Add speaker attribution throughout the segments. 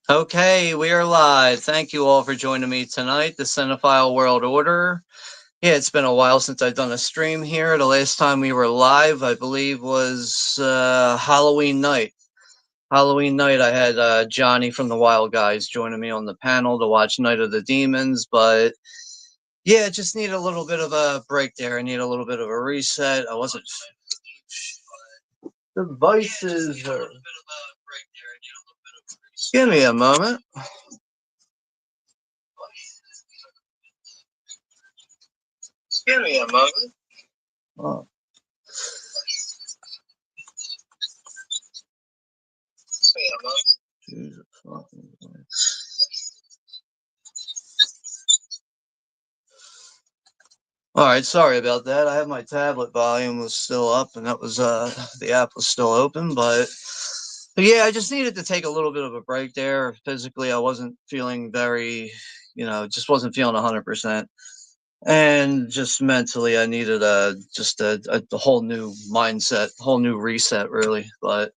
Speaker 1: Okay, we are live. Thank you all for joining me tonight, the Cinephile World Order. Yeah, it's been a while since I've done a stream here. The last time we were live, I believe, was Halloween night. Halloween night, I had Johnny from the Wild Guys joining me on the panel to watch Night of the Demons, but yeah, just need a little bit of a break there. I need a little bit of a reset. I wasn't. Devices are. Give me a moment. Give me a moment. Oh. Jesus fucking Christ. All right, sorry about that. I had my tablet volume was still up, and that was the app was still open, but yeah, I just needed to take a little bit of a break there. Physically, I wasn't feeling very, just wasn't feeling 100%, and just mentally, I needed a whole new mindset, whole new reset, really. But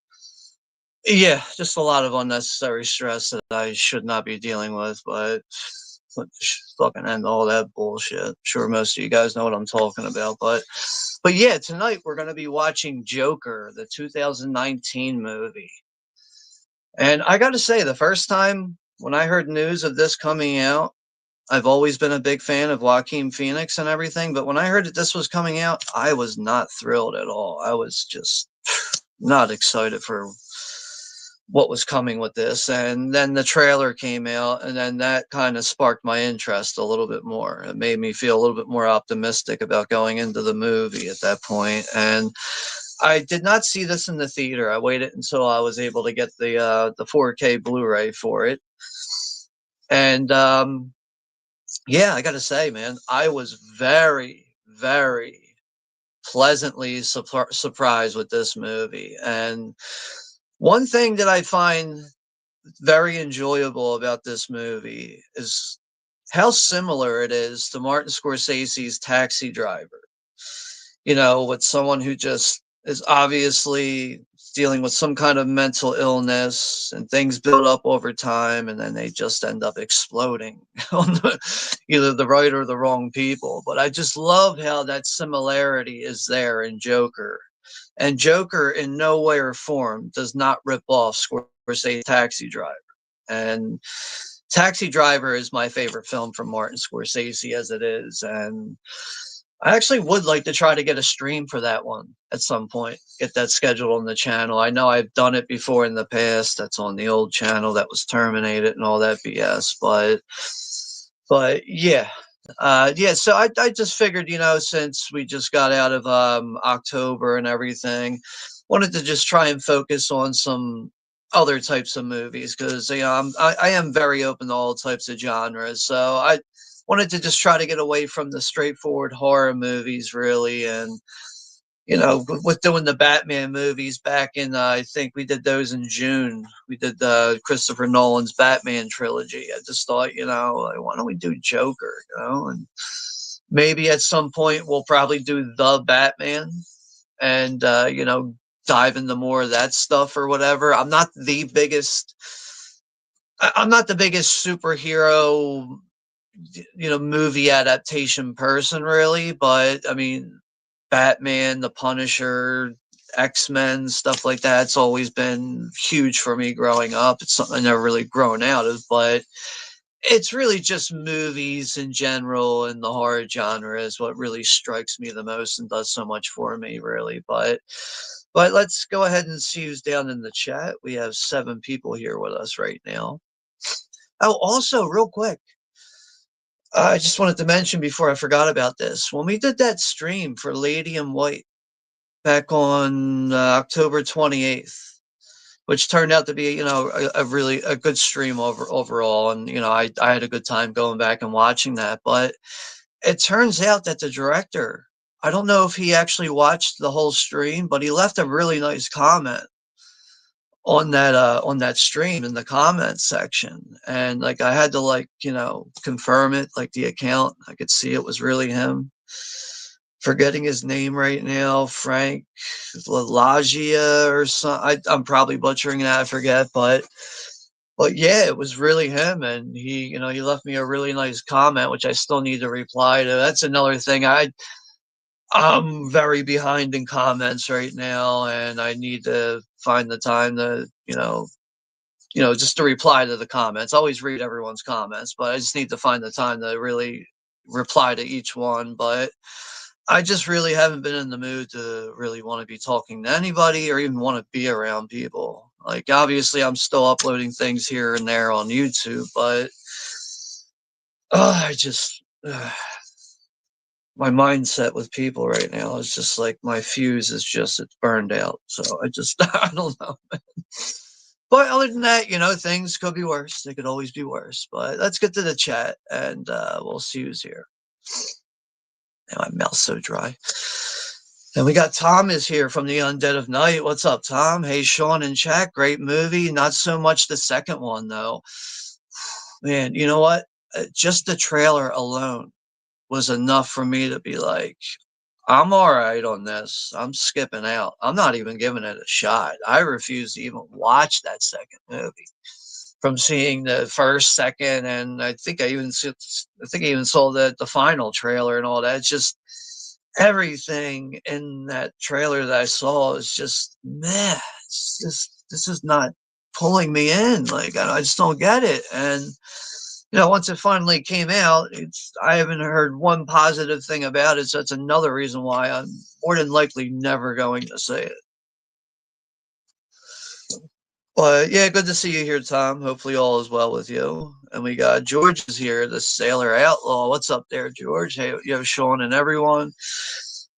Speaker 1: yeah, just a lot of unnecessary stress that I should not be dealing with, but fucking end all that bullshit. I'm sure most of you guys know what I'm talking about, but yeah, tonight we're gonna be watching Joker, the 2019 movie. And I gotta say, the first time when I heard news of this coming out, I've always been a big fan of Joaquin Phoenix and everything, but when I heard that this was coming out, I was not thrilled at all. I was just not excited for what was coming with this. And then the trailer came out, and then that kind of sparked my interest a little bit more. It made me feel a little bit more optimistic about going into the movie at that point. And I did not see this in the theater. I waited until I was able to get the 4K Blu-ray for it. And yeah, I got to say, man, I was very, very pleasantly surprised with this movie. And one thing that I find very enjoyable about this movie is how similar it is to Martin Scorsese's Taxi Driver. With someone who just is obviously dealing with some kind of mental illness and things build up over time and then they just end up exploding on either the right or the wrong people. But I just love how that similarity is there in Joker. And Joker, in no way or form, does not rip off Scorsese's Taxi Driver. And Taxi Driver is my favorite film from Martin Scorsese as it is. And I actually would like to try to get a stream for that one at some point, get that scheduled on the channel. I know I've done it before in the past. That's on the old channel that was terminated and all that BS. But yeah. Yeah, so I just figured, since we just got out of October and everything, wanted to just try and focus on some other types of movies because I am very open to all types of genres. So I wanted to just try to get away from the straightforward horror movies, really, and with doing the Batman movies back in, I think we did those in June. We did Christopher Nolan's Batman trilogy. I just thought, like, why don't we do Joker, and maybe at some point we'll probably do the Batman and, dive into more of that stuff or whatever. I'm not the biggest superhero, movie adaptation person, really, but I mean, Batman, The Punisher, X-Men, stuff like that. It's always been huge for me growing up. It's something I never really grown out of, but it's really just movies in general and the horror genre is what really strikes me the most and does so much for me, really. But let's go ahead and see who's down in the chat. We have 7 people here with us right now. Oh, also, real quick, I just wanted to mention before I forgot about this. When we did that stream for Lady in White back on October 28th, which turned out to be, a really a good stream overall. And, I had a good time going back and watching that. But it turns out that the director, I don't know if he actually watched the whole stream, but he left a really nice comment on that stream in the comments section. And like I had to confirm it, like the account. I could see it was really him. Forgetting his name right now, Frank Lagia or something. I'm probably butchering that, I forget, but But yeah, it was really him, and he left me a really nice comment, which I still need to reply to. That's another thing. I'm very behind in comments right now, and I need to find the time to, just to reply to the comments. I always read everyone's comments, but I just need to find the time to really reply to each one. But I just really haven't been in the mood to really want to be talking to anybody or even want to be around people. Like, obviously, I'm still uploading things here and there on YouTube, but I just, my mindset with people right now is just like my fuse is just, it's burned out. So I just, I don't know. But other than that, things could be worse. They could always be worse. But let's get to the chat and we'll see who's here. Now my mouth's so dry. And we got Tom is here from the Undead of Night. What's up, Tom? Hey, Sean in chat. Great movie. Not so much the second one, though. Man, you know what? Just the trailer alone was enough for me to be like, I'm all right on this. I'm skipping out. I'm not even giving it a shot. I refuse to even watch that second movie. From seeing the first, second, and I think I even saw the final trailer and all that. It's just everything in that trailer that I saw is just meh. It's just this is not pulling me in. Like I just don't get it. And once it finally came out, I haven't heard one positive thing about it. So that's another reason why I'm more than likely never going to see it. But yeah, good to see you here, Tom. Hopefully all is well with you. And we got George is here, the Sailor Outlaw. What's up there, George? Hey, you have Sean and everyone.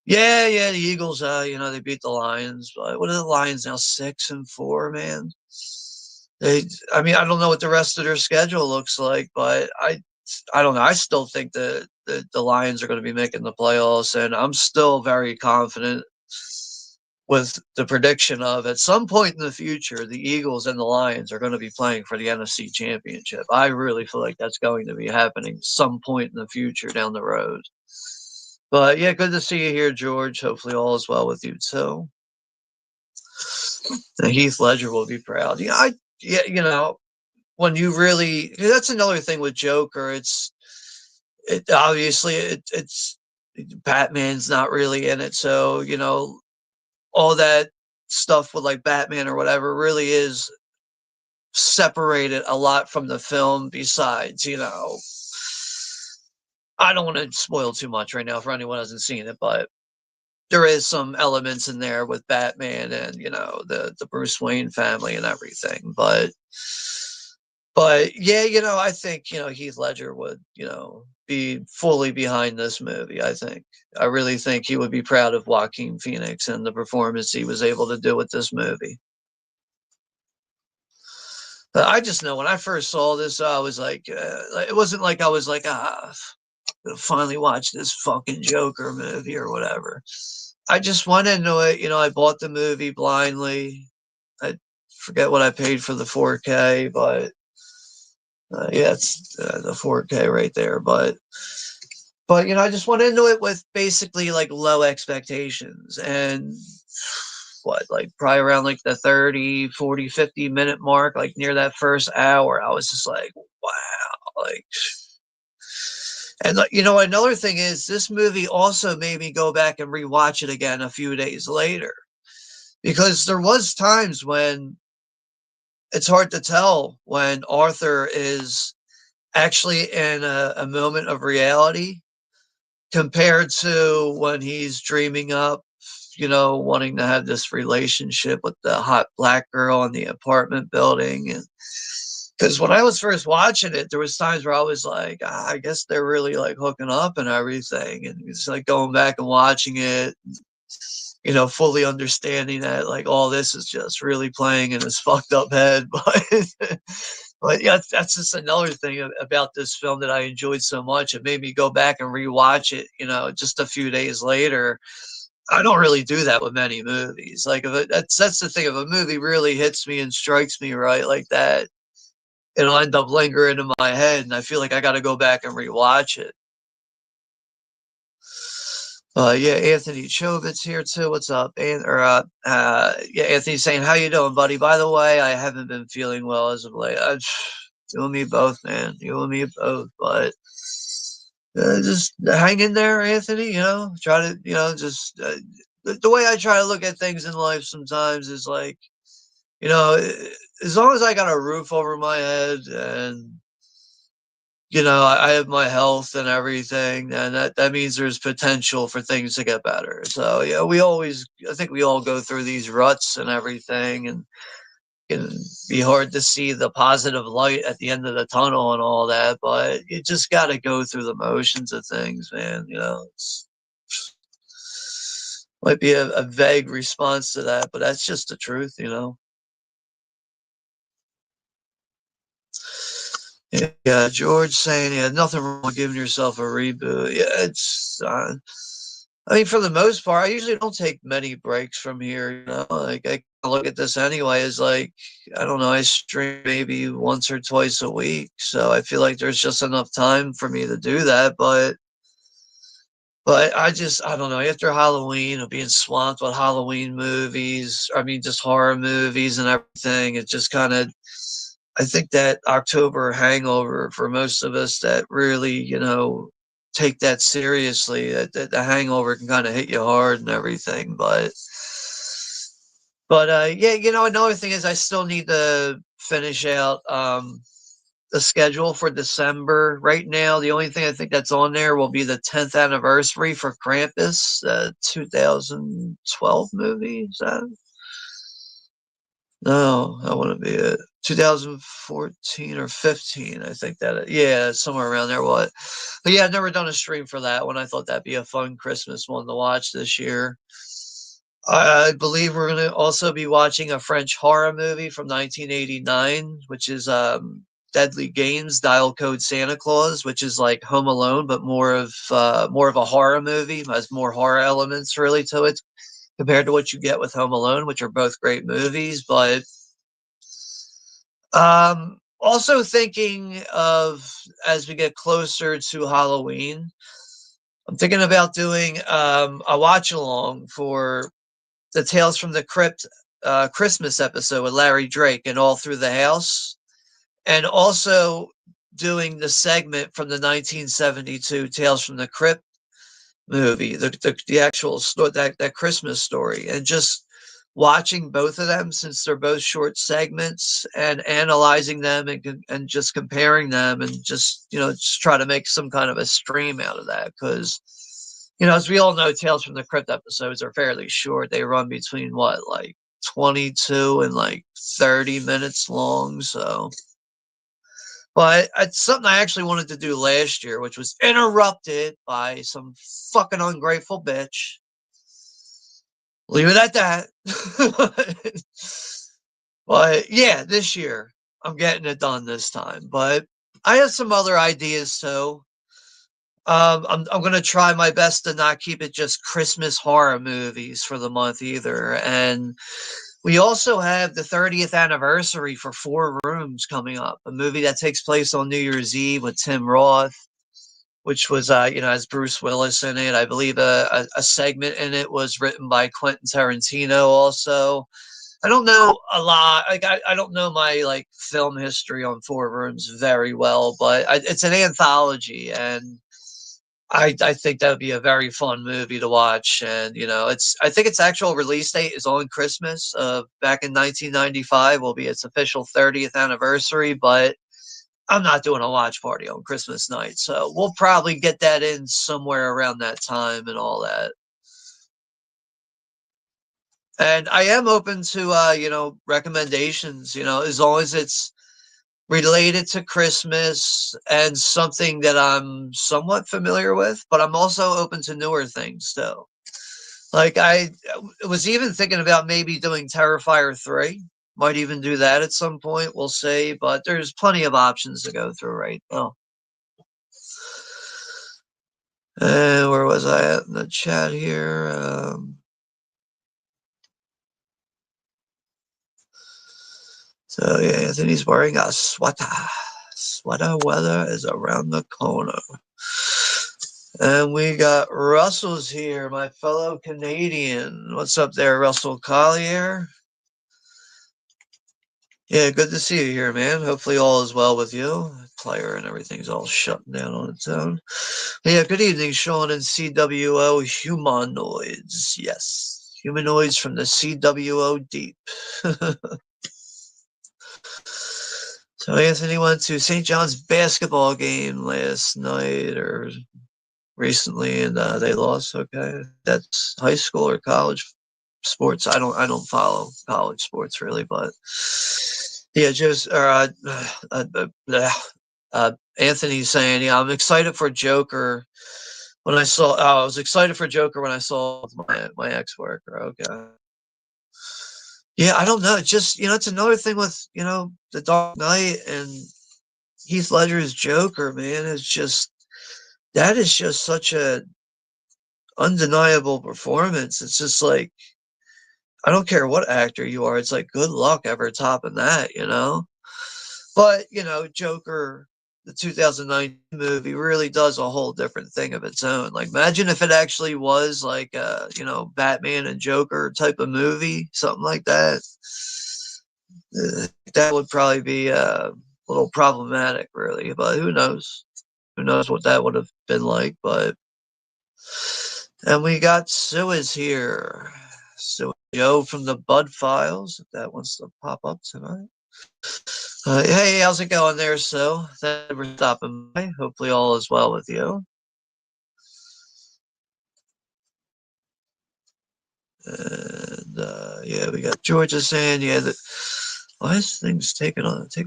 Speaker 1: Yeah, yeah, the Eagles, they beat the Lions. But what are the Lions now? 6-4, man. I mean, I don't know what the rest of their schedule looks like, but I don't know. I still think the Lions are going to be making the playoffs, and I'm still very confident with the prediction of at some point in the future, the Eagles and the Lions are going to be playing for the NFC Championship. I really feel like that's going to be happening some point in the future down the road. But yeah, good to see you here, George. Hopefully all is well with you too. And Heath Ledger will be proud. When you really, that's another thing with Joker. It's Batman's not really in it, so all that stuff with like Batman or whatever really is separated a lot from the film. Besides, I don't want to spoil too much right now for anyone who hasn't seen it, but there is some elements in there with Batman and the Bruce Wayne family and everything. But yeah, I think Heath Ledger would be fully behind this movie. I really think he would be proud of Joaquin Phoenix and the performance he was able to do with this movie. But I just know when I first saw this, I was like, it wasn't like I was like, finally watch this fucking Joker movie or whatever. I just went into it. I bought the movie blindly. I forget what I paid for the 4K, but yeah, it's the 4K right there. But I just went into it with basically like low expectations and like probably around like the 30, 40, 50 minute mark, like near that first hour, I was just like, wow, like. And another thing is this movie also made me go back and rewatch it again a few days later because there was times when it's hard to tell when Arthur is actually in a moment of reality compared to when he's dreaming up, wanting to have this relationship with the hot black girl in the apartment building. And because when I was first watching it, there was times where I was like, I guess they're really like hooking up and everything. And it's like going back and watching it, fully understanding that like all this is just really playing in his fucked up head. But yeah, that's just another thing about this film that I enjoyed so much. It made me go back and rewatch it, just a few days later. I don't really do that with many movies. Like that's the thing. If a movie really hits me and strikes me right like that, it'll end up lingering in my head, and I feel like I got to go back and rewatch it. Yeah, Anthony Chovitz here too. What's up? Yeah, Anthony's saying, "How you doing, buddy?" By the way, I haven't been feeling well as of late. You and me both, man. You and me both. But just hang in there, Anthony. Try to, just the way I try to look at things in life sometimes is like, you know, as long as I got a roof over my head and I have my health and everything, and that means there's potential for things to get better. So yeah, I think we all go through these ruts and everything, and it can be hard to see the positive light at the end of the tunnel and all that. But you just got to go through the motions of things, man. It's might be a vague response to that, but that's just the truth. Yeah, George saying, yeah, nothing wrong with giving yourself a reboot. Yeah, I mean, for the most part, I usually don't take many breaks from here. Like, I look at this anyway as like, I don't know, I stream maybe once or twice a week. So I feel like there's just enough time for me to do that. But I don't know, after Halloween, of being swamped with Halloween movies, I mean, just horror movies and everything, it just kind of, I think that October hangover for most of us that really, take that seriously, that the hangover can kind of hit you hard and everything. But yeah, another thing is I still need to finish out the schedule for December. Right now, the only thing I think that's on there will be the 10th anniversary for Krampus, 2012 movie. Is that? No, that wouldn't be it. 2014 or 15, I think yeah, somewhere around there. But yeah, I've never done a stream for that one. I thought that'd be a fun Christmas one to watch this year. I believe we're going to also be watching a French horror movie from 1989, which is Deadly Games, Dial Code Santa Claus, which is like Home Alone, but more of a horror movie. Has more horror elements really to it compared to what you get with Home Alone, which are both great movies. But also thinking of, as we get closer to Halloween, I'm thinking about doing a watch along for the Tales from the Crypt Christmas episode with Larry Drake and All Through the House, and also doing the segment from the 1972 Tales from the Crypt movie, the actual story, that Christmas story, and just watching both of them since they're both short segments and analyzing them and just comparing them and just try to make some kind of a stream out of that because as we all know, Tales from the Crypt episodes are fairly short. They run between what, like 22 and like 30 minutes long. So, but it's something I actually wanted to do last year, which was interrupted by some fucking ungrateful bitch. Leave it at that. But yeah, this year I'm getting it done this time. But I have some other ideas too. I'm gonna try my best to not keep it just Christmas horror movies for the month either. And we also have the 30th anniversary for Four Rooms coming up, a movie that takes place on New Year's Eve with Tim Roth, which was has Bruce Willis in it. I believe a segment in it was written by Quentin Tarantino also. I don't know a lot. Like I don't know my like film history on Four Rooms very well, but it's an anthology, and I think that would be a very fun movie to watch. And I think its actual release date is on Christmas. Back in 1995 will be its official 30th anniversary, but I'm not doing a watch party on Christmas night, so we'll probably get that in somewhere around that time and all that. And I am open to recommendations. As long as it's related to Christmas and something that I'm somewhat familiar with, but I'm also open to newer things too. Like I was even thinking about maybe doing Terrifier 3. Might even do that at some point, we'll see, but there's plenty of options to go through right now. And where was I at in the chat here? So yeah, Anthony's wearing a sweater. Sweater weather is around the corner. And we got Russell's here, my fellow Canadian. What's up there, Russell Collier? Yeah, good to see you here, man. Hopefully all is well with you. Player and everything's all shutting down on its own. Yeah, good evening, Sean and CWO Humanoids. Yes, humanoids from the CWO deep. So Anthony went to St. John's basketball game last night or recently, and they lost. Okay, that's high school or college sports. I don't follow college sports really, but yeah, just Anthony's saying, yeah, I'm excited for Joker. I was excited for Joker when I saw my ex worker. Okay. Yeah, I don't know. It's just it's another thing with the Dark Knight and Heath Ledger's Joker. Man, it's just that is just such a undeniable performance. It's just like I don't care what actor you are. It's like good luck ever topping that. But Joker, the 2009 movie, really does a whole different thing of its own. Like, imagine if it actually was like a Batman and Joker type of movie, something like that. That would probably be a little problematic, really. But who knows? Who knows what that would have been like? But and we got Suez here. So Joe from the Bud Files, if that wants to pop up tonight. Hey, how's it going there, So? Thank you for stopping by. Hopefully all is well with you. And yeah, we got Georgia saying, yeah, that why is things taking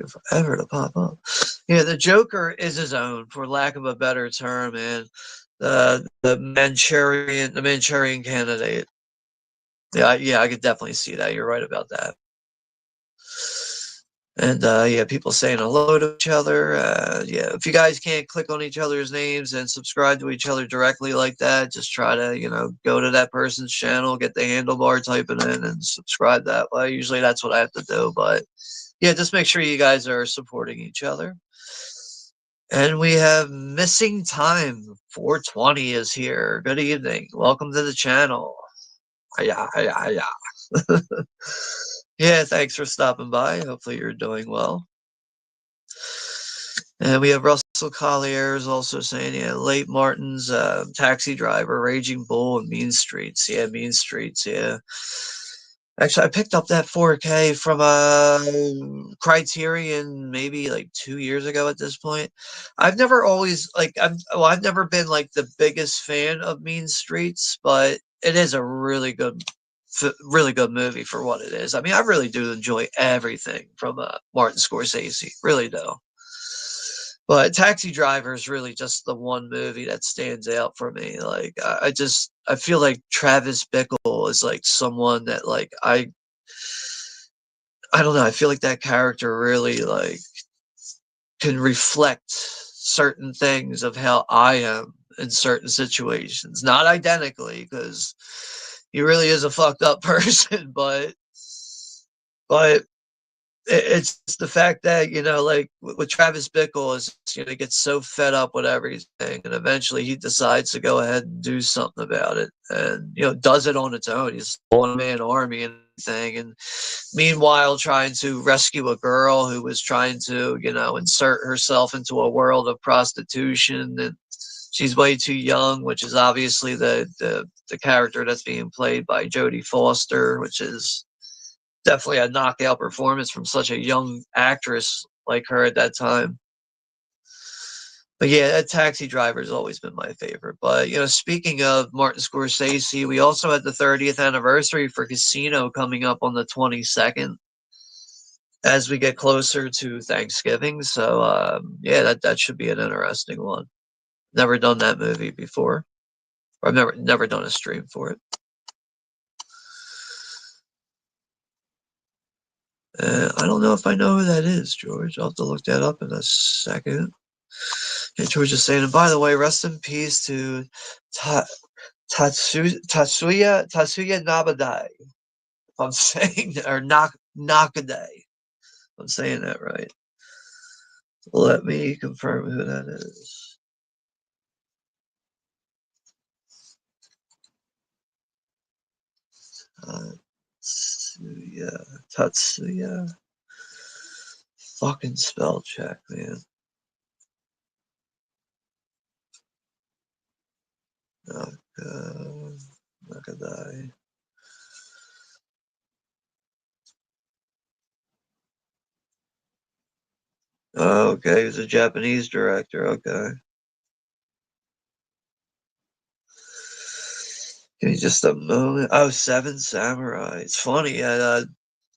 Speaker 1: forever to pop up? Yeah, the Joker is his own, for lack of a better term, and the Manchurian candidate. Yeah, I could definitely see that. You're right about that. And yeah, people saying hello to each other. Yeah, if you guys can't click on each other's names and subscribe to each other directly like that, just try to go to that person's channel, get the handlebar, type it in, and subscribe that way. Usually that's what I have to do, but yeah, just make sure you guys are supporting each other. And we have Missing Time 420 is here. Good evening. Welcome to the channel. Hiya, hiya, hiya. Yeah, thanks for stopping by. Hopefully you're doing well. And we have Russell Collier also saying, yeah, Late Martin's Taxi Driver, Raging Bull, and Mean Streets. Yeah, Mean Streets, yeah. Actually, I picked up that 4K from Criterion maybe like 2 years ago at this point. I've never always like I've never been like the biggest fan of Mean Streets, but it is a really good movie for what it is. I mean, I really do enjoy everything from Martin Scorsese, really do. But Taxi Driver is really just the one movie that stands out for me. Like I feel like Travis Bickle is like someone that like I don't know. I feel like that character really like can reflect certain things of how I am in certain situations. Not identically, because he really is a fucked up person, but it's the fact that like with Travis Bickle is he gets so fed up with everything, and eventually he decides to go ahead and do something about it, and does it on its own. He's a one man army and everything, and meanwhile trying to rescue a girl who was trying to insert herself into a world of prostitution, and she's way too young, which is obviously the character that's being played by Jodie Foster, which is definitely a knockout performance from such a young actress like her at that time. But yeah, that Taxi Driver has always been my favorite. But speaking of Martin Scorsese, we also had the 30th anniversary for Casino coming up on the 22nd as we get closer to Thanksgiving. So yeah, that should be an interesting one. Never done that movie before. I've never done a stream for it. I don't know if I know who that is, George. I'll have to look that up in a second. Yeah, George is saying, and by the way, rest in peace to Tatsuya Nabadai. If I'm saying or Nakaday. If I'm saying that right. Let me confirm who that is. Tatsuya. Tatsuya. Fucking spell check, man. Naka, Nakadai. Oh, okay, he's a Japanese director. Okay. Give me just a moment. Oh, Seven Samurai. It's funny.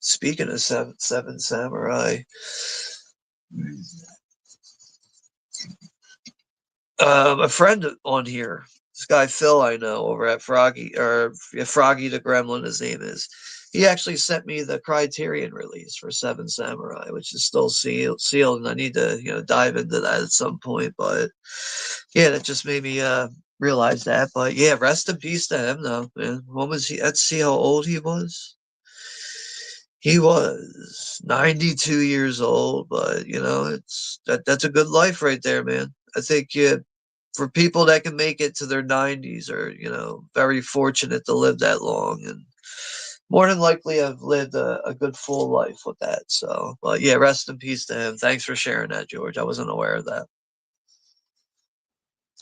Speaker 1: Speaking of Seven Samurai, a friend on here, this guy Phil I know over at Froggy, or yeah, Froggy the Gremlin, his name is. He actually sent me the Criterion release for Seven Samurai, which is still sealed, and I need to dive into that at some point. But yeah, that just made me realize that. But yeah, rest in peace to him, though. Man, when was he? Let's see how old he was. He was 92 years old, but that's a good life right there, man. I think yeah, for people that can make it to their 90s are, very fortunate to live that long, and more than likely have lived a good full life with that. So, but yeah, rest in peace to him. Thanks for sharing that, George. I wasn't aware of that.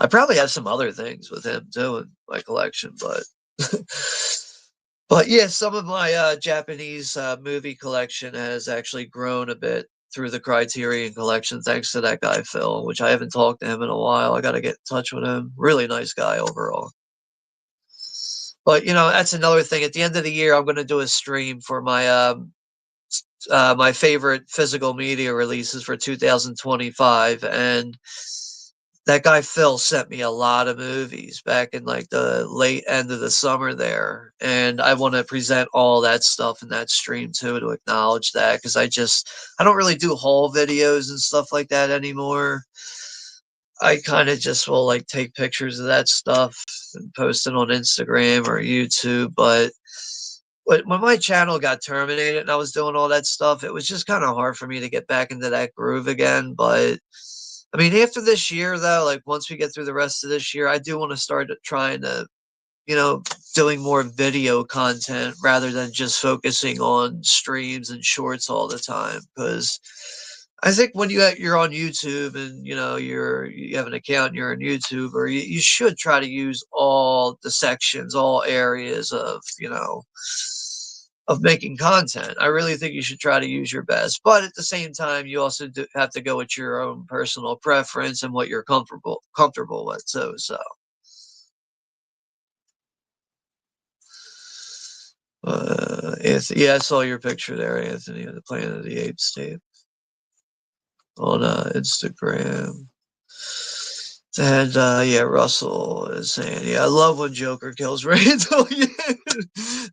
Speaker 1: I probably have some other things with him too in my collection, but but yeah, some of my Japanese movie collection has actually grown a bit through the Criterion collection, thanks to that guy Phil, which I haven't talked to him in a while. I got to get in touch with him. Really nice guy overall. But that's another thing. At the end of the year, I'm going to do a stream for my favorite physical media releases for 2025, and that guy Phil sent me a lot of movies back in like the late end of the summer there, and I want to present all that stuff in that stream too to acknowledge that because I don't really do haul videos and stuff like that anymore. I kind of just will like take pictures of that stuff and post it on Instagram or YouTube, but when my channel got terminated and I was doing all that stuff, it was just kind of hard for me to get back into that groove again. But I mean, after this year, though, like once we get through the rest of this year, I do want to start trying to, you know, doing more video content rather than just focusing on streams and shorts all the time. Because I think when you're on YouTube and you have an account and you're on YouTube, or you should try to use all the sections, all areas of making content. I really think you should try to use your best, but at the same time, you also have to go with your own personal preference and what you're comfortable with too. So, Anthony, yeah, I saw your picture there, Anthony, of the Planet of the Apes tape on Instagram. And yeah, Russell is saying, yeah, I love when Joker kills Randall. Yeah.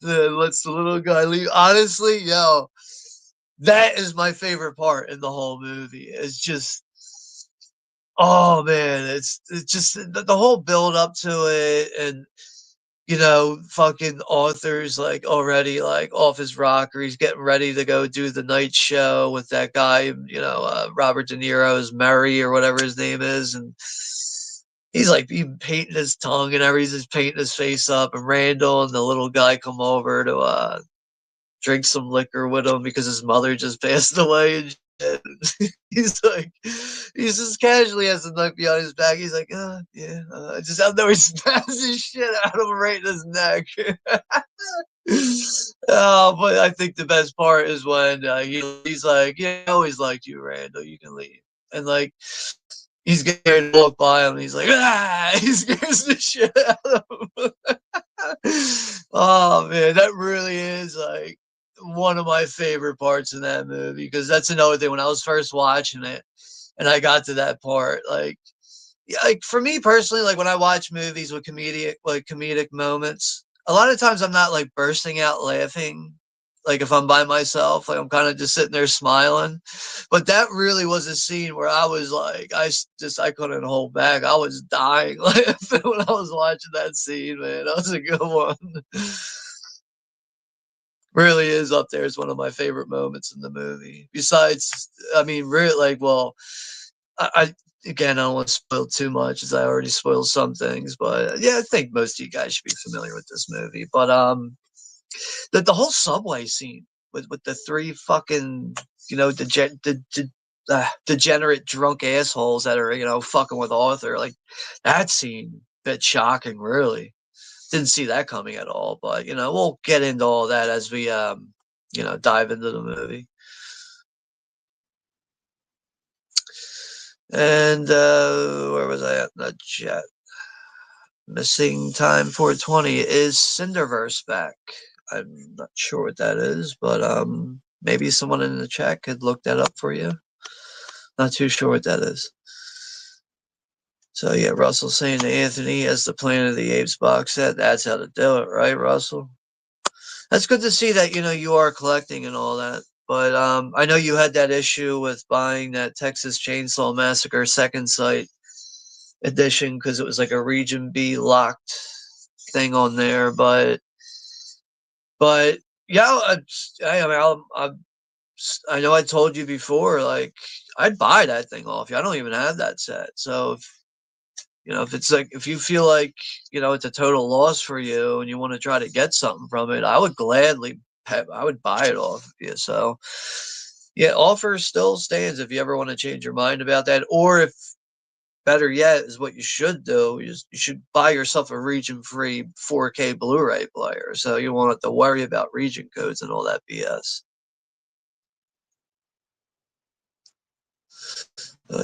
Speaker 1: Then lets the little guy leave. Honestly, yo, that is my favorite part in the whole movie. It's just, oh man, it's just the whole build up to it, and fucking Arthur's like already like off his rocker. He's getting ready to go do the night show with that guy, Robert De Niro's Murray or whatever his name is, and he's like even painting his tongue and everything. He's painting his face up, and Randall and the little guy come over to drink some liquor with him because his mother just passed away and shit. he's like, he's just casually has the knife behind his back. He's like, yeah, just out there, he smashes his shit out of him right in his neck. Oh, but I think the best part is when he's like, yeah, I always liked you, Randall. You can leave. And like, he's getting ready to walk by him. And he's like, ah! He scares the shit out of him. Oh man, that really is like one of my favorite parts in that movie because that's another thing when I was first watching it and I got to that part, like yeah, like for me personally, like when I watch movies with comedic moments, a lot of times I'm not like bursting out laughing. Like if I'm by myself, like I'm kind of just sitting there smiling. But that really was a scene where I was like, I couldn't hold back. I was dying laughing when I was watching that scene, man. That was a good one. Really is up there as one of my favorite moments in the movie. Besides, I mean, really, like, well, I again, I don't want to spoil too much, as I already spoiled some things. But yeah, I think most of you guys should be familiar with this movie. But The whole subway scene with the three fucking, degenerate drunk assholes that are, fucking with Arthur. Like, that scene, bit shocking, really. Didn't see that coming at all. But we'll get into all that as we dive into the movie. And where was I at in the chat? Missing time 420. Is Cinderverse back? I'm not sure what that is, but maybe someone in the chat could look that up for you. Not too sure what that is. So yeah, Russell saying to Anthony, as the Planet of the Apes box set, that's how to do it, right, Russell? That's good to see that you are collecting and all that. But I know you had that issue with buying that Texas Chainsaw Massacre Second Sight edition because it was like a Region B locked thing on there. But yeah, I know I told you before, like I'd buy that thing off you. I don't even have that set, so if it's like if you feel like it's a total loss for you and you want to try to get something from it, I would gladly I would buy it off of you. So yeah, offer still stands if you ever want to change your mind about that, or if better yet is what you should do. You should buy yourself a region-free 4K Blu-ray player, so you won't have to worry about region codes and all that BS.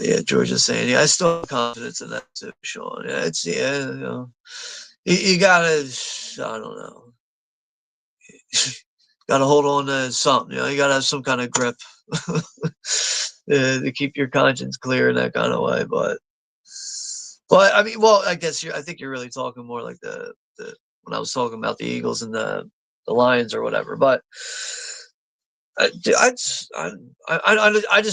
Speaker 1: Yeah, George is saying, yeah, I still have confidence in that too, Sean. Yeah, you gotta, I don't know, gotta hold on to something. You gotta have some kind of grip to keep your conscience clear in that kind of way. But I mean, well, I guess I think you're really talking more like the when I was talking about the Eagles and the Lions or whatever. But I just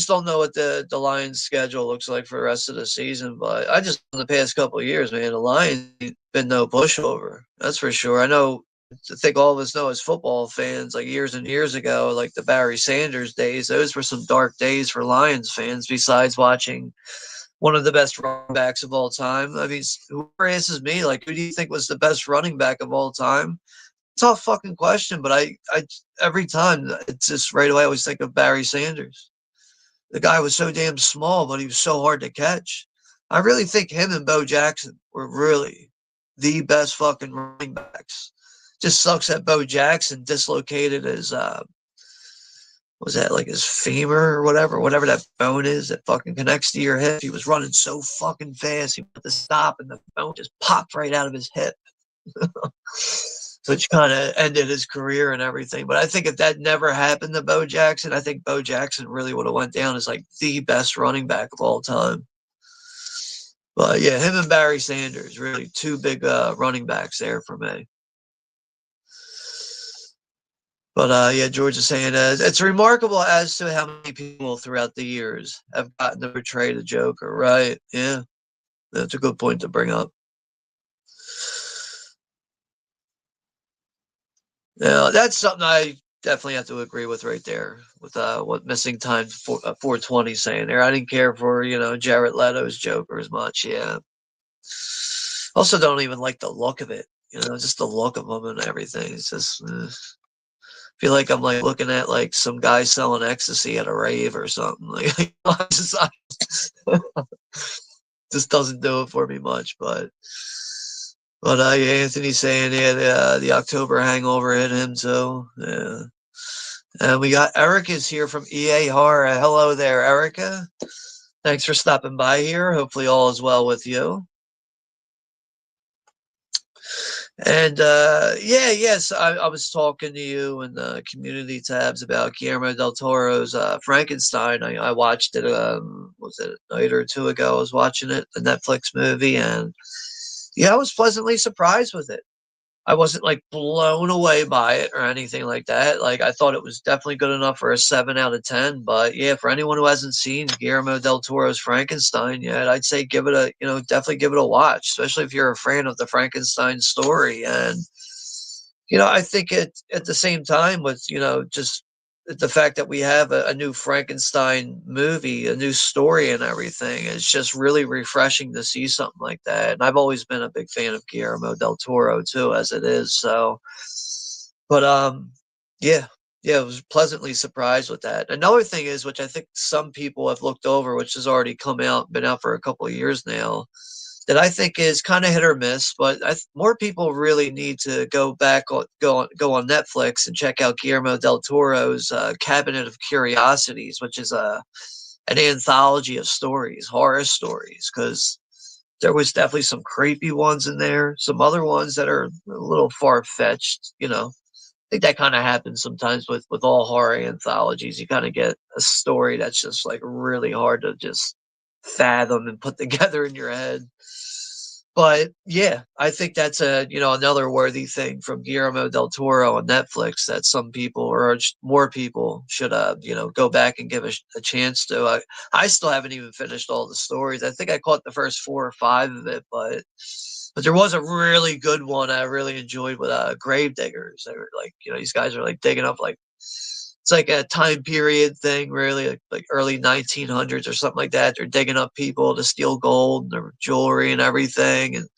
Speaker 1: don't know what the Lions' schedule looks like for the rest of the season. But I just in the past couple of years, man, the Lions been no pushover. That's for sure. I know. I think all of us know as football fans, like years and years ago, like the Barry Sanders days, those were some dark days for Lions fans. Besides watching one of the best running backs of all time. I mean, whoever asks me, like, who do you think was the best running back of all time? Tough fucking question, but I every time it's just right away I always think of Barry Sanders. The guy was so damn small, but he was so hard to catch. I really think him and Bo Jackson were really the best fucking running backs. Just sucks that Bo Jackson dislocated his was that like his femur or whatever that bone is that fucking connects to your hip. He was running so fucking fast, he put the stop and the bone just popped right out of his hip. Which kind of ended his career and everything. But I think if that never happened to Bo Jackson, I think Bo Jackson really would have went down as like the best running back of all time. But yeah, him and Barry Sanders, really two big running backs there for me. But yeah, George is saying it's remarkable as to how many people throughout the years have gotten to portray the Joker, right? Yeah, that's a good point to bring up. Yeah, that's something I definitely have to agree with right there with what Missing Time 420 saying there. I didn't care for Jared Leto's Joker as much. Yeah. Also, don't even like the look of it. Just the look of him and everything. It's just. Feel like I'm like looking at like some guy selling ecstasy at a rave or something. Like just doesn't do it for me much. But yeah, Anthony's saying yeah, the October hangover hit him too. Yeah, and we got Erica's here from EA Horror. Hello there, Erica. Thanks for stopping by here. Hopefully all is well with you. And yes, I was talking to you in the community tabs about Guillermo del Toro's Frankenstein. I watched it. Was it a night or two ago? I was watching it, the Netflix movie, and yeah, I was pleasantly surprised with it. I wasn't like blown away by it or anything like that. Like I thought it was definitely good enough for a 7 out of 10. But yeah, for anyone who hasn't seen Guillermo del Toro's Frankenstein yet, I'd say give it a definitely give it a watch, especially if you're a fan of the Frankenstein story. And I think at the same time with just the fact that we have a new Frankenstein movie, a new story and everything, it's just really refreshing to see something like that. And I've always been a big fan of Guillermo del Toro too, as it is. So, But yeah, yeah, I was pleasantly surprised with that. Another thing is, which I think some people have looked over, which has already come out, been out for a couple of years now, that I think is kind of hit or miss. But more people really need to go back on go on Netflix and check out Guillermo del Toro's Cabinet of Curiosities, which is a an anthology of stories, horror stories, because there was definitely some creepy ones in there, some other ones that are a little far fetched, you know. I think that kind of happens sometimes with all horror anthologies. You kind of get a story that's just like really hard to just fathom and put together in your head. But yeah, I think that's a another worthy thing from Guillermo del Toro on Netflix that some people or more people should go back and give a chance to. I still haven't even finished all the stories. I think I caught the first 4 or 5 of it, but there was a really good one I really enjoyed with grave diggers. They were like these guys are like digging up like it's like a time period thing, really, like early 1900s or something like that. They're digging up people to steal gold and their jewelry and everything, and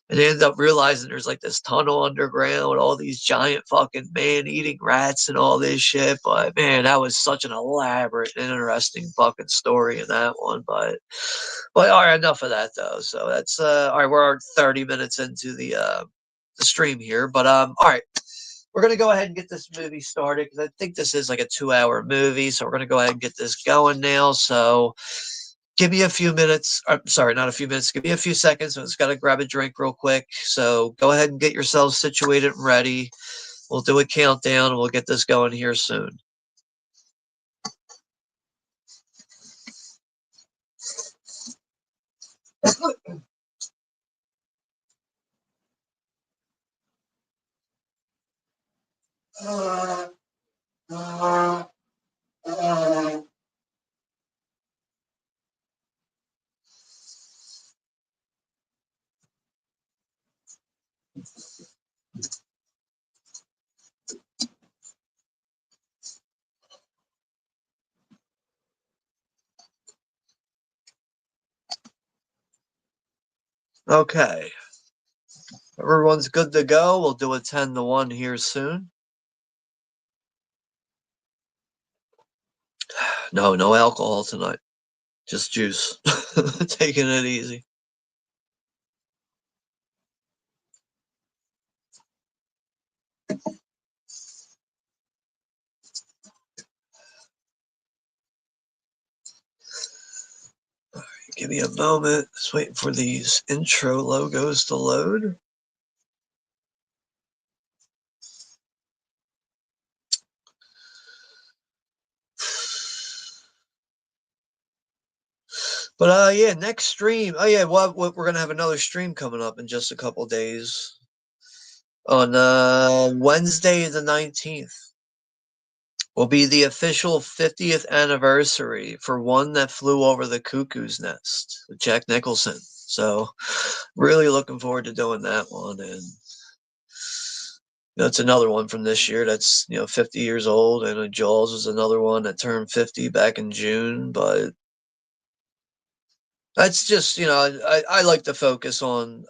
Speaker 1: they end up realizing there's like this tunnel underground with all these giant fucking man-eating rats and all this shit. But man, that was such an elaborate, interesting fucking story in that one. But all right, enough of that though. So that's all right. We're 30 minutes into the stream here, but all right, we're going to go ahead and get this movie started because I think this is like a 2 hour movie. So we're going to go ahead and get this going now. So give me a few minutes. I'm sorry, not a few minutes. Give me a few seconds. I just got to grab a drink real quick. So go ahead and get yourselves situated and ready. We'll do a countdown and we'll get this going here soon. Okay. Everyone's good to go. We'll do a 10-1 here soon. No, no alcohol tonight. Just juice. Taking it easy. Give me a moment. Just waiting for these intro logos to load. But yeah, next stream. Oh yeah, we're gonna have another stream coming up in just a couple days on Wednesday the 19th. Will be the official 50th anniversary for One That Flew Over the Cuckoo's Nest with Jack Nicholson. So really looking forward to doing that one, and it's another one from this year that's 50 years old, and Jaws was another one that turned 50 back in June, but that's just, I like to focus on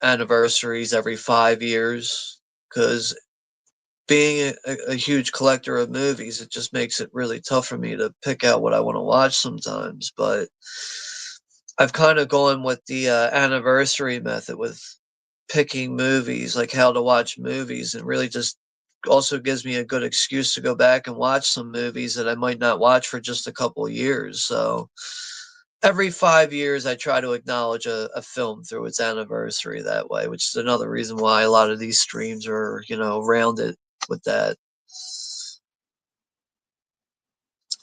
Speaker 1: anniversaries every 5 years because being a huge collector of movies, it just makes it really tough for me to pick out what I want to watch sometimes. But I've kind of gone with the anniversary method with picking movies, like how to watch movies, and really just also gives me a good excuse to go back and watch some movies that I might not watch for just a couple of years. So every 5 years I try to acknowledge a film through its anniversary that way, which is another reason why a lot of these streams are, rounded with that.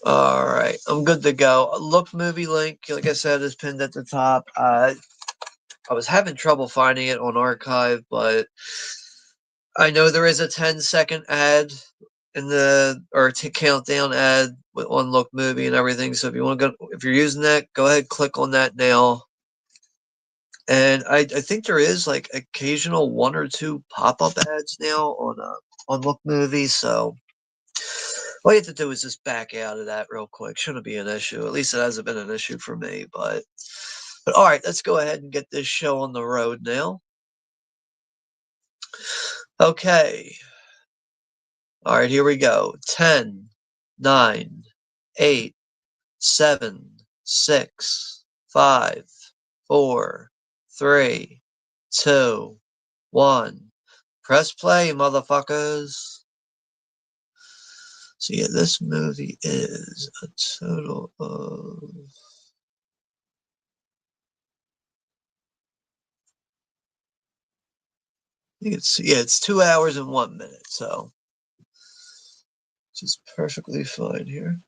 Speaker 1: All right, I'm good to go. Look movie link, like I said, is pinned at the top. I was having trouble finding it on archive, but I know there is a 10-second ad in the or countdown ad on Look Movie and everything. So if you want to go, if you're using that, go ahead, click on that now. And I think there is like occasional 1 or 2 pop-up ads now on Look Movies. So all you have to do is just back out of that real quick. Shouldn't be an issue. At least it hasn't been an issue for me. But all right, let's go ahead and get this show on the road now. Okay. All right, here we go. 10, 9, 8, 7, 6, 5, 4, 3, 2, 1. Press play, motherfuckers. So yeah, this movie is a total of it's 2 hours and 1 minute, so just perfectly fine here.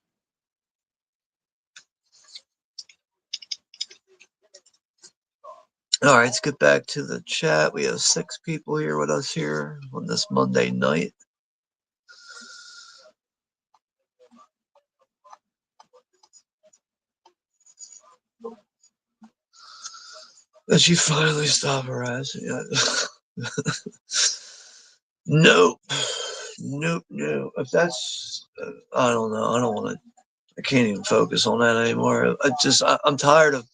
Speaker 1: All right, let's get back to the chat. We have 6 people here with us here on this Monday night. Did she finally stop harassing? Nope. Nope, no. If that's, I don't know. I don't want to. I can't even focus on that anymore. I'm tired of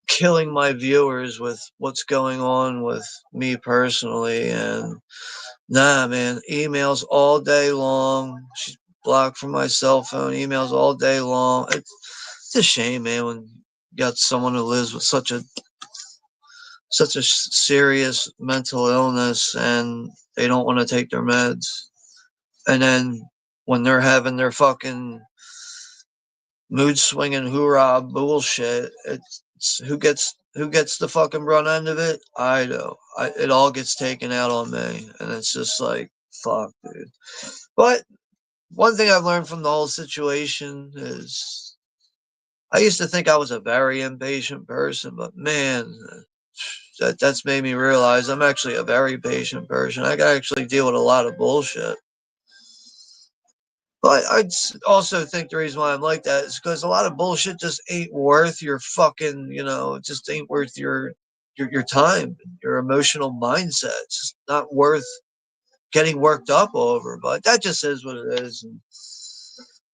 Speaker 1: killing my viewers with what's going on with me personally. And nah, man, emails all day long. She's blocked from my cell phone. Emails all day long. It's a shame, man, when you got someone who lives with such a serious mental illness and they don't want to take their meds. And then when they're having their fucking mood swinging hoorah bullshit, it's who gets the fucking brunt end of it? I do. It all gets taken out on me, and it's just like fuck, dude. But one thing I've learned from the whole situation is I used to think I was a very impatient person, but man, that's made me realize I'm actually a very patient person. I can actually deal with a lot of bullshit. But I also think the reason why I'm like that is because a lot of bullshit just ain't worth your fucking, it just ain't worth your time, your emotional mindset. It's just not worth getting worked up over. But that just is what it is. And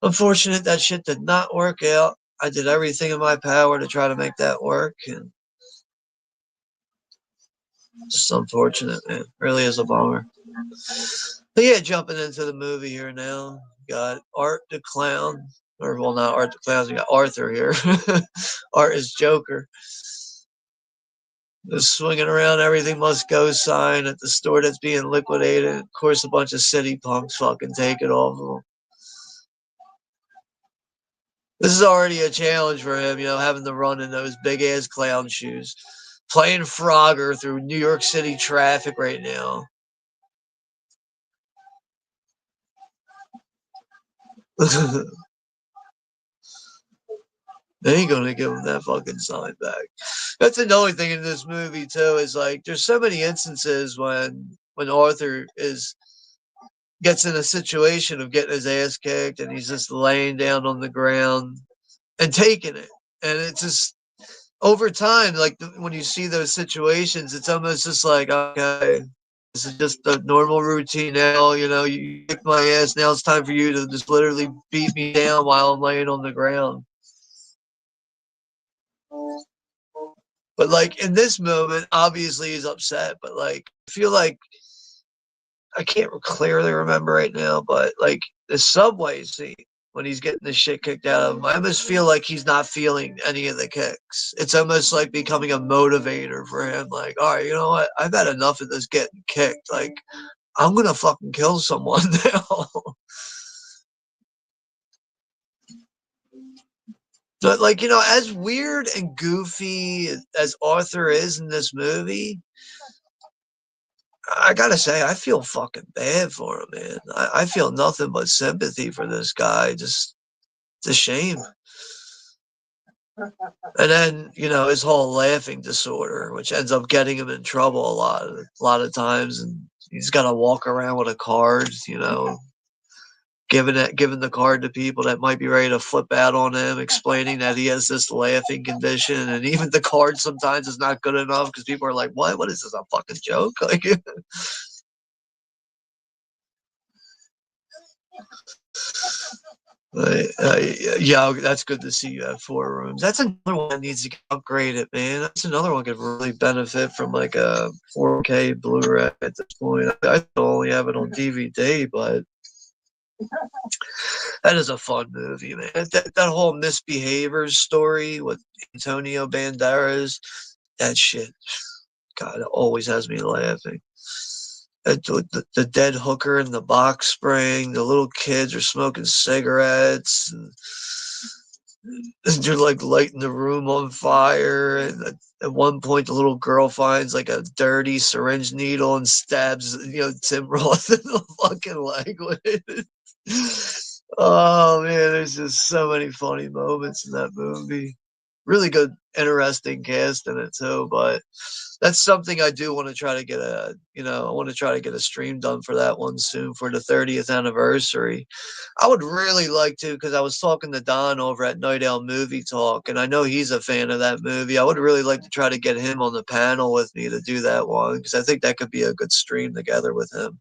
Speaker 1: unfortunate that shit did not work out. I did everything in my power to try to make that work, and just unfortunate, man. Really is a bummer. But yeah, jumping into the movie here now. Got Art the Clown, or well, not Art the Clown. We got Arthur here. Art is Joker. The swinging around everything must go sign at the store that's being liquidated. Of course, a bunch of city punks fucking take it off of him. This is already a challenge for him, having to run in those big ass clown shoes, playing Frogger through New York City traffic right now. They ain't gonna give him that fucking sign back. That's another thing in this movie too. Is like there's so many instances when Arthur is gets in a situation of getting his ass kicked and he's just laying down on the ground and taking it, and it's just over time, like when you see those situations, it's almost just like okay. This is just a normal routine now. You kicked my ass. Now it's time for you to just literally beat me down while I'm laying on the ground. But like in this moment, obviously he's upset. But like I feel like I can't clearly remember right now, but like the subway scene when he's getting the shit kicked out of him, I almost feel like he's not feeling any of the kicks. It's almost like becoming a motivator for him. Like, all right, you know what? I've had enough of this getting kicked. Like, I'm gonna fucking kill someone now. But like, as weird and goofy as Arthur is in this movie, I gotta say, I feel fucking bad for him, man. I feel nothing but sympathy for this guy. Just, it's a shame. And then, his whole laughing disorder, which ends up getting him in trouble a lot of times, and he's got to walk around with a card, giving the card to people that might be ready to flip out on him, explaining that he has this laughing condition, and even the card sometimes is not good enough because people are like, "What? What is this? A fucking joke?" Like, yeah, that's good to see you have 4 rooms. That's another one that needs to get upgraded, man. That's another one could really benefit from like a 4K Blu-ray at this point. I only have it on DVD, but That is a fun movie, man. That whole misbehaviors story with Antonio Banderas, that shit, God, it always has me laughing. The dead hooker in the box spring, the little kids are smoking cigarettes, and they're like lighting the room on fire. And at one point, the little girl finds like a dirty syringe needle and stabs, Tim Roth in the fucking leg with it. Oh man, there's just so many funny moments in that movie. Really good, interesting cast in it too. But that's something I do want to try to get I want to try to get a stream done for that one soon for the 30th anniversary. I would really like to because I was talking to Don over at Night Owl Movie Talk, and I know he's a fan of that movie. I would really like to try to get him on the panel with me to do that one because I think that could be a good stream together with him.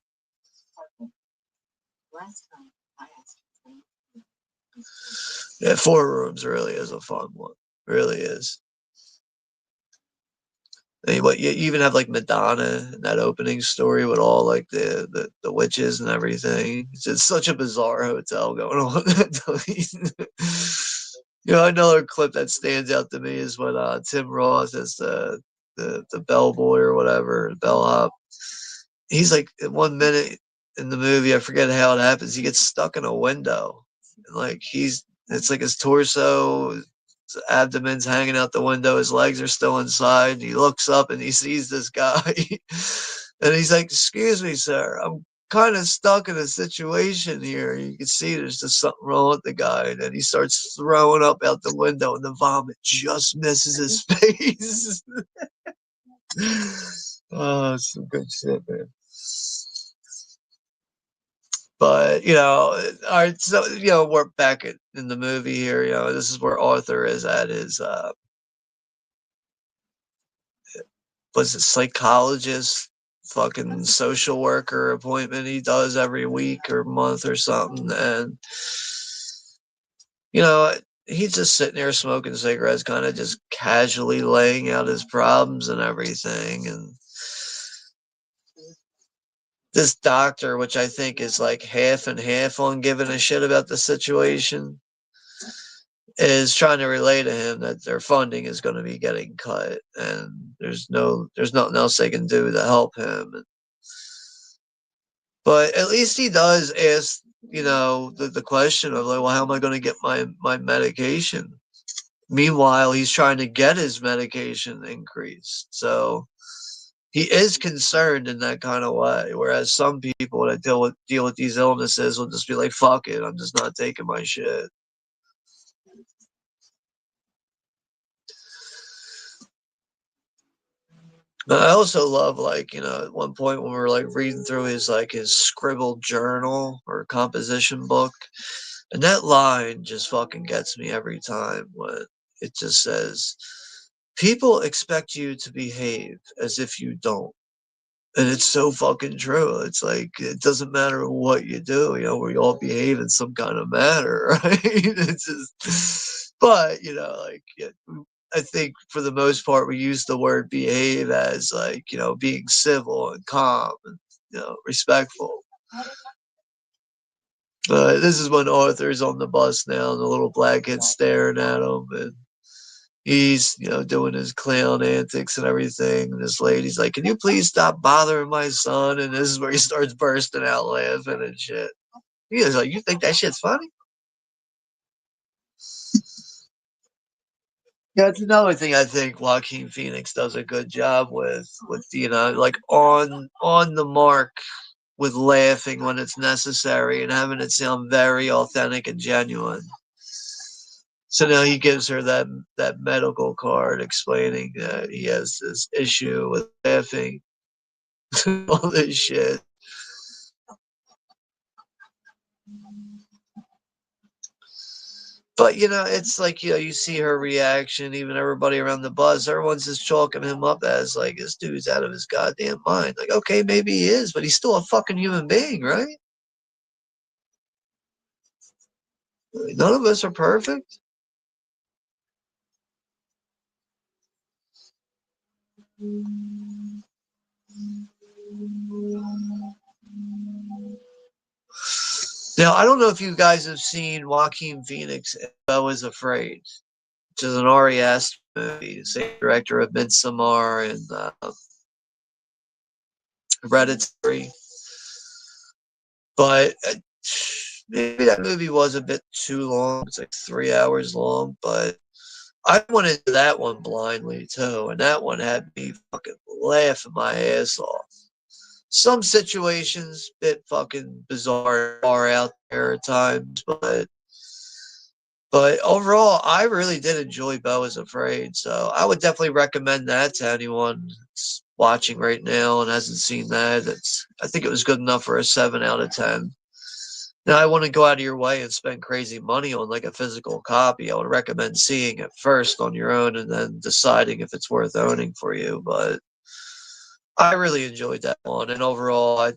Speaker 1: Yeah, Four Rooms really is a fun one. Really is. What you even have like Madonna in that opening story with all like the witches and everything. It's just such a bizarre hotel going on. Another clip that stands out to me is when Tim Roth is the bellboy or whatever, bellhop. He's like in 1 minute in the movie, I forget how it happens. He gets stuck in a window, and like it's like his torso, his abdomen's hanging out the window, his legs are still inside. And he looks up and he sees this guy, and he's like, "Excuse me, sir, I'm kind of stuck in a situation here." You can see there's just something wrong with the guy, and then he starts throwing up out the window, and the vomit just misses his face. Oh, some good shit, man. But all right. So we're back in the movie here. This is where Arthur is at his was it psychologist, fucking social worker appointment he does every week or month or something, and you know he's just sitting there smoking cigarettes, kind of just casually laying out his problems and everything, and this doctor, which I think is like half and half on giving a shit about the situation, is trying to relay to him that their funding is going to be getting cut and there's nothing else they can do to help him. But at least he does ask, the question of like, well, how am I going to get my medication? Meanwhile, he's trying to get his medication increased. So he is concerned in that kind of way. Whereas some people that deal with these illnesses will just be like, fuck it, I'm just not taking my shit. I also love, like, at one point when we were like reading through his scribbled journal or composition book, and that line just fucking gets me every time when it just says, "People expect you to behave as if you don't." And it's so fucking true. It's like it doesn't matter what you do, we all behave in some kind of manner, right? It's just, but like yeah, I think for the most part we use the word behave as like being civil and calm and respectful. This is when Arthur's on the bus now, and the little black kid's staring at him, and he's doing his clown antics and everything. And this lady's like, "Can you please stop bothering my son?" And this is where he starts bursting out laughing and shit. He's like, "You think that shit's funny?" Yeah, it's another thing I think Joaquin Phoenix does a good job with like on the mark with laughing when it's necessary and having it sound very authentic and genuine. So now he gives her that medical card explaining that he has this issue with laughing, all this shit. But it's like you see her reaction, even everybody around the bus, everyone's just chalking him up as like this dude's out of his goddamn mind. Like, okay, maybe he is, but he's still a fucking human being, right? None of us are perfect. Now, I don't know if you guys have seen Joaquin Phoenix, Beau is Afraid, which is an RES movie, same director of Midsommar and Hereditary. But maybe that movie was a bit too long. It's like 3 hours long, but I went into that one blindly too, and that one had me fucking laughing my ass off. Some situations bit fucking bizarre are out there at times, but overall, I really did enjoy Beau is Afraid. So I would definitely recommend that to anyone that's watching right now and hasn't seen that. I think it was good enough for a 7 out of 10. Now, I want to go out of your way and spend crazy money on like a physical copy. I would recommend seeing it first on your own and then deciding if it's worth owning for you. But I really enjoyed that one, and overall, I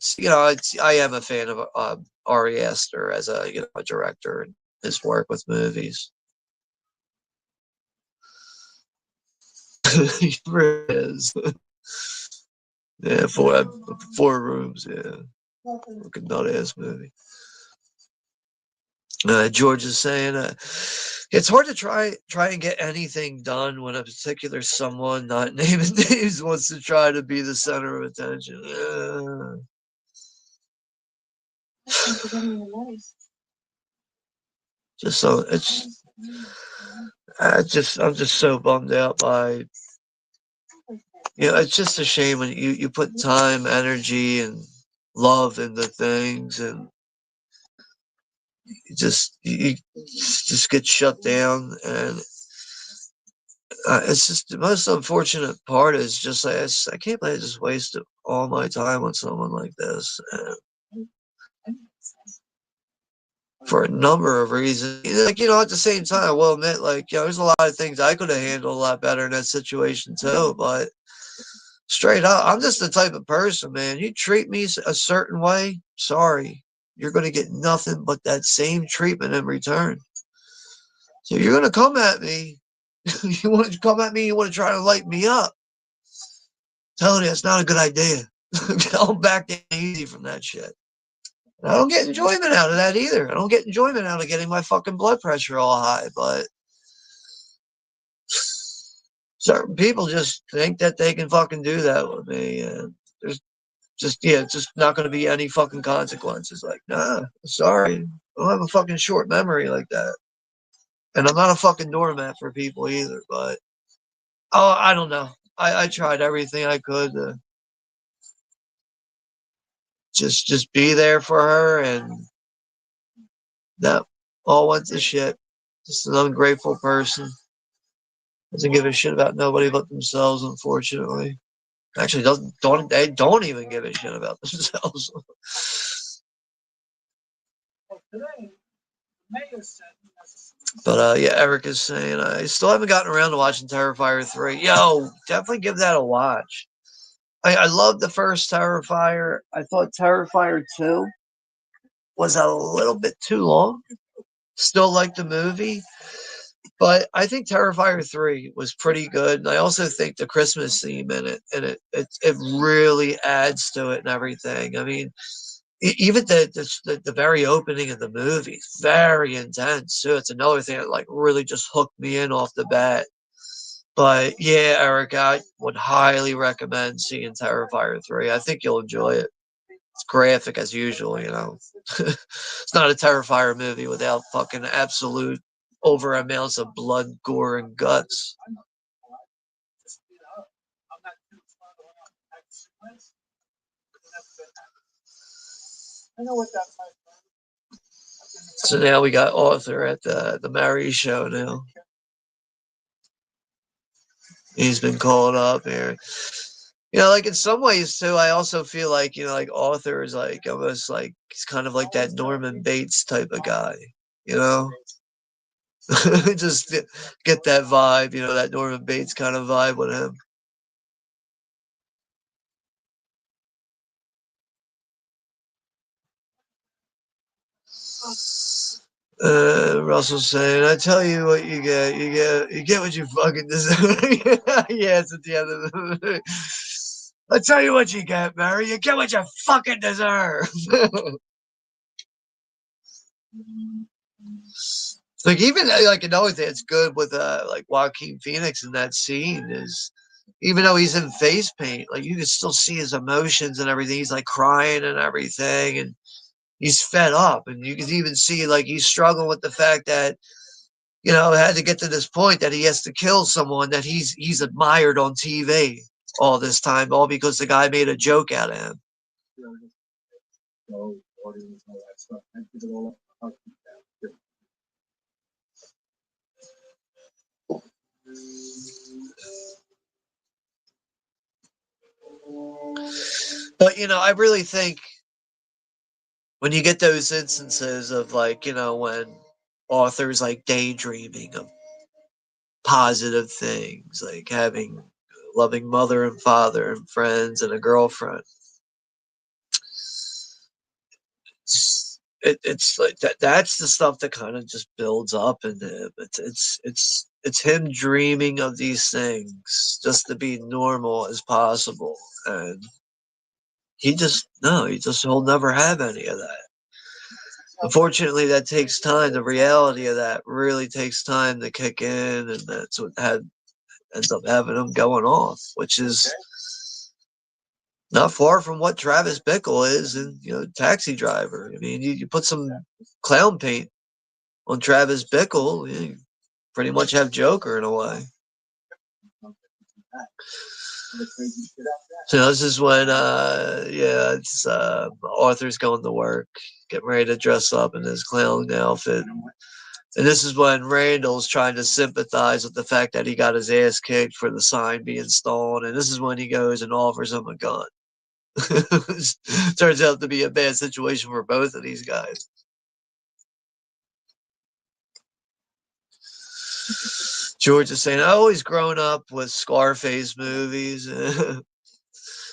Speaker 1: am a fan of Ari Aster as a director and his work with movies. He really is. Yeah, four rooms. Yeah, fucking nut ass movie. George is saying it's hard to try and get anything done when a particular someone, not naming names, wants to try to be the center of attention. Just so it's I'm just so bummed out by it's just a shame when you put time, energy, and love into things, and you just get shut down, and it's just the most unfortunate part is just like I can't believe I just wasted all my time on someone like this, and for a number of reasons. Like at the same time, I will admit, like there's a lot of things I could have handled a lot better in that situation too, but. Straight up, I'm just the type of person, man. You treat me a certain way, sorry, you're going to get nothing but that same treatment in return. So you're going to come at me. You want to come at me, you want to try to light me up. Telling you it's not a good idea. I'll back down easy from that shit. And I don't get enjoyment out of that either. I don't get enjoyment out of getting my fucking blood pressure all high, but certain people just think that they can fucking do that with me. And there's just not going to be any fucking consequences. Like, nah, sorry, I don't have a fucking short memory like that, and I'm not a fucking doormat for people either. But I don't know. I tried everything I could to just be there for her, and that all went to shit. Just an ungrateful person. Doesn't give a shit about nobody but themselves, unfortunately. Actually, they don't even give a shit about themselves. But yeah, Eric is saying I still haven't gotten around to watching Terrifier 3. Yo, definitely give that a watch. I love the first Terrifier. I thought Terrifier 2 was a little bit too long. Still like the movie, but I think Terrifier 3 was pretty good. And I also think the Christmas theme in it and it really adds to it and everything. I mean, even the very opening of the movie is very intense too. It's another thing that like really just hooked me in off the bat. But yeah, Eric, I would highly recommend seeing Terrifier 3. I think you'll enjoy it. It's graphic as usual. It's not a Terrifier movie without fucking absolute over amounts of blood, gore, and guts. So now we got Arthur at the Mary show now. He's been called up here. Like in some ways too, I also feel like, like Arthur is like almost like he's kind of like that Norman Bates type of guy, you know? Just get that vibe, that Norman Bates kind of vibe with him. Russell saying, "I tell you what, you get what you fucking deserve." Yeah, it's at the end of the movie. I tell you what you get, Mary. You get what you fucking deserve. Like even like another thing that's good with like Joaquin Phoenix in that scene is even though he's in face paint, like you can still see his emotions and everything. He's like crying and everything, and he's fed up, and you can even see like he's struggling with the fact that it had to get to this point that he has to kill someone that he's admired on TV all this time, all because the guy made a joke out of him. But I really think when you get those instances of like, when authors like daydreaming of positive things, like having a loving mother and father and friends and a girlfriend, it's like that's the stuff that kind of just builds up in him. It's him dreaming of these things just to be normal as possible, and he just no, he'll never have any of that. Unfortunately, that takes time. The reality of that really takes time to kick in, and that's what ends up having him going off, which is not far from what Travis Bickle is in Taxi Driver. I mean, you put some clown paint on Travis Bickle, you pretty much have Joker in a way. So this is when, it's Arthur's going to work, getting ready to dress up in his clown outfit. And this is when Randall's trying to sympathize with the fact that he got his ass kicked for the sign being stolen. And this is when he goes and offers him a gun. Turns out to be a bad situation for both of these guys. George is saying, I always grown up with Scarface movies.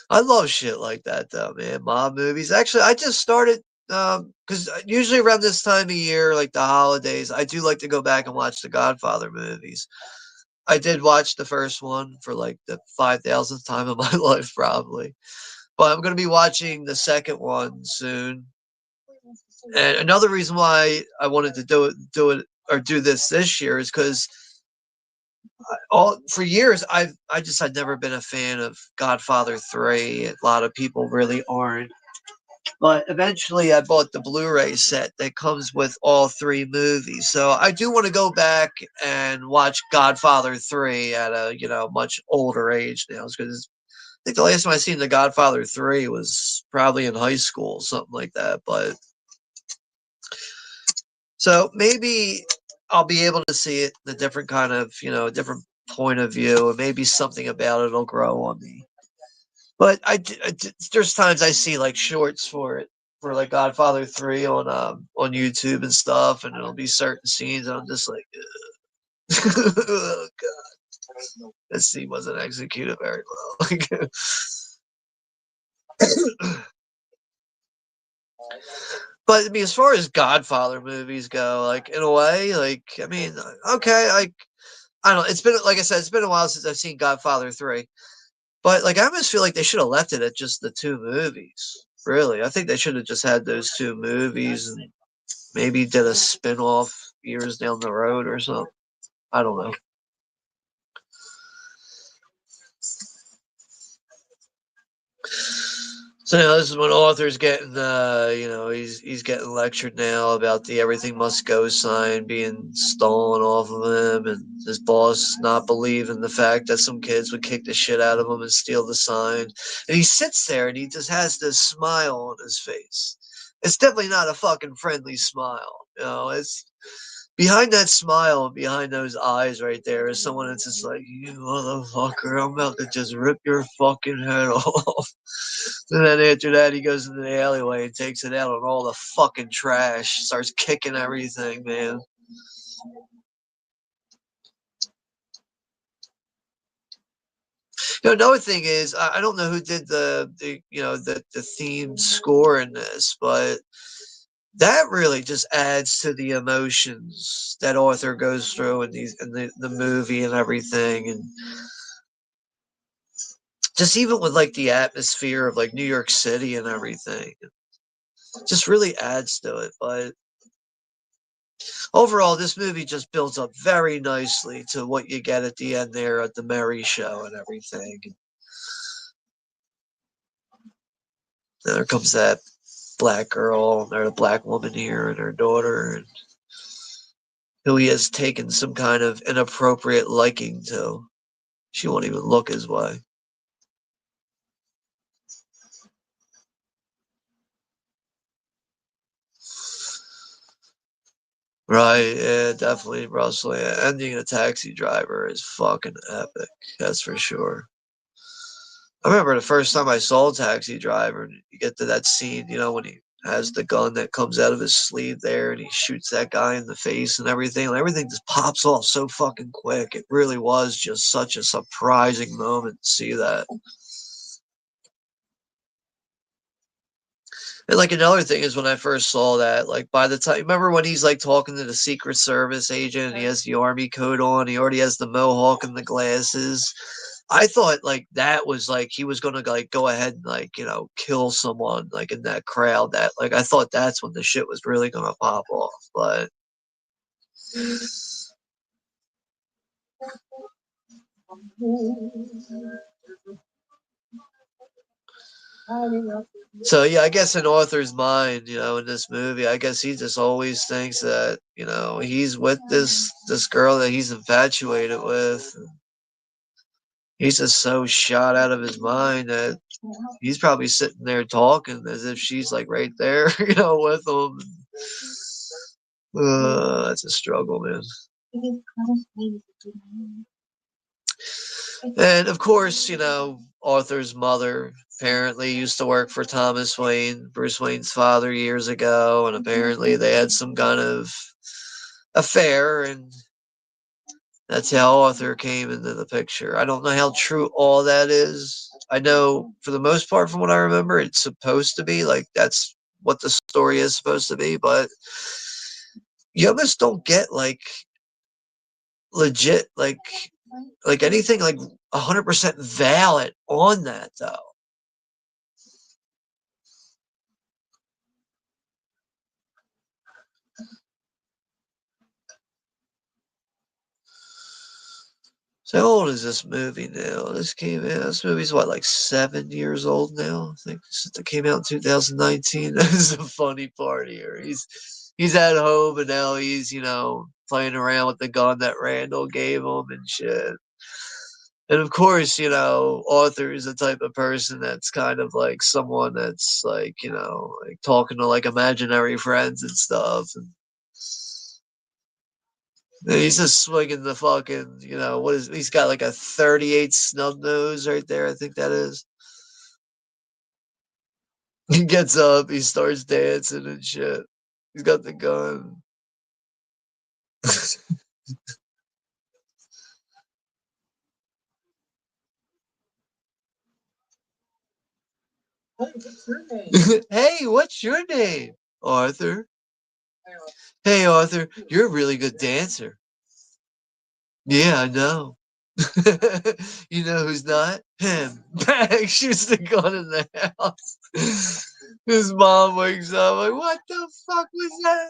Speaker 1: I love shit like that, though, man. Mob movies. Actually, I just started because usually around this time of year, like the holidays, I do like to go back and watch the Godfather movies. I did watch the first one for like the 5,000th time of my life, probably. But I'm going to be watching the second one soon. And another reason why I wanted to do this year is because all for years I just had never been a fan of Godfather 3. A lot of people really aren't. But eventually I bought the Blu-ray set that comes with all three movies. So I do want to go back and watch Godfather 3 at a, much older age now, because I think the last time I seen the Godfather 3 was probably in high school, something like that. But so maybe I'll be able to see it in a different kind of, different point of view, and maybe something about it will grow on me. But there's times I see like shorts for like Godfather 3 on YouTube and stuff, and it'll be certain scenes, and I'm just like, oh god, that scene wasn't executed very well. But I mean, as far as Godfather movies go, like in a way, like I mean, okay, like I don't know. It's been like I said, it's been a while since I've seen Godfather 3. But like I almost feel like they should have left it at just the two movies. Really, I think they should have just had those two movies and maybe did a spin-off years down the road or something. I don't know. So this is when Arthur's getting, he's getting lectured now about the everything must go sign being stolen off of him, and his boss not believing the fact that some kids would kick the shit out of him and steal the sign. And he sits there and he just has this smile on his face. It's definitely not a fucking friendly smile. It's behind that smile, behind those eyes right there is someone that's just like, you motherfucker, I'm about to just rip your fucking head off. And then after that, he goes into the alleyway and takes it out on all the fucking trash, starts kicking everything, man. Another thing is, I don't know who did the theme score in this, but that really just adds to the emotions that Arthur goes through in the movie and everything, and just even with like the atmosphere of like New York City and everything, just really adds to it. But Overall, this movie just builds up very nicely to what you get at the end there at the Mary show and everything. There comes that black girl or the black woman here and her daughter, and who he has taken some kind of inappropriate liking to. She won't even look his way. Right, yeah, definitely, Russell. Yeah, ending a taxi driver is fucking epic. That's for sure. I remember the first time I saw Taxi Driver, and you get to that scene, when he has the gun that comes out of his sleeve there, and he shoots that guy in the face and everything. And everything just pops off so fucking quick. It really was just such a surprising moment to see that. And like another thing is when I first saw that, like by the time, remember when he's like talking to the Secret Service agent and he has the army coat on, he already has the mohawk and the glasses. I thought like that was like he was gonna like go ahead and like kill someone like in that crowd. That like I thought that's when the shit was really gonna pop off. But so yeah, I guess in Arthur's mind, in this movie, I guess he just always thinks that he's with this girl that he's infatuated with. He's just so shot out of his mind that he's probably sitting there talking as if she's like right there, with him. That's a struggle, man. And of course, Arthur's mother apparently used to work for Thomas Wayne, Bruce Wayne's father, years ago, and apparently they had some kind of affair, and that's how Arthur came into the picture. I don't know how true all that is. I know for the most part, from what I remember, it's supposed to be like that's what the story is supposed to be, but you almost don't get like legit like anything like 100% valid on that though. So how old is this movie now? This movie's what, like 7 years old now? I think since it came out in 2019. That's the funny part here. He's at home and now he's, playing around with the gun that Randall gave him and shit. And of course, Arthur is the type of person that's kind of like someone that's like, like talking to like imaginary friends and stuff. And he's just swinging the fucking, he's got like a 38 snub nose right there. I think that is. He gets up, he starts dancing and shit. He's got the gun. Hey, what's your name? Arthur. Hey, Arthur, you're a really good dancer. Yeah, I know. You know who's not? Him. Bang! Shoots the gun in the house. His mom wakes up like, what the fuck was that?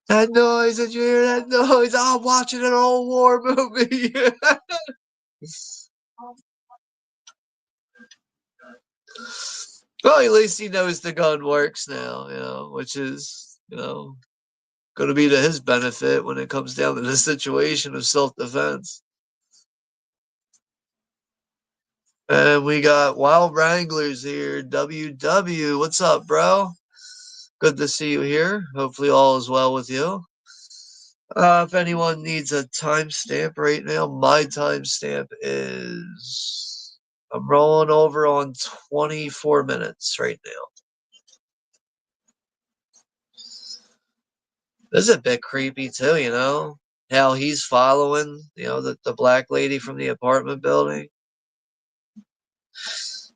Speaker 1: That noise, did you hear that noise? I'm watching an old war movie. Well, at least he knows the gun works now, which is, going to be to his benefit when it comes down to the situation of self-defense. And we got Wild Wranglers here. WW, what's up, bro? Good to see you here. Hopefully, all is well with you. If anyone needs a timestamp right now, my timestamp is I'm rolling over on 24 minutes right now. This is a bit creepy too, how he's following, the black lady from the apartment building.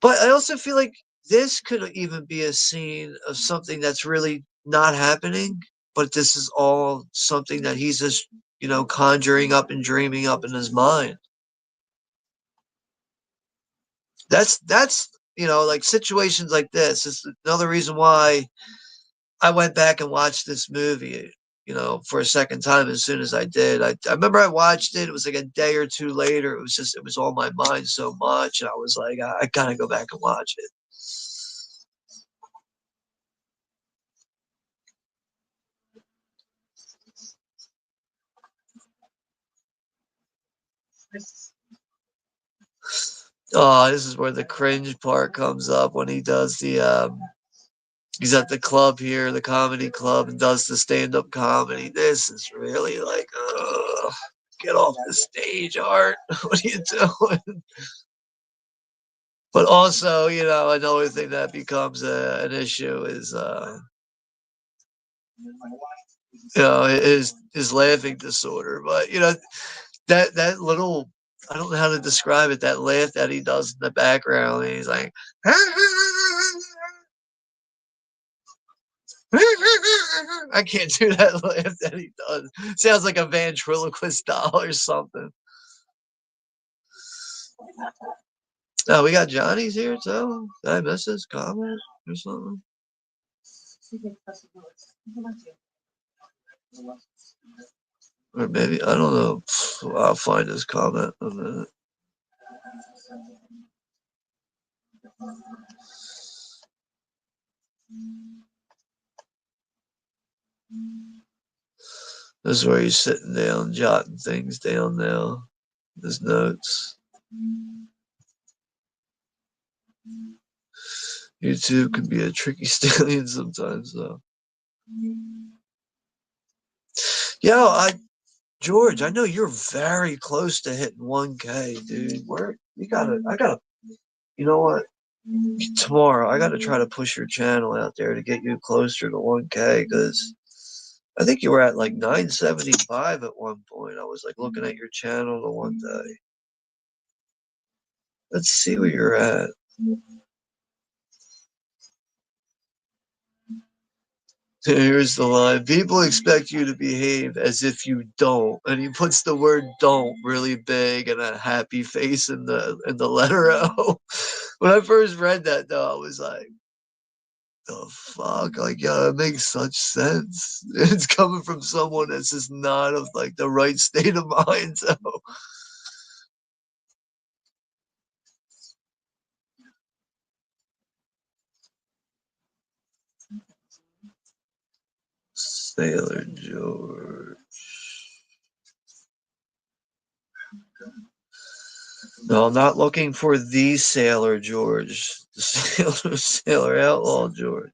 Speaker 1: But I also feel like this could even be a scene of something that's really not happening, but this is all something that he's just, conjuring up and dreaming up in his mind. That's like situations like this is another reason why I went back and watched this movie, for a second time as soon as I did. I remember I watched it. It was like a day or two later. It was on my mind so much. And I was like, I gotta go back and watch it. Oh, this is where the cringe part comes up when he does he's at the club here, the comedy club, and does the stand-up comedy. This is really like, ugh, get off the stage, Art. What are you doing? But also, another thing that becomes an issue is, his laughing disorder. But that little, I don't know how to describe it. That laugh that he does in the background, and he's like, I can't do that laugh that he does. Sounds like a ventriloquist doll or something. Oh, we got Johnny's here too. Did I miss his comment or something? Or maybe, I don't know. I'll find his comment in a minute. This is where he's sitting down, jotting things down now. His notes. YouTube can be a tricky stallion sometimes, though. George, I know you're very close to hitting 1K, dude. I gotta, you know what? Tomorrow, I gotta try to push your channel out there to get you closer to 1K, because I think you were at like 975 at one point. I was like looking at your channel the one day. Let's see where you're at. Here's the line. People expect you to behave as if you don't. And he puts the word don't really big and a happy face in the letter O. When I first read that though, I was like, the fuck? Like, yeah, it makes such sense. It's coming from someone that's just not of like the right state of mind. So Sailor George. No, I'm not looking for the Sailor George. The Sailor Outlaw George.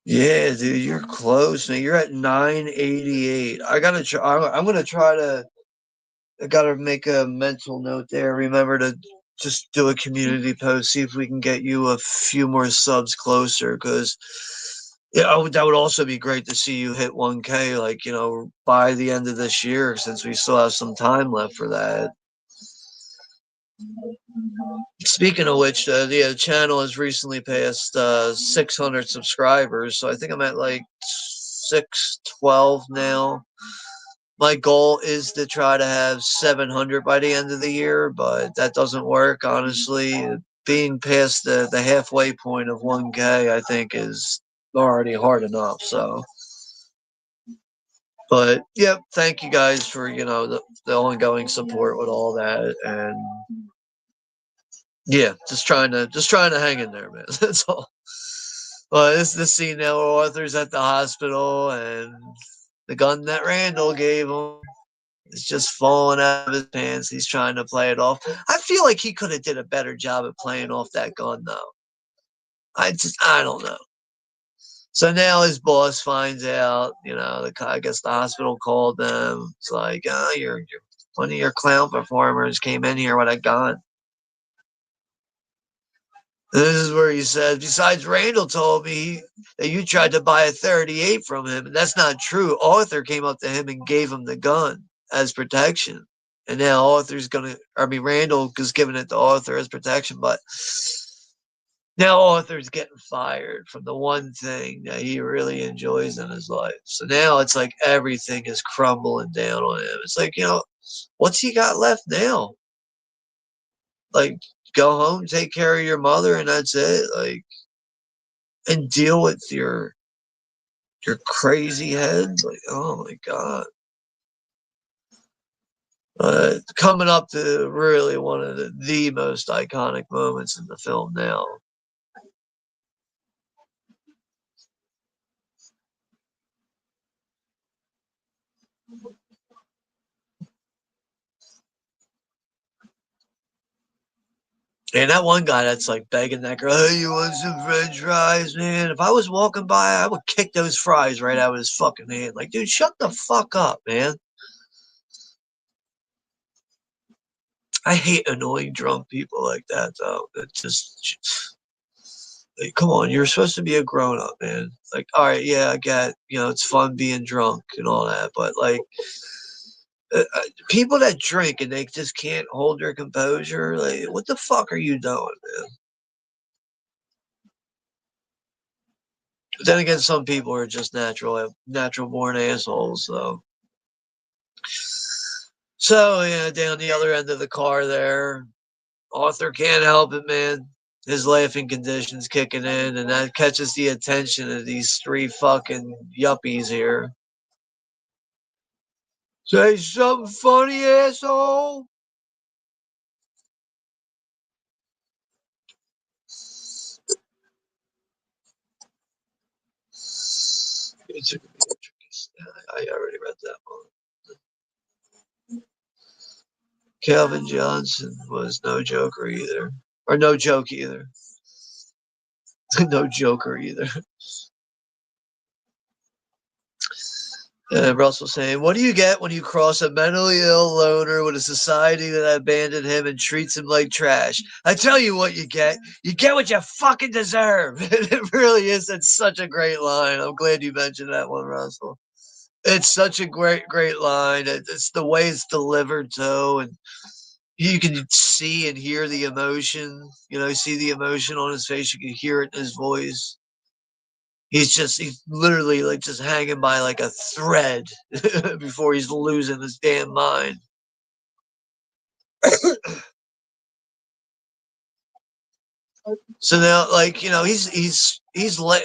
Speaker 1: Yeah, dude, you're close, man. You're at 988. I gotta try. I'm gonna try to. I gotta make a mental note there. Remember to just do a community post. See if we can get you a few more subs closer. Because yeah, that would also be great to see you hit 1K. Like by the end of this year, since we still have some time left for that. Speaking of which, the channel has recently passed 600 subscribers, so I think I'm at like 612 now. My goal is to try to have 700 by the end of the year, but that doesn't work, honestly. Being past the halfway point of 1K, I think, is already hard enough. So, but yep, thank you guys for the ongoing support with all that, and yeah, just trying to hang in there, man. That's all. Well, this is the scene now where Arthur's at the hospital, and the gun that Randall gave him is just falling out of his pants. He's trying to play it off. I feel like he could have did a better job at playing off that gun, though. I don't know. So now his boss finds out. I guess the hospital called them. It's like, oh, one of your clown performers came in here with a gun. This is where he says, besides, Randall told me that you tried to buy a 38 from him, and that's not true. Arthur came up to him and gave him the gun as protection. And now Randall is giving it to Arthur as protection, but now Arthur's getting fired from the one thing that he really enjoys in his life. So now it's like everything is crumbling down on him. It's like, what's he got left now? Like, go home, take care of your mother, and that's it. Like, and deal with your crazy head. Like, oh my god. Coming up to really one of the most iconic moments in the film now. And that one guy that's like begging that girl, hey, you want some french fries, man? If I was walking by, I would kick those fries right out of his fucking hand. Like, dude, shut the fuck up, man. I hate annoying drunk people like that, though. It just, like, come on, you're supposed to be a grown up, man. Like, all right, yeah, I get, it's fun being drunk and all that, but like, people that drink and they just can't hold their composure, like, what the fuck are you doing, man? But then again, some people are just natural born assholes, so. So yeah, down the other end of the car there, Arthur can't help it, man. His laughing condition's kicking in, and that catches the attention of these three fucking yuppies here. Say something funny, asshole. It's a, I already read that one. Calvin Johnson was no joker either, or no joke either. No joker either. Russell saying, what do you get when you cross a mentally ill loner with a society that abandoned him and treats him like trash? I tell you what you get. You get what you fucking deserve. It really is. It's such a great line. I'm glad you mentioned that one, Russell. It's such a great line. It's the way it's delivered, too. And you can see and hear the emotion. You see the emotion on his face. You can hear it in his voice. He's literally like just hanging by like a thread before he's losing his damn mind. So now, like,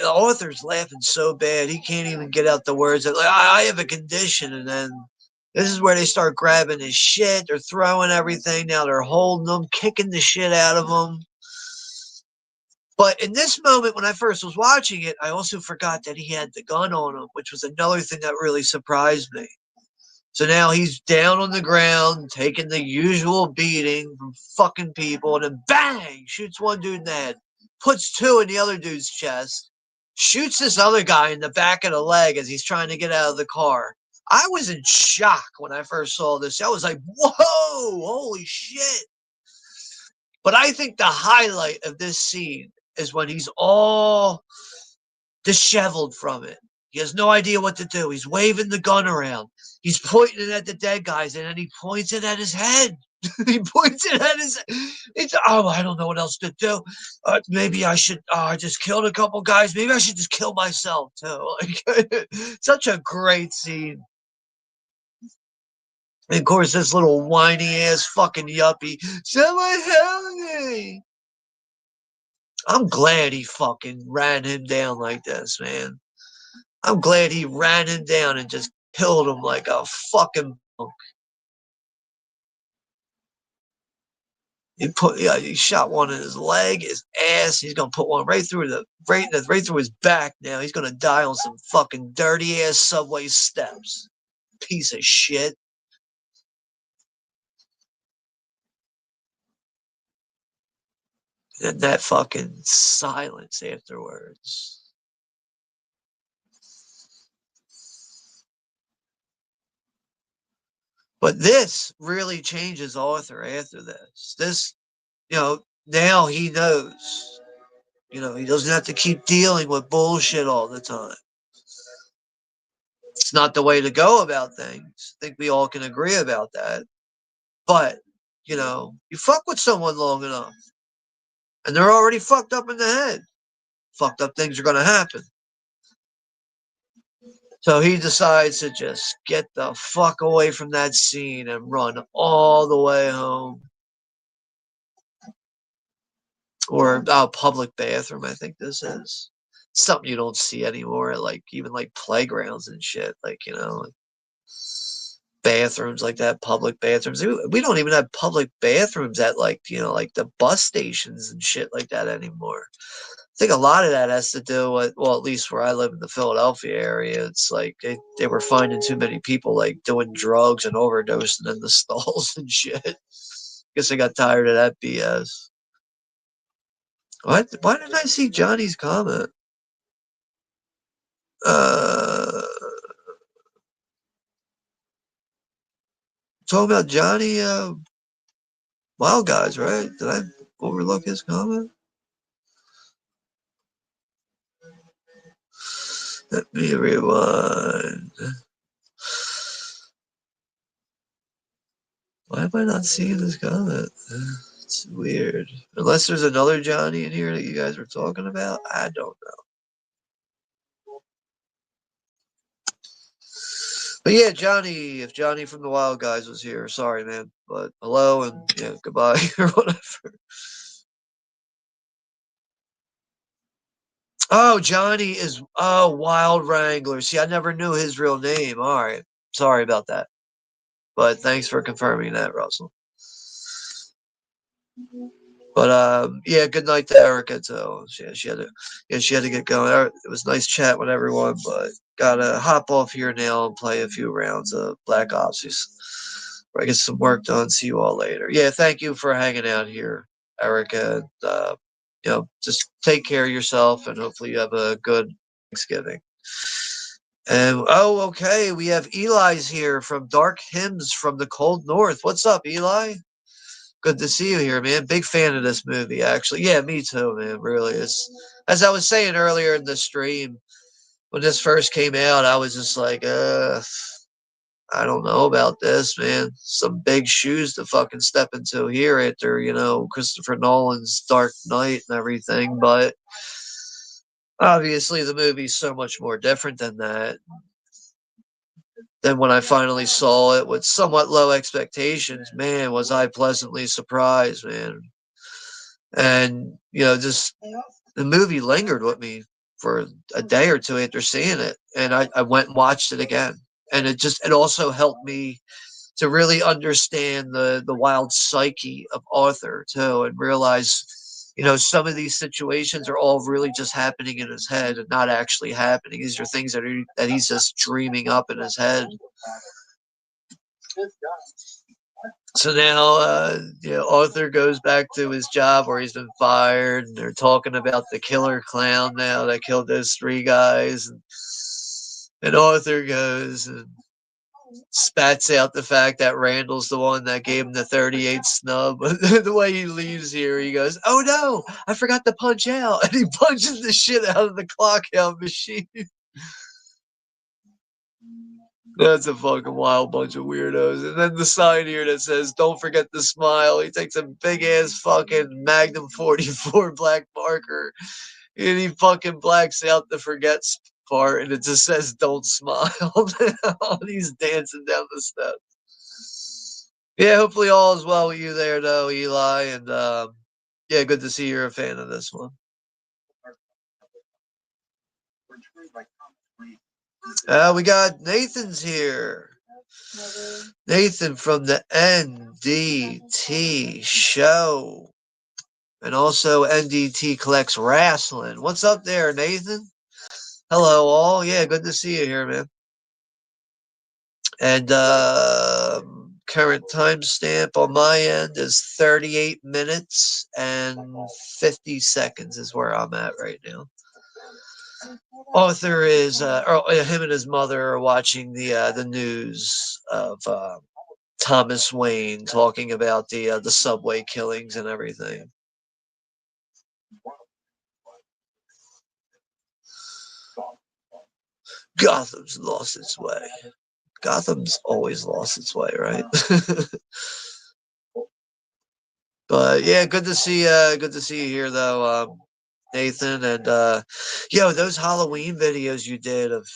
Speaker 1: Arthur's laughing so bad he can't even get out the words that, like, I have a condition, and then this is where they start grabbing his shit. They're throwing everything. Now they're holding him, kicking the shit out of him. But in this moment, when I first was watching it, I also forgot that he had the gun on him, which was another thing that really surprised me. So now he's down on the ground, taking the usual beating from fucking people, and then bang, shoots one dude in the head, puts two in the other dude's chest, shoots this other guy in the back of the leg as he's trying to get out of the car. I was in shock when I first saw this. I was like, whoa, holy shit. But I think the highlight of this scene is when he's all disheveled from it. He has no idea what to do. He's waving the gun around. He's pointing it at the dead guys, and then he points it at his head. He points it at his. I don't know what else to do. Maybe I should. I just killed a couple guys. Maybe I should just kill myself too. Like, such a great scene. And of course, this little whiny ass fucking yuppie. Someone help me! I'm glad he fucking ran him down like this, man. I'm glad he ran him down and just killed him like a fucking punk. He shot one in his leg, his ass. He's gonna put one right through right through his back. Now he's gonna die on some fucking dirty ass subway steps. Piece of shit. And that fucking silence afterwards. But this really changes Arthur after this. Now he knows. He doesn't have to keep dealing with bullshit all the time. It's not the way to go about things. I think we all can agree about that. But, you fuck with someone long enough and they're already fucked up in the head. Fucked up things are going to happen. So he decides to just get the fuck away from that scene and run all the way home. or public bathroom. I think this is something you don't see anymore. Like even like playgrounds and shit. Like like bathrooms like that, public bathrooms. We don't even have public bathrooms at like like the bus stations and shit like that anymore. I think a lot of that has to do with, well, at least where I live in the Philadelphia area, it's like they were finding too many people like doing drugs and overdosing in the stalls and shit. Guess I got tired of that BS. What? Why didn't I see Johnny's comment? Uh, talking about Johnny Wild Guys, right? Did I overlook his comment? Let me rewind. Why am I not seeing this comment? It's weird. Unless there's another Johnny in here that you guys were talking about, I don't know. But yeah, Johnny, if Johnny from the Wild Guys was here, sorry, man. But hello and yeah, goodbye or whatever. Oh, Johnny is Wild Wrangler. See, I never knew his real name. All right, sorry about that. But thanks for confirming that, Russell. But yeah, good night to Erica too. She had to get going. It was nice chat with everyone, but gotta hop off here now and play a few rounds of Black Ops. Where I get some work done. See you all later. Yeah, thank you for hanging out here, Erica. And, just take care of yourself, and hopefully you have a good Thanksgiving. And oh, okay, we have Eli's here from Dark Hymns from the Cold North. What's up, Eli? Good to see you here, man. Big fan of this movie, actually. Yeah, me too, man. Really, it's as I was saying earlier in the stream when this first came out, I was just like, I don't know about this, man. Some big shoes to fucking step into here after Christopher Nolan's Dark Knight and everything, but obviously the movie's so much more different than that. Then when I finally saw it with somewhat low expectations, man, was I pleasantly surprised, man. And just the movie lingered with me for a day or two after seeing it, and I went and watched it again, and it also helped me to really understand the wild psyche of Arthur too, and realize some of these situations are all really just happening in his head and not actually happening. These are things that he's just dreaming up in his head. So now, Arthur goes back to his job where he's been fired, and they're talking about the killer clown now that killed those three guys, and Arthur goes and spats out the fact that Randall's the one that gave him the 38 snub. The way he leaves here, he goes, "Oh no, I forgot to punch out," and he punches the shit out of the clock out machine. That's a fucking wild bunch of weirdos. And then the sign here that says, "Don't forget to smile." He takes a big ass fucking Magnum 44 black marker and he fucking blacks out the forgets part and it just says, "Don't smile." He's dancing down the steps. Yeah, hopefully all is well with you there, though, Eli. And yeah, good to see you're a fan of this one. We got Nathan's here. Nathan from the NDT show. And also NDT collects wrestling. What's up there, Nathan? Hello, all. Yeah, good to see you here, man. And current timestamp on my end is 38 minutes and 50 seconds is where I'm at right now. Arthur is, him and his mother are watching the news of Thomas Wayne talking about the subway killings and everything. Gotham's lost its way. Gotham's always lost its way, right? But yeah, good to see you here though, Nathan. And those Halloween videos you did of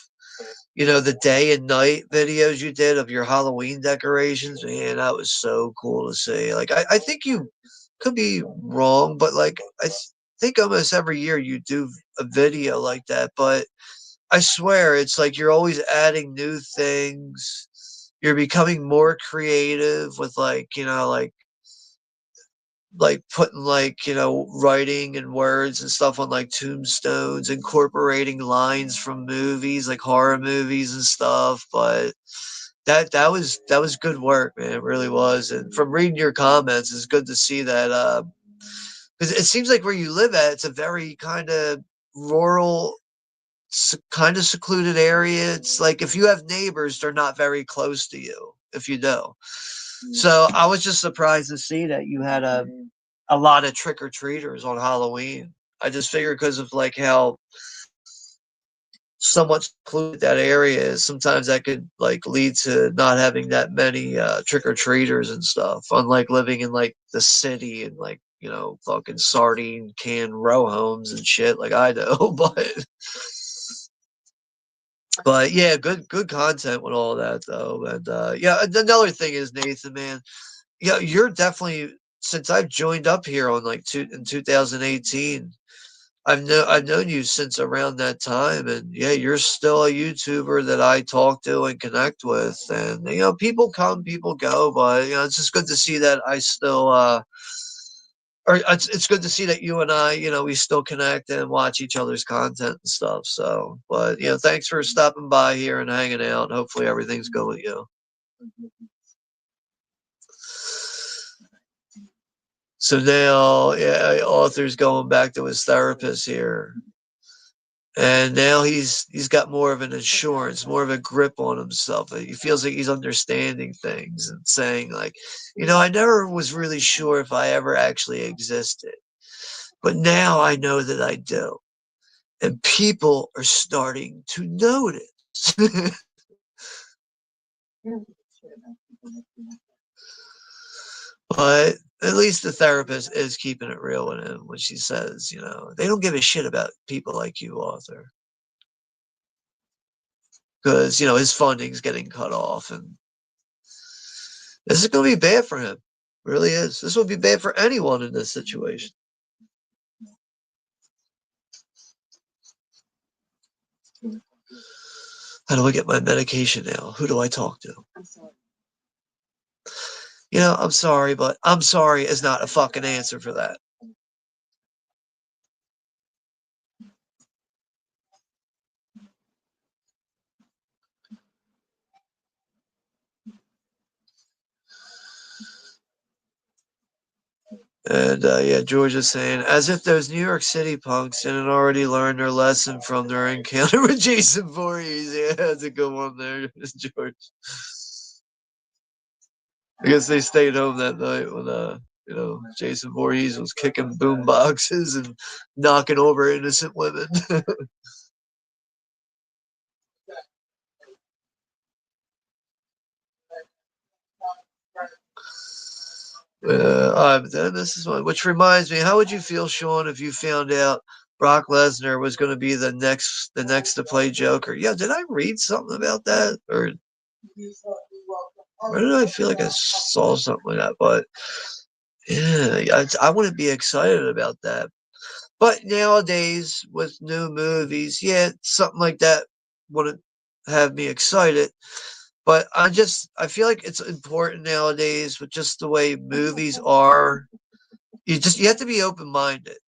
Speaker 1: the day and night videos you did of your Halloween decorations, man, that was so cool to see. Like I think you could be wrong, but like think almost every year you do a video like that. But I swear it's like you're always adding new things. You're becoming more creative with like putting like writing and words and stuff on like tombstones, incorporating lines from movies like horror movies and stuff. But that was good work, man. It really was. And from reading your comments, it's good to see that because it seems like where you live at, it's a very kind of rural, kind of secluded area. It's like if you have neighbors, they're not very close to you if you do. So I was just surprised to see that you had a lot of trick or treaters on Halloween. I just figured because of like how somewhat secluded that area is, sometimes that could like lead to not having that many trick or treaters and stuff. Unlike living in like the city and like fucking sardine can row homes and shit like I do, but yeah, good content with all that though. And yeah, another thing is Nathan, man, yeah, you're definitely since I've joined up here on like in 2018. I've known you since around that time, and yeah, you're still a YouTuber that I talk to and connect with. And people come, people go, but it's just good to see that I still or it's good to see that you and I, we still connect and watch each other's content and stuff. So, but thanks for stopping by here and hanging out. Hopefully everything's good with you. So now, yeah, author's going back to his therapist here, and now he's got more of an insurance, more of a grip on himself. He feels like he's understanding things and saying like, I never was really sure if I ever actually existed, but now I know that I do, and people are starting to notice. But at least the therapist is keeping it real with him when she says, they don't give a shit about people like you, author, because his funding's getting cut off, and this is going to be bad for him. It really is. This will be bad for anyone in this situation. How do I get my medication now? Who do I talk to? I'm sorry, but I'm sorry is not a fucking answer for that. And yeah, George is saying, as if those New York City punks didn't already learn their lesson from their encounter with Jason Voorhees. Yeah, that's a good one there, George. I guess they stayed home that night when Jason Voorhees was kicking boom boxes and knocking over innocent women. Then this is one, which reminds me, how would you feel, Sean, if you found out Brock Lesnar was going to be the next to play Joker? Yeah, did I read something about that, or where did I feel like I saw something like that? But yeah, I wouldn't be excited about that. But nowadays, with new movies, yeah, something like that wouldn't have me excited. But I feel like it's important nowadays with just the way movies are. You have to be open minded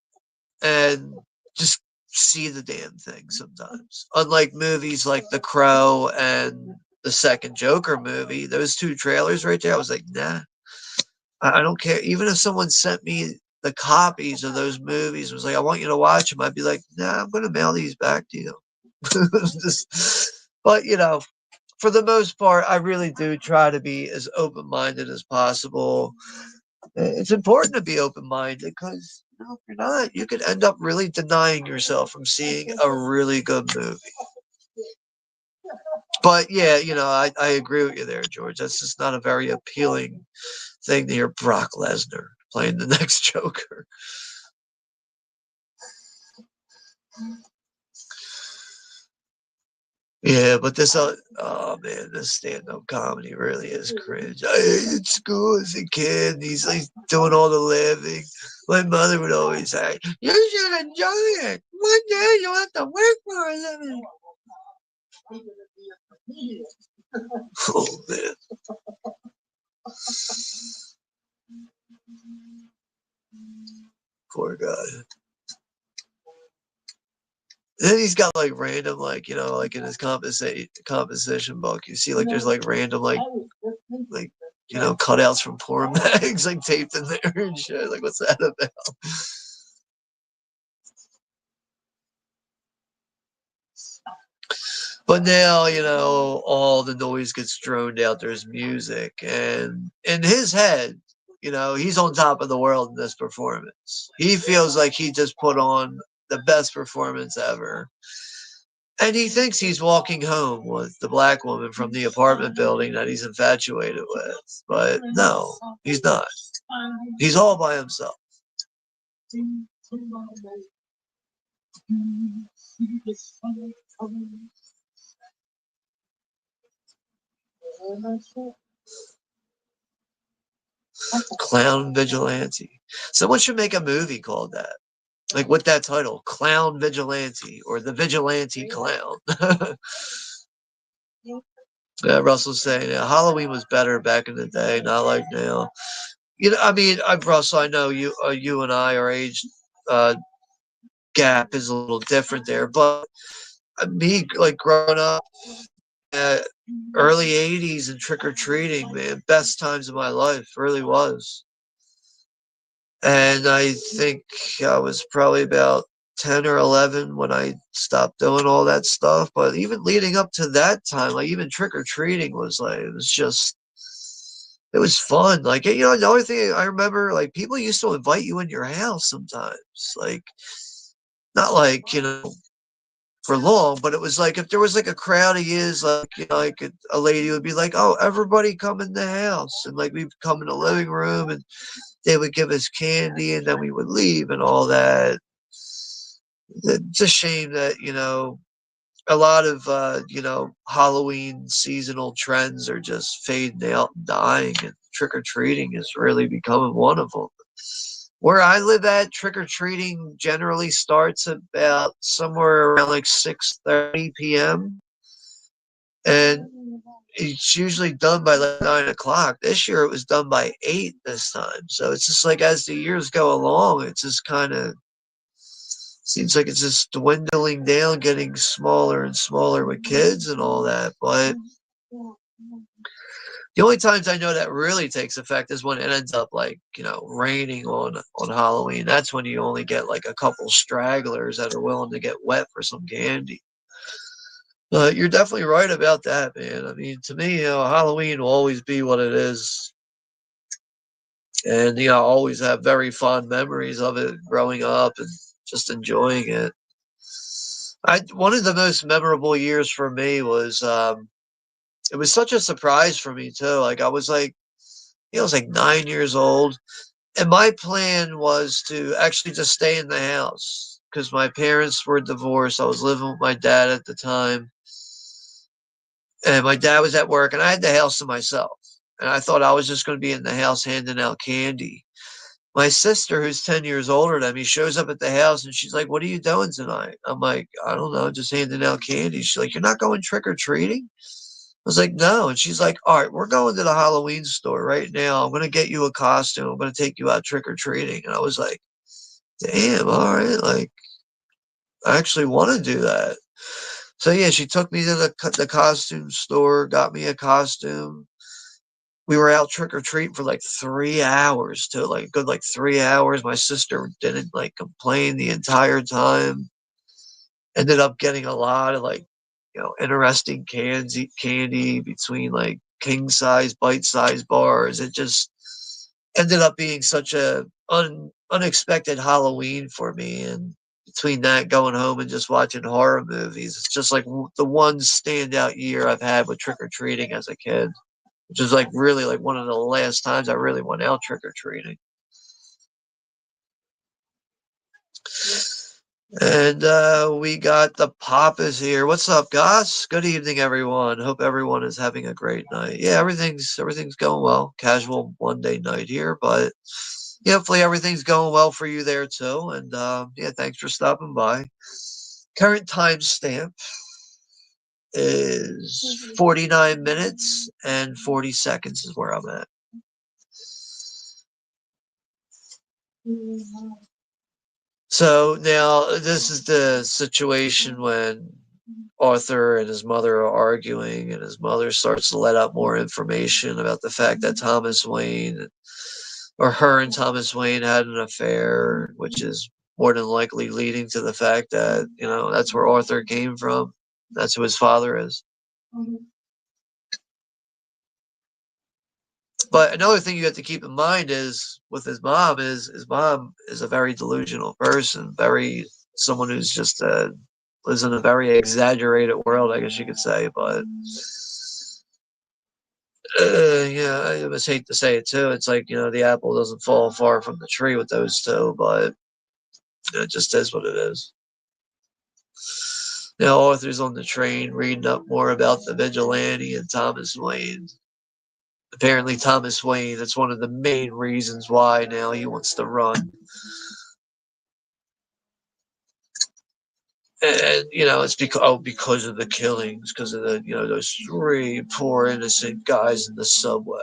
Speaker 1: and just see the damn thing sometimes. Unlike movies like The Crow and the second Joker movie, those two trailers right there, I was like, nah, I don't care. Even if someone sent me the copies of those movies, was like, I want you to watch them, I'd be like, nah, I'm going to mail these back to you. But for the most part, I really do try to be as open minded as possible. It's important to be open minded because if you're not, you could end up really denying yourself from seeing a really good movie. But yeah, I agree with you there, George. That's just not a very appealing thing to hear Brock Lesnar playing the next Joker. Yeah, but oh man, this stand-up comedy really is cringe. I hated school as a kid. He's like doing all the laughing. My mother would always say, "You should enjoy it. One day you'll have to work for a living." Oh man, poor guy. Then he's got like random, like like in his composition book, you see like there's like random like cutouts from porn mags like taped in there and shit. Like, what's that about? But now, all the noise gets droned out. There's music, and in his head, he's on top of the world in this performance. He feels like he just put on the best performance ever. And he thinks he's walking home with the black woman from the apartment building that he's infatuated with. But no, he's not. He's all by himself. Clown Vigilante. Someone should make a movie called that. Like with that title, Clown Vigilante or The Vigilante Clown. Yeah, Russell's saying Halloween was better back in the day, not like now. I mean, Russell, I know you and I, our age uh, gap is a little different there, but me, like growing up, uh, early '80s and trick or treating, man, best times of my life, really was. And I think I was probably about 10 or 11 when I stopped doing all that stuff. But even leading up to that time, like even trick or treating was like, it was fun. Like, the only thing I remember, like, people used to invite you in your house sometimes. Like, not like, for long, but it was like if there was like a crowd of years, like, like a lady would be like, "Oh, everybody come in the house." And like we'd come in the living room and they would give us candy and then we would leave and all that. It's a shame that, a lot of Halloween seasonal trends are just fading out and dying, and trick or treating is really becoming one of them. Where I live at, trick or treating generally starts about somewhere around like 6:30 p.m. and it's usually done by like 9 o'clock. This year it was done by 8 this time. So it's just like as the years go along, it just kind of seems like it's just dwindling down, getting smaller and smaller with kids and all that. But the only times I know that really takes effect is when it ends up like, raining on Halloween. That's when you only get like a couple stragglers that are willing to get wet for some candy. But you're definitely right about that, man. I mean, to me, Halloween will always be what it is. And, I always have very fond memories of it growing up and just enjoying it. One of the most memorable years for me was it was such a surprise for me too. Like I was like, I was like 9 years old, and my plan was to actually just stay in the house because my parents were divorced. I was living with my dad at the time, and my dad was at work, and I had the house to myself. And I thought I was just going to be in the house handing out candy. My sister, who's 10 years older than me, shows up at the house and she's like, "What are you doing tonight?" I'm like, "I don't know, just handing out candy." She's like, "You're not going trick or treating?" I was like, "No." And she's like, "All right, we're going to the Halloween store right now. I'm going to get you a costume. I'm going to take you out trick or treating." And I was like, "Damn, all right. Like, I actually want to do that." So yeah, she took me to the costume store, got me a costume. We were out trick or treating for like 3 hours too, like good like 3 hours. My sister didn't like complain the entire time. Ended up getting a lot of like, interesting candy between like king size, bite size bars. It just ended up being such a unexpected Halloween for me. And between that, going home and just watching horror movies, it's just like the one standout year I've had with trick or treating as a kid, which is like really like one of the last times I really went out trick or treating. And we got the Papas here. What's up, Goss? Good evening, everyone. Hope everyone is having a great night. Yeah, everything's going well. Casual Monday night here, but yeah, hopefully everything's going well for you there too. And yeah, thanks for stopping by. Current timestamp is 49 minutes and 40 seconds is where I'm at. So now this is the situation when Arthur and his mother are arguing, and his mother starts to let out more information about the fact that Thomas Wayne, or her and Thomas Wayne, had an affair, which is more than likely leading to the fact that, that's where Arthur came from. That's who his father is. But another thing you have to keep in mind is with his mom is a very delusional person, very someone who's just lives in a very exaggerated world, I guess you could say. But yeah, I just hate to say it too. It's like the apple doesn't fall far from the tree with those two, but it just is what it is. Now Arthur's on the train reading up more about the vigilante and Thomas Wayne. Apparently, Thomas Wayne, that's one of the main reasons why now he wants to run. And it's because of the killings, because of the those three poor innocent guys in the subway.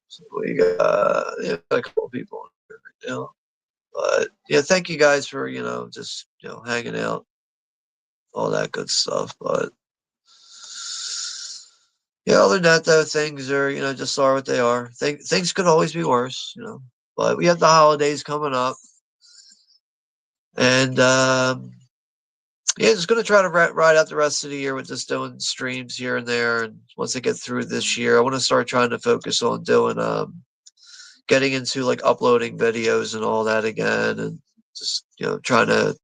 Speaker 1: So we got a couple of people on here right now. But yeah, thank you guys for just hanging out, all that good stuff. But yeah, other than that, though, things are just are what they are. Things could always be worse. But we have the holidays coming up, and yeah, just gonna try to ride out the rest of the year with just doing streams here and there. And once I get through this year, I want to start trying to focus on doing getting into like uploading videos and all that again, and just trying to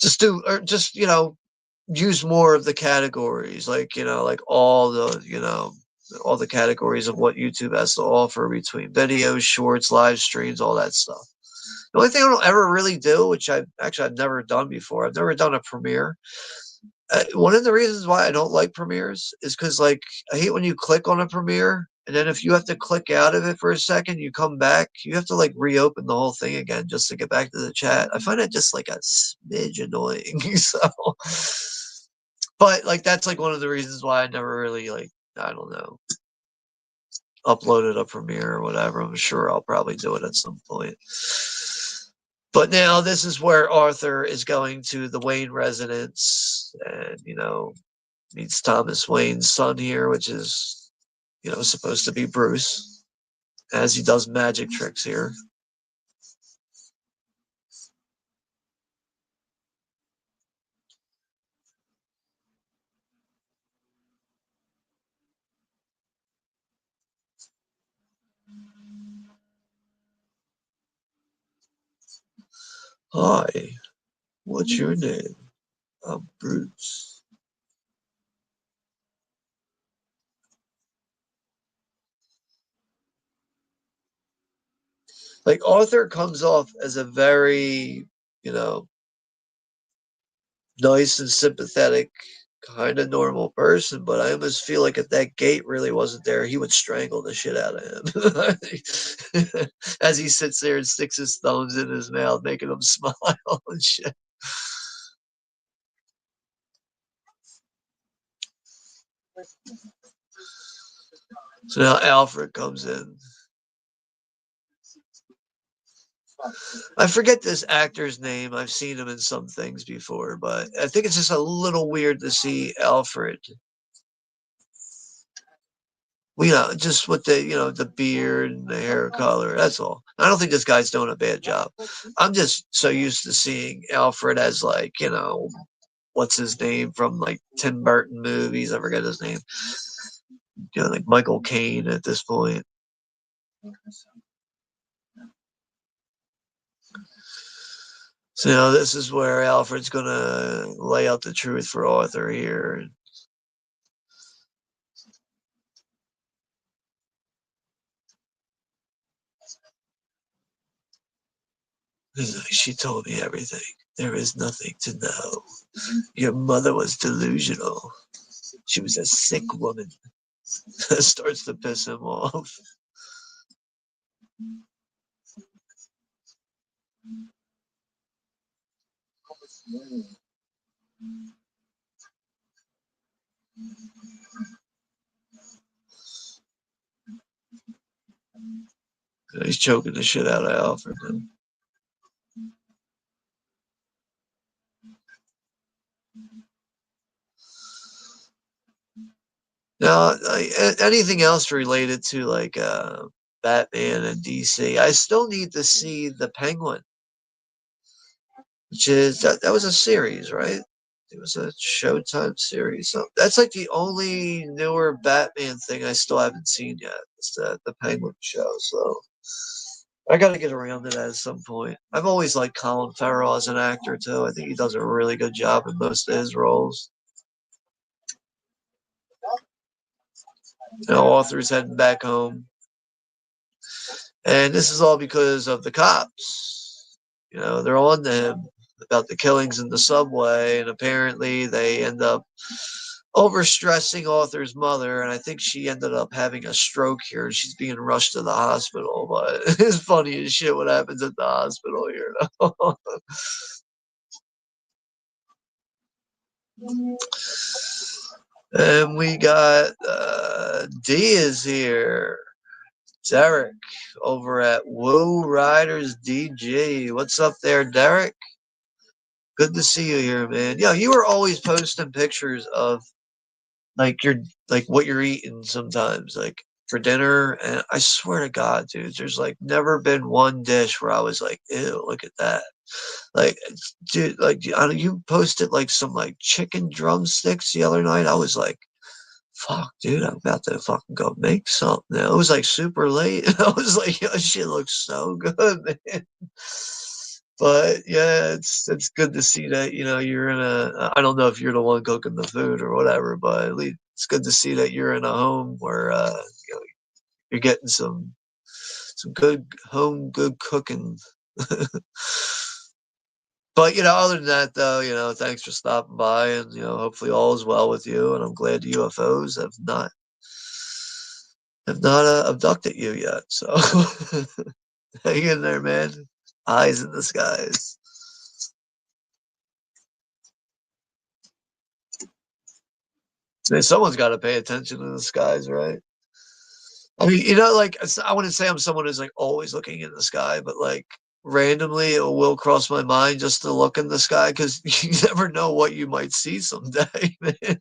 Speaker 1: just do or just use more of the categories, like like all the categories of what YouTube has to offer between videos, shorts, live streams, all that stuff. The only thing I don't ever really do, which I've never done before, I've never done a premiere. One of the reasons why I don't like premieres is because like I hate when you click on a premiere and then if you have to click out of it for a second, you come back, you have to like reopen the whole thing again just to get back to the chat. I find that just like a smidge annoying. So, but like that's like one of the reasons why I never really like I don't know uploaded a premiere or whatever. I'm sure I'll probably do it at some point. But now this is where Arthur is going to the Wayne residence and, meets Thomas Wayne's son here, which is, supposed to be Bruce, as he does magic tricks here. Hi, what's your name? I'm Bruce. Like Arthur comes off as a very, you know, nice and sympathetic, kind of normal person, but I almost feel like if that gate really wasn't there, he would strangle the shit out of him. As he sits there and sticks his thumbs in his mouth, making him smile and shit. So now Alfred comes in. I forget this actor's name. I've seen him in some things before, but I think it's just a little weird to see Alfred. Well, just with the beard and the hair color. That's all. I don't think this guy's doing a bad job. I'm just so used to seeing Alfred as like, what's his name from like Tim Burton movies. I forget his name. Like Michael Caine at this point. So this is where Alfred's gonna lay out the truth for Arthur here. She told me everything. There is nothing to know. Your mother was delusional. She was a sick woman. That starts to piss him off. He's choking the shit out of Alfred. Now, anything else related to like Batman and DC? I still need to see the Penguin, which is that was a series, right? It was a Showtime series. So that's like the only newer Batman thing I still haven't seen yet. It's the Penguin show. So I got to get around to that at some point. I've always liked Colin Farrell as an actor too. I think he does a really good job in most of his roles. Author's heading back home. And this is all because of the cops. They're on to him about the killings in the subway, and apparently they end up overstressing Arthur's mother, and I think she ended up having a stroke here. She's being rushed to the hospital, but it's funny as shit what happens at the hospital here. And we got Diaz here. Derek over at Woo Riders DG. What's up there, Derek? Good to see you here, man. Yeah, you were always posting pictures of like what you're eating sometimes, like for dinner. And I swear to God, dude, there's like never been one dish where I was like, ew, look at that. Like, dude, like you posted like some like chicken drumsticks the other night. I was like, fuck, dude, I'm about to fucking go make something now. It was like super late. And I was like, yo, shit looks so good, man. But yeah, it's good to see that, you're in I don't know if you're the one cooking the food or whatever, but at least it's good to see that you're in a home where, you're getting some good cooking. But other than that, though, thanks for stopping by, and hopefully all is well with you. And I'm glad the UFOs have not abducted you yet. So hang in there, man. Eyes in the skies. I mean, someone's got to pay attention to the skies, right? I mean, like I wouldn't say I'm someone who's like always looking in the sky, but like randomly it will cross my mind just to look in the sky because you never know what you might see someday, man.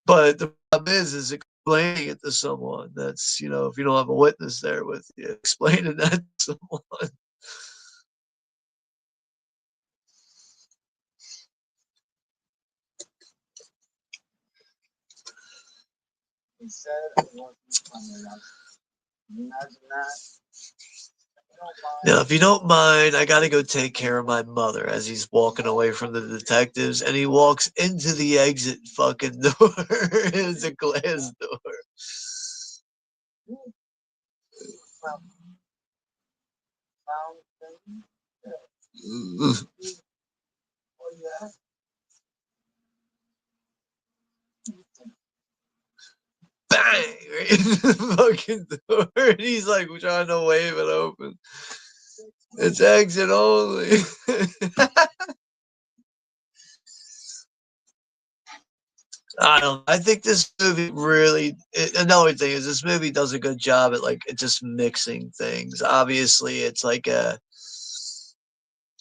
Speaker 1: But the problem is explaining it to someone that's, if you don't have a witness there with you, explaining that to someone. Now, if you don't mind, I got to go take care of my mother as he's walking away from the detectives, and he walks into the exit fucking door. It's a glass door. Bang! Right in the fucking door. And he's like trying to wave it open. It's exit only. I don't. I think this movie really. Another thing is this movie does a good job at like just mixing things. Obviously, it's like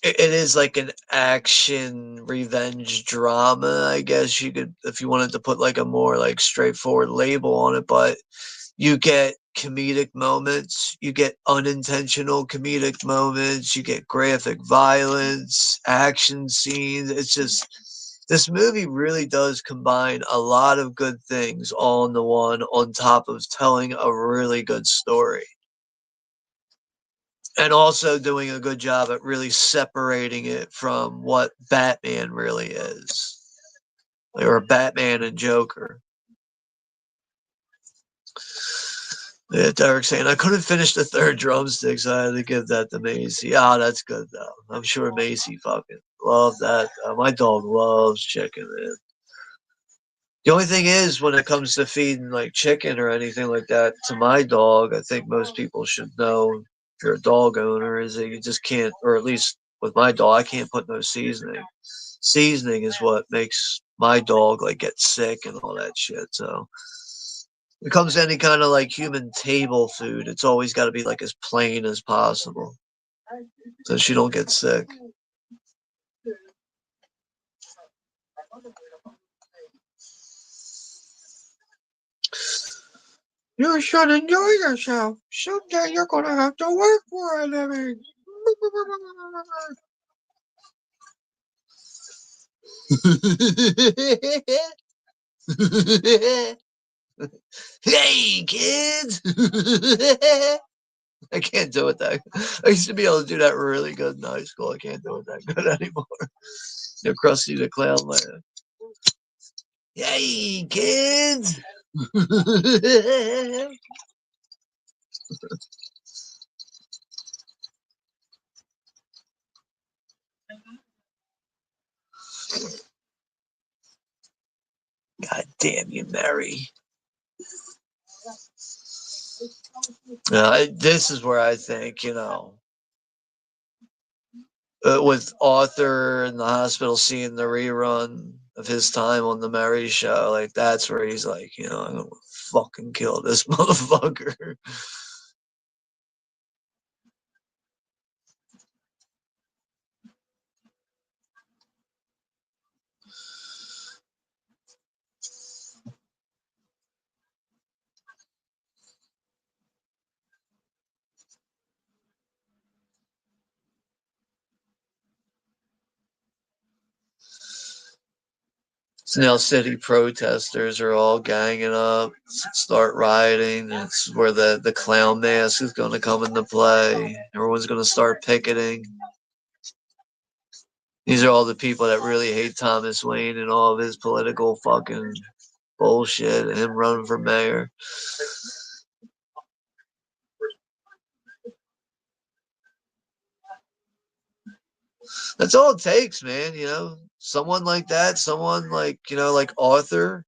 Speaker 1: it is like an action revenge drama. I guess you could, if you wanted to put like a more like straightforward label on it, but you get comedic moments, you get unintentional comedic moments, you get graphic violence, action scenes. It's just this movie really does combine a lot of good things all in the one on top of telling a really good story. And also doing a good job at really separating it from what Batman really is. Or Batman and Joker. Yeah, Derek saying I couldn't finish the third drumstick, so I had to give that to Macy. Ah, that's good though. I'm sure Macy fucking loved that. My dog loves chicken, man. The only thing is, when it comes to feeding like chicken or anything like that to my dog, I think most people should know if you're a dog owner is that you just can't, or at least with my dog, I can't put no seasoning. Seasoning is what makes my dog like get sick and all that shit. So when it comes to any kind of like human table food, it's always got to be like as plain as possible so she don't get sick. You should enjoy yourself. Someday you're gonna have to work for a living. Hey, kids! I can't do it that. I used to be able to do that really good in high school. I can't do it that good anymore. You're Krusty the Clown, man. Hey, kids! God damn you, Mary. This is where I think, with Arthur in the hospital seeing the rerun of his time on the Mary Show, like that's where he's like, I'm gonna fucking kill this motherfucker. So now city protesters are all ganging up, start rioting. It's where the clown mask is going to come into play. Everyone's going to start picketing. These are all the people that really hate Thomas Wayne and all of his political fucking bullshit and him running for mayor. That's all it takes, man. Someone like that, someone like, like Arthur,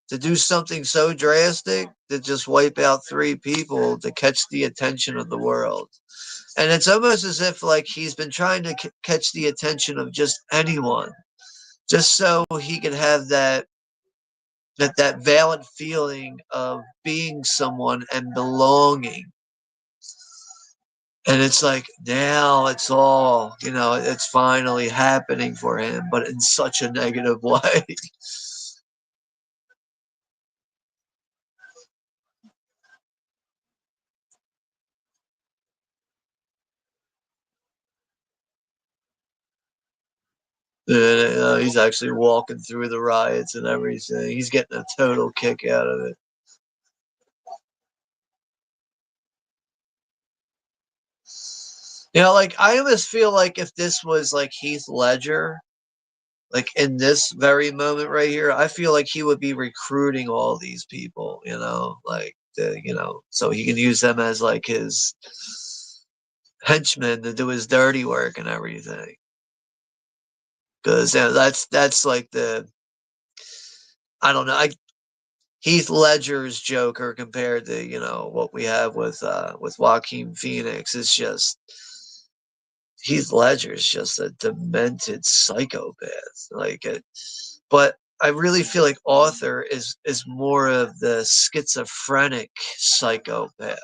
Speaker 1: to do something so drastic to just wipe out three people to catch the attention of the world. And it's almost as if like he's been trying to catch the attention of just anyone, just so he could have that valid feeling of being someone and belonging. And it's like now it's all, it's finally happening for him, but in such a negative way. He's actually walking through the riots and everything. He's getting a total kick out of it. Like I almost feel like if this was like Heath Ledger, like in this very moment right here, I feel like he would be recruiting all these people, so he can use them as like his henchmen to do his dirty work and everything. Because that's like I don't know, Heath Ledger's Joker compared to what we have with Joaquin Phoenix. It's just Heath Ledger's just a demented psychopath. But I really feel like Arthur is more of the schizophrenic psychopath.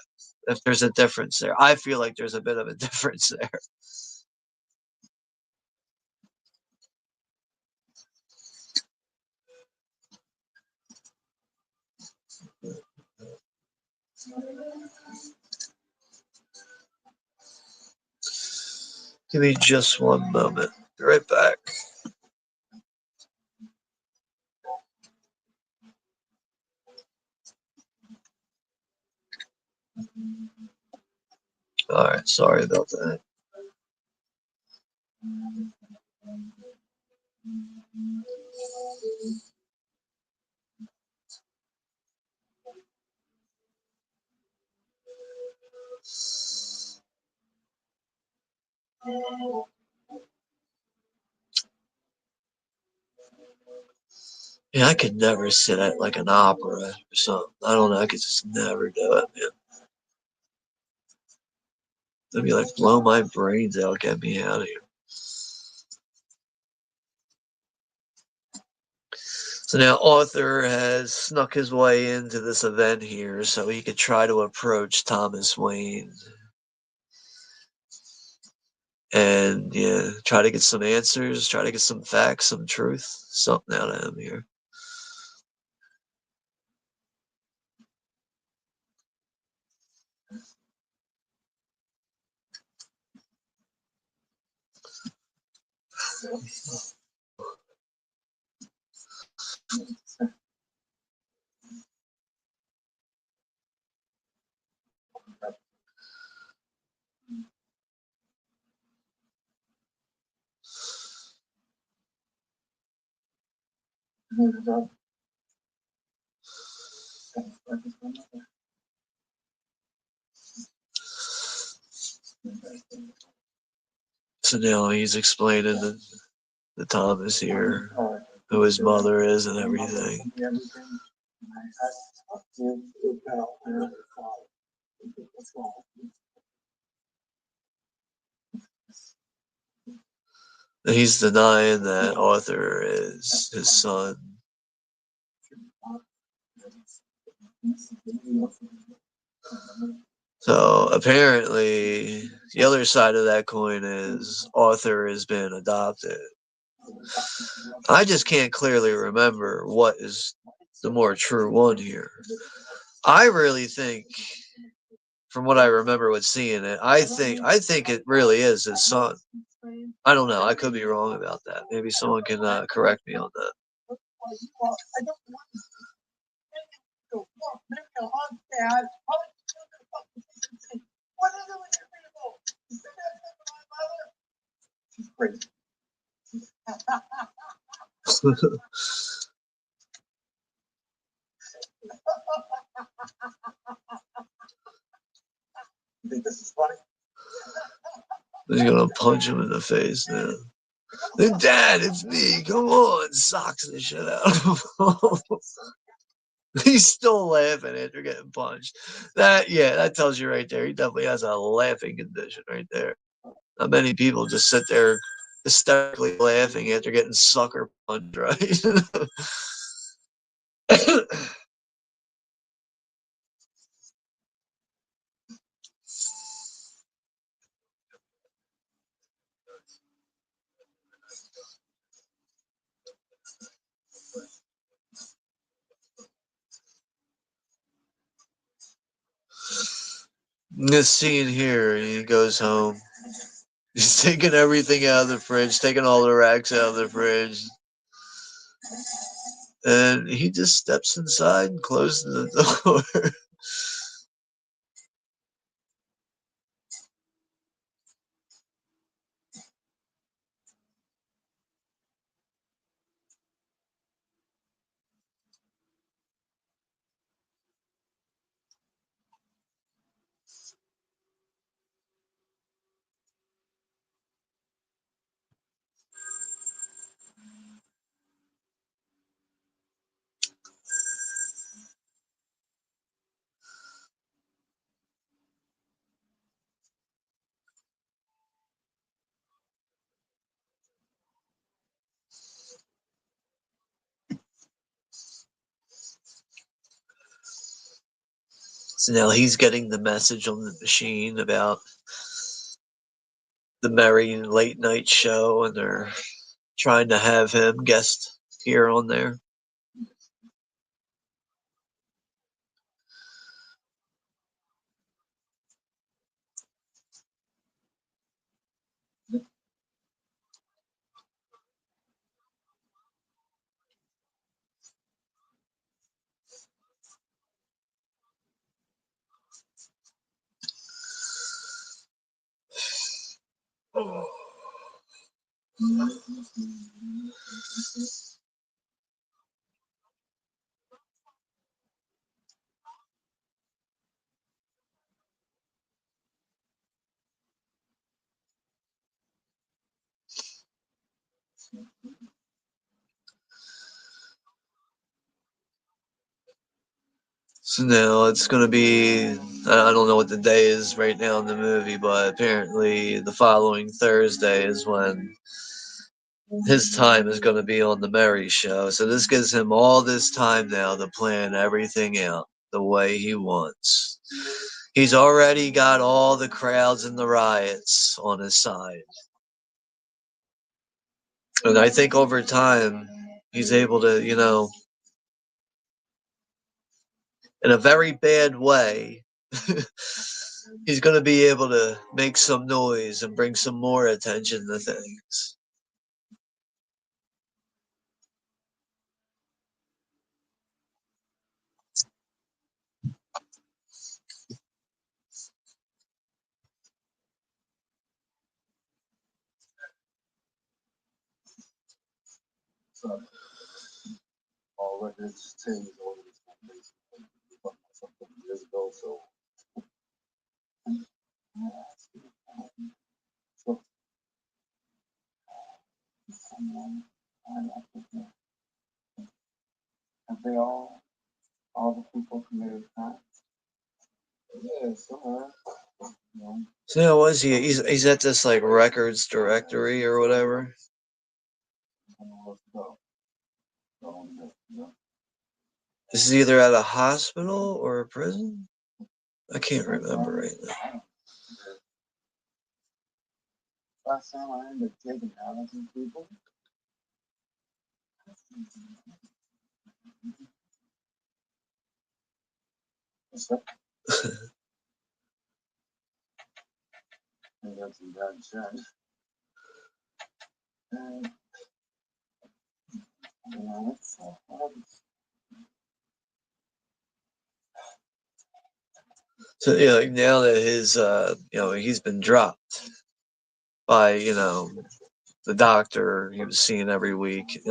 Speaker 1: If there's a difference there, I feel like there's a bit of a difference there. Give me just one moment. Be right back. All right, sorry about that. Yeah, I could never sit at like an opera or something. I don't know. I could just never do it, man. It'd be like blow my brains out, get me out of here. So now Arthur has snuck his way into this event here so he could try to approach Thomas Wayne and yeah, try to get some answers, try to get some facts, some truth, something out of him here. So now he's explaining to Thomas here who his mother is and everything. And he's denying that Arthur is his son. So apparently, the other side of that coin is Arthur has been adopted. I just can't clearly remember what is the more true one here. I really think, from what I remember with seeing it, I think it really is his son. I don't know. I could be wrong about that. Maybe someone can correct me on that. He's gonna punch him in the face now. Dad, it's me. Come on, socks the shit out of him. He's still laughing after getting punched. That tells you right there. He definitely has a laughing condition right there. Not many people just sit there hysterically laughing after getting sucker punched, right? This scene here, he goes home. He's taking everything out of the fridge, taking all the racks out of the fridge. And he just steps inside and closes the door. So now he's getting the message on the machine about the Merry Late Night Show, and they're trying to have him guest here on there. So now it's going to be, I don't know what the day is right now in the movie, but apparently the following Thursday is when his time is going to be on the Mary Show. So this gives him all this time now to plan everything out the way he wants. He's already got all the crowds and the riots on his side. And I think over time, he's able to, in a very bad way, he's going to be able to make some noise and bring some more attention to things. So how was he? He's at this like records directory or whatever. This is either at a hospital or a prison. I can't remember right now. So like now that his he's been dropped by the doctor he was seeing every week.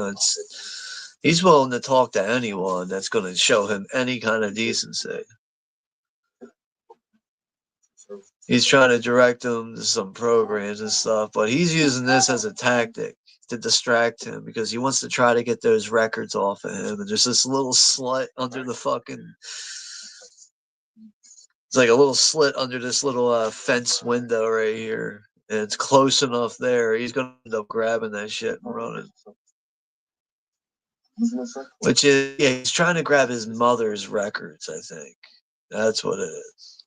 Speaker 1: He's willing to talk to anyone that's going to show him any kind of decency. He's trying to direct him to some programs and stuff, but he's using this as a tactic to distract him because he wants to try to get those records off of him. And there's this little slit under the fucking. It's like a little slit under this little fence window right here. And it's close enough there. He's going to end up grabbing that shit and running. Which is, yeah, he's trying to grab his mother's records, I think. That's what it is.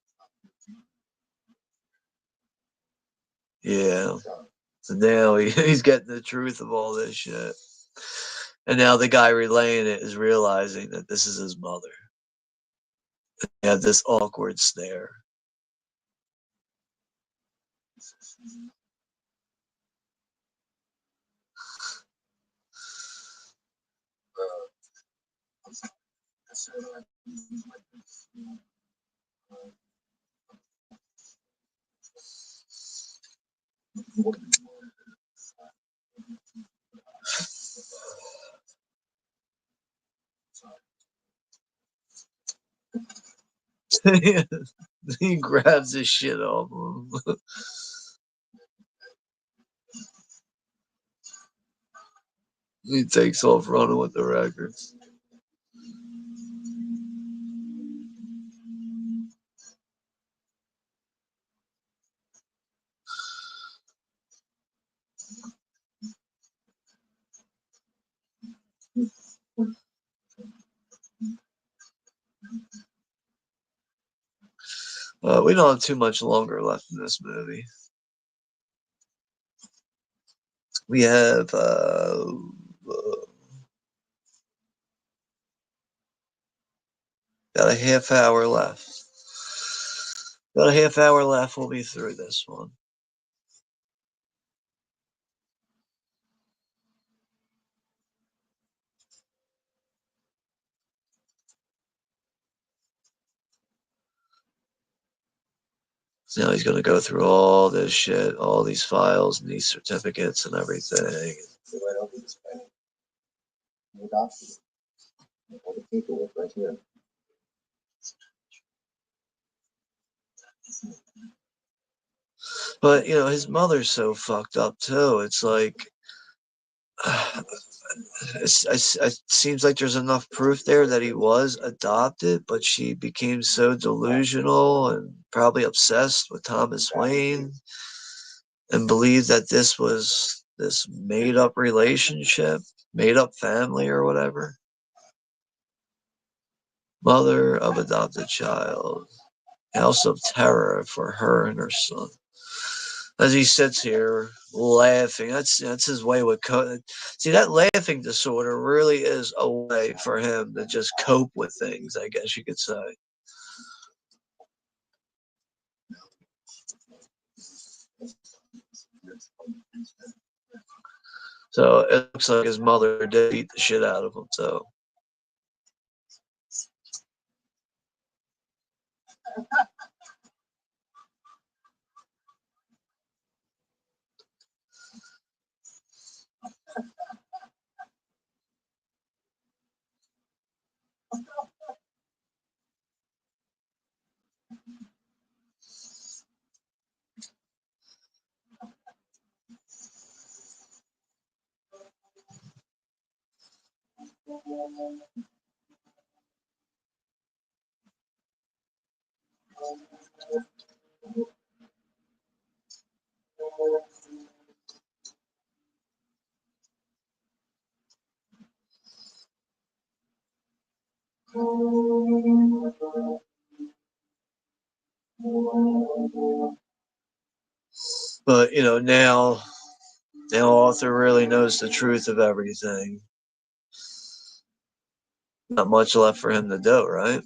Speaker 1: Yeah. So now he's getting the truth of all this shit. And now the guy relaying it is realizing that this is his mother. They have this awkward stare. He grabs his shit off him. He takes off running with the records. We don't have too much longer left in this movie. We have about a half hour left. About a half hour left. We'll be through this one. So now he's going to go through all this shit, all these files and these certificates and everything. But his mother's so fucked up too. It's like It seems like there's enough proof there that he was adopted, but she became so delusional and probably obsessed with Thomas Wayne and believed that this was this made up relationship, made up family, or whatever. Mother of adopted child. House of terror for her and her son. As he sits here laughing, that's his way with see, that laughing disorder really is a way for him to just cope with things, I guess you could say. So it looks like his mother did beat the shit out of him. So but now Arthur really knows the truth of everything. Not much left for him to do, right?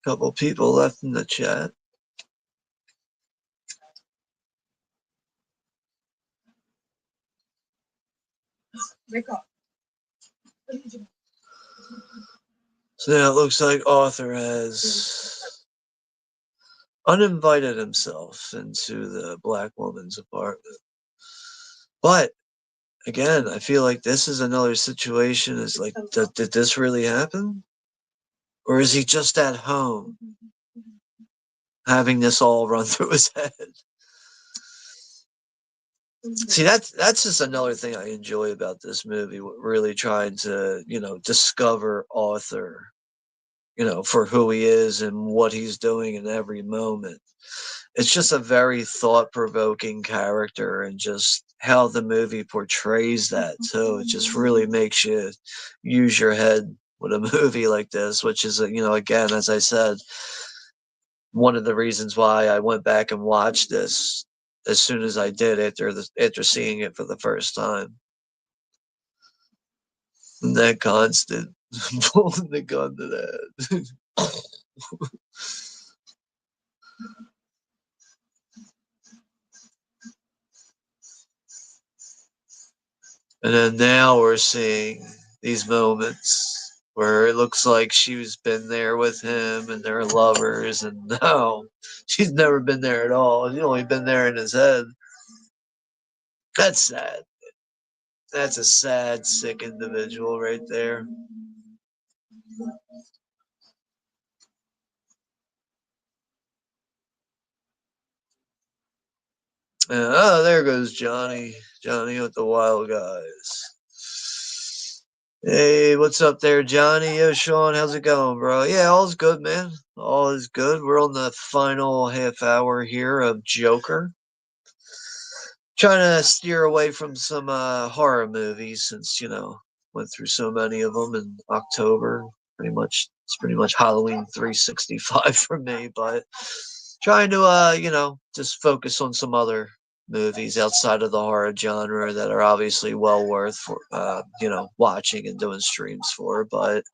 Speaker 1: Couple people left in the chat. So now it looks like Arthur has uninvited himself into the black woman's apartment. But again, I feel like this is another situation. Is like, did this really happen? Or is he just at home having this all run through his head? See, that's just another thing I enjoy about this movie, really trying to, discover Arthur, for who he is and what he's doing in every moment. It's just a very thought-provoking character, and just how the movie portrays that too. It just really makes you use your head with a movie like this, which is, again, as I said, one of the reasons why I went back and watched this as soon as I did after seeing it for the first time. And that constant pulling the gun to the head. And then now we're seeing these moments where it looks like she's been there with him and they're lovers, and no, she's never been there at all. She's only been there in his head. That's sad. That's a sad, sick individual right there. Oh, there goes Johnny. Johnny with the wild guys. Hey, what's up there, Johnny? Yo, Sean, how's it going, bro? Yeah, all's good, man. All is good. We're on the final half hour here of Joker. Trying to steer away from some horror movies since, went through so many of them in October. It's pretty much Halloween 365 for me, but trying to just focus on some other movies outside of the horror genre that are obviously well worth for watching and doing streams for. But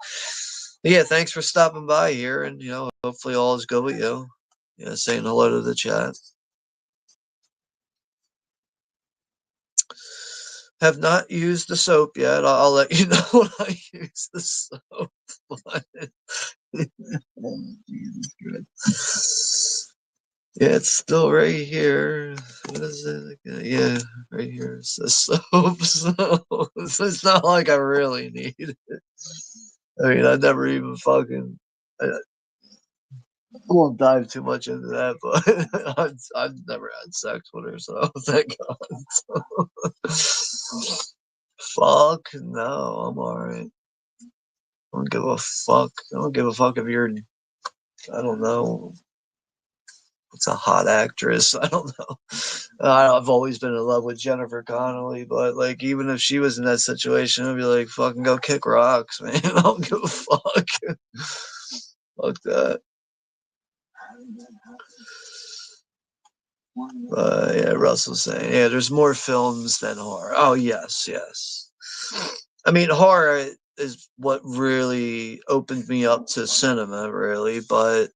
Speaker 1: yeah, thanks for stopping by here, and hopefully all is good with you. Yeah, saying hello to the chat. Have not used the soap yet. I'll let you know when I use the soap. Oh, Jesus Christ. Yeah, it's still right here. What is it again? Yeah, right here. It's the soap. So it's not like I really need it. I mean, I never even fucking. I won't dive too much into that, but I've never had sex with her, so thank God. Fuck no, I'm alright. I don't give a fuck. I don't give a fuck if you're, I don't know, what's a hot actress. I don't know. I've always been in love with Jennifer Connelly, but like, even if she was in that situation, I'd be like, fucking go kick rocks, man. I don't give a fuck. Fuck that. Yeah, Russell's saying, yeah, there's more films than horror. Oh, yes, yes. I mean, horror is what really opened me up to cinema, really. But,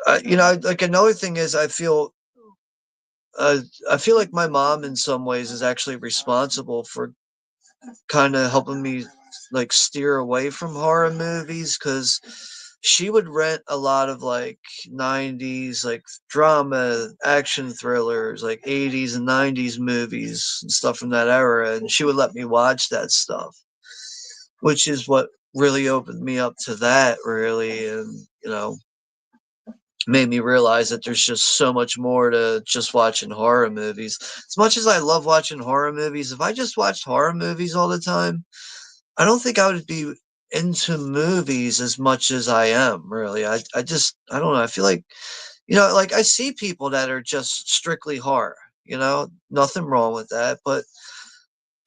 Speaker 1: like another thing is, I feel like my mom, in some ways, is actually responsible for kind of helping me like steer away from horror movies because she would rent a lot of like 90s like drama action thrillers like 80s and 90s movies and stuff from that era, and she would let me watch that stuff, which is what really opened me up to that, really. And made me realize that there's just so much more to just watching horror movies. As much as I love watching horror movies, if I just watched horror movies all the time, I don't think I would be into movies as much as I am, really. I don't know. I feel like, like I see people that are just strictly horror, nothing wrong with that, but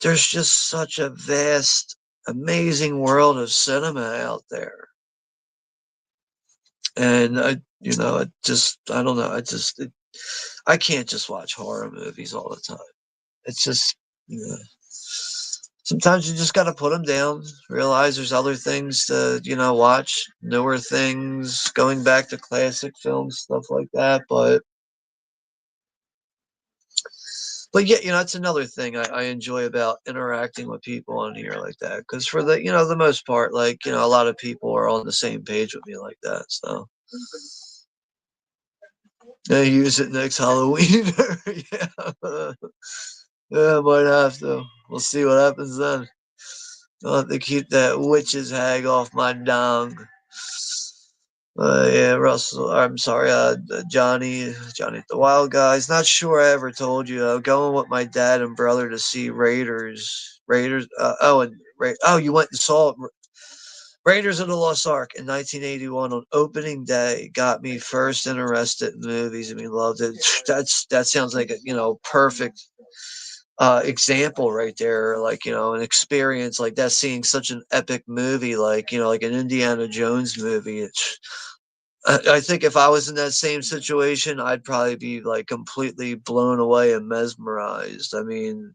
Speaker 1: there's just such a vast, amazing world of cinema out there. And I don't know. I can't just watch horror movies all the time. It's just, sometimes you just got to put them down, realize there's other things to, watch, newer things, going back to classic films, stuff like that. But yeah, it's another thing I enjoy about interacting with people on here like that. Because for the most part, like, a lot of people are on the same page with me like that. So they use it next Halloween. Yeah. Yeah, I might have to. We'll see what happens then. I'll have to keep that witch's hag off my dong. Yeah, Russell. I'm sorry, Johnny the Wild Guys. Not sure I ever told you. I'm going with my dad and brother to see Raiders. Raiders. You went and saw Raiders of the Lost Ark in 1981 on opening day. Got me first interested in movies, and we loved it. That sounds like a perfect example right there, like an experience like that, seeing such an epic movie like like an Indiana Jones movie. I think if I was in that same situation, I'd probably be like completely blown away and mesmerized. I mean,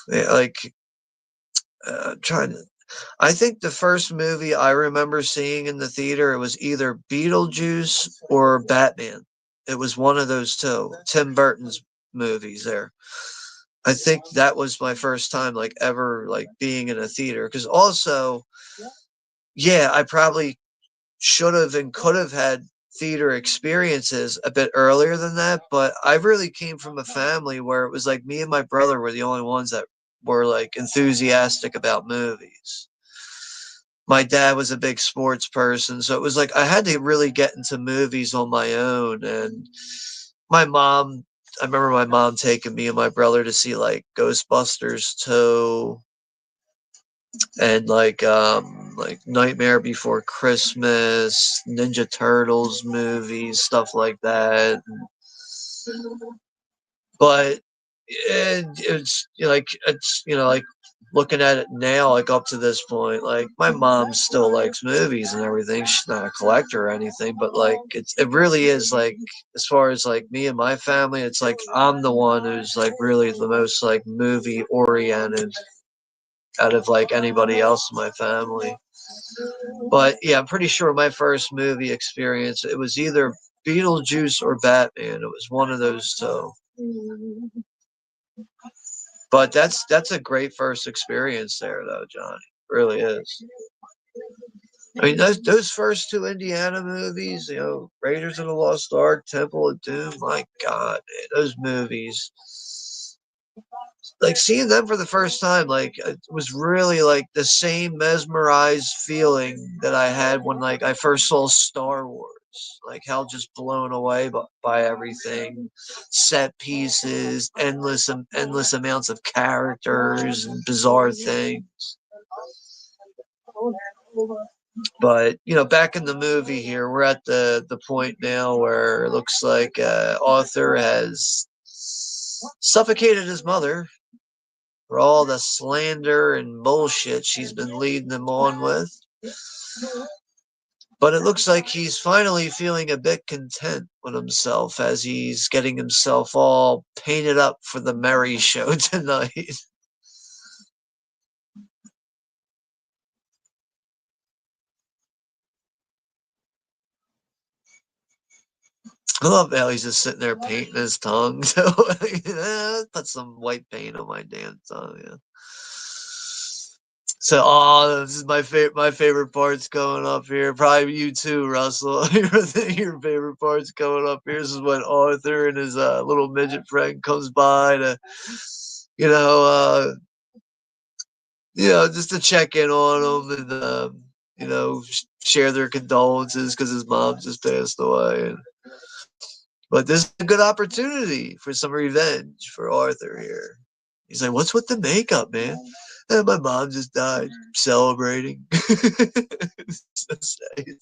Speaker 1: like trying to I think the first movie I remember seeing in the theater, it was either Beetlejuice or Batman. It was one of those two, Tim Burton's movies there. I think that was my first time like ever like being in a theater, because also, yeah, I probably should have and could have had theater experiences a bit earlier than that, but I really came from a family where it was like me and my brother were the only ones that were like enthusiastic about movies. My dad was a big sports person, so it was like I had to really get into movies on my own. And my mom, I remember my mom taking me and my brother to see like Ghostbusters 2 and like Nightmare Before Christmas, Ninja Turtles movies, stuff like that. But and it's like like looking at it now, like up to this point, like my mom still likes movies and everything. She's not a collector or anything, but like it really is like as far as like me and my family, it's like I'm the one who's like really the most like movie oriented out of like anybody else in my family. But yeah, I'm pretty sure my first movie experience, it was either Beetlejuice or Batman. It was one of those two. But that's a great first experience there, though, Johnny. Really is. I mean, those first two Indiana movies, Raiders of the Lost Ark, Temple of Doom. My God, man, those movies. Like seeing them for the first time, like it was really like the same mesmerized feeling that I had when like I first saw Star Wars. Like how just blown away by everything, set pieces, endless amounts of characters and bizarre things. But back in the movie here, we're at the point now where it looks like Arthur has suffocated his mother for all the slander and bullshit she's been leading him on with. But it looks like he's finally feeling a bit content with himself as he's getting himself all painted up for the merry show tonight. I love how he's just sitting there painting his tongue. So put some white paint on my damn tongue. Yeah. So, this is my favorite part's coming up here. Probably you too, Russell. Your favorite part's coming up here. This is when Arthur and his little midget friend comes by to, you know, uh, just to check in on him and, share their condolences because his mom just passed away. But this is a good opportunity for some revenge for Arthur here. He's like, "What's with the makeup, man?" My mom just died celebrating. It's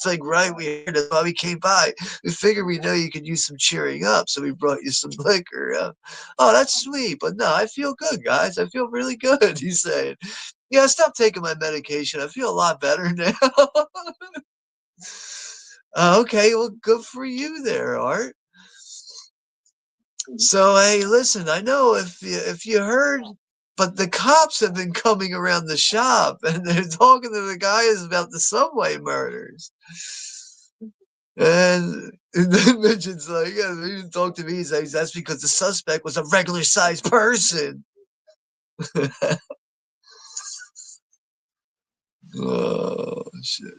Speaker 1: like, right, we heard that's why we came by. We figured we know you could use some cheering up, so we brought you some liquor. Oh, that's sweet, but no, I feel good, guys. I feel really good. He's saying, "Yeah, stop taking my medication. I feel a lot better now." Okay, well, good for you there, Art. So hey, listen, I know if you heard, but the cops have been coming around the shop and they're talking to the guys about the subway murders. And then Midget's like, yeah, they didn't talk to me. He's like, that's because the suspect was a regular sized person. Oh shit.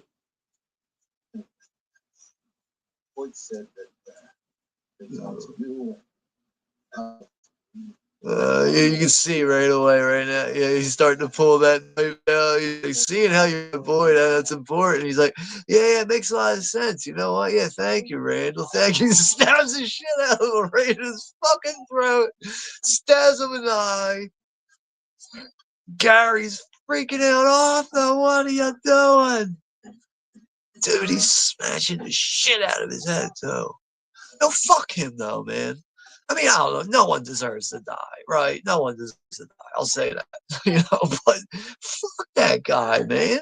Speaker 1: Yeah, you can see right away, right now. Yeah, he's starting to pull that knife out. He's like, seeing how you're a boy, that's important. He's like, yeah, it makes a lot of sense. You know what? Yeah, thank you, Randall. Thank you. He stabs the shit out of him right in his fucking throat. Stabs him in the eye. Gary's freaking out. Arthur, what are you doing? Dude, he's smashing the shit out of his head, too. No, fuck him, though, man. I mean, I don't know. No one deserves to die, right? No one deserves to die. I'll say that, but fuck that guy, man.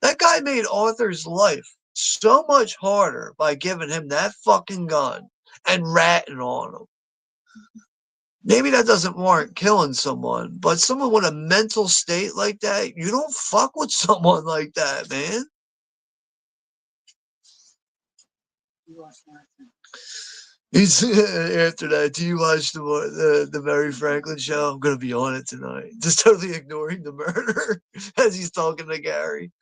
Speaker 1: That guy made Arthur's life so much harder by giving him that fucking gun and ratting on him. Maybe that doesn't warrant killing someone, but someone with a mental state like that, you don't fuck with someone like that, man. He's after that. Do you watch the Mary Franklin show? I'm gonna be on it tonight. Just totally ignoring the murder as he's talking to Gary.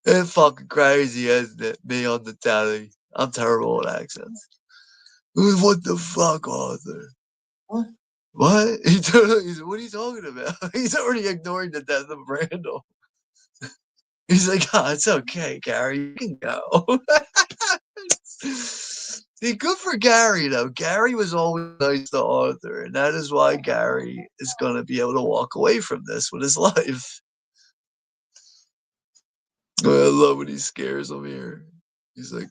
Speaker 1: It's fucking crazy, isn't it? Me on the telly. I'm terrible at accents. What the fuck, Arthur? What? What are you talking about? He's already ignoring the death of Randall. He's like, oh, it's okay, Gary. You can go. See, good for Gary, though. Gary was always nice to Arthur, and that is why Gary is going to be able to walk away from this with his life. I love when he scares him here. He's like,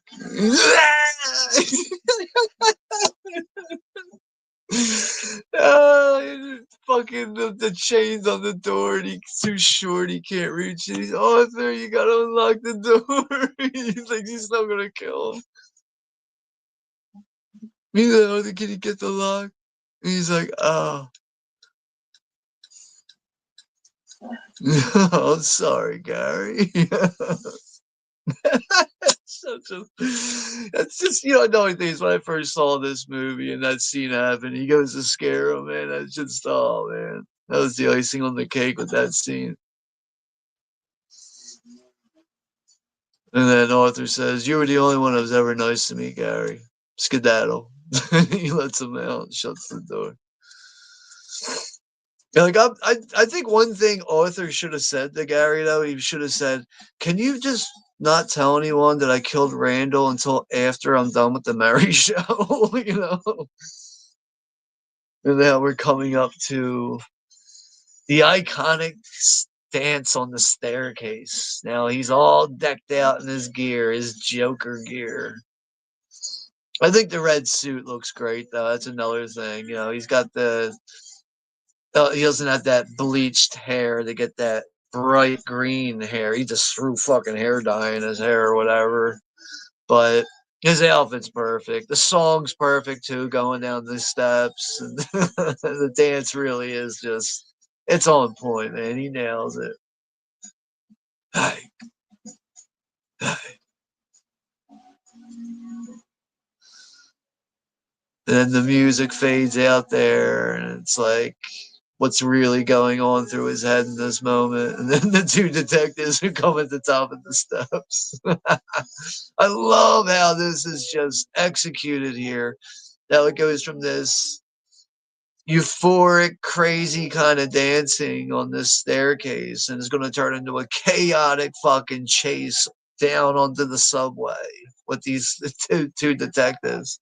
Speaker 1: fucking the chains on the door, and he's too short, he can't reach it. He's Arthur, you gotta unlock the door. He's like, he's still gonna kill him. He's like, Arthur, can you get the lock? And he's like, oh. I'm sorry, Gary. Such a, that's just, the only thing is when I first saw this movie and that scene happened, he goes to scare him, man. That's just, oh man, that was the icing on the cake with that scene. And then Arthur says, "You were the only one that was ever nice to me, Gary." Skedaddle. He lets him out and shuts the door. Yeah, like I think one thing Arthur should have said to Gary though, he should have said, "Can you just not tell anyone that I killed Randall until after I'm done with the Mary show?" And now we're coming up to the iconic dance on the staircase. Now he's all decked out in his gear, his Joker gear. I think the red suit looks great though. That's another thing. He's got he doesn't have that bleached hair to get that bright green hair. He just threw fucking hair dye in his hair or whatever. But his outfit's perfect. The song's perfect too, going down the steps. And the dance really is just, it's on point, man. He nails it. Hey, hey. And then the music fades out there, and it's like, what's really going on through his head in this moment. And then the two detectives who come at the top of the steps. I love how this is just executed here. How it goes from this euphoric, crazy kind of dancing on this staircase, and it's going to turn into a chaotic fucking chase down onto the subway with these two detectives.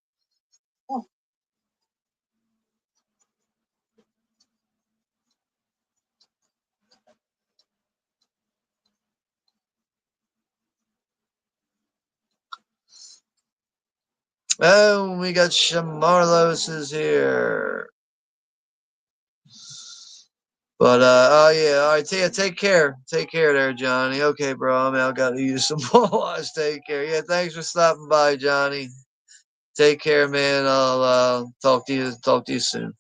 Speaker 1: Oh, we got Shamarlos is here. But oh yeah, all right, take care. Take care there, Johnny. Okay, bro. I'm out, gotta use some wash. Take care. Yeah, thanks for stopping by, Johnny. Take care, man. I'll talk to you soon.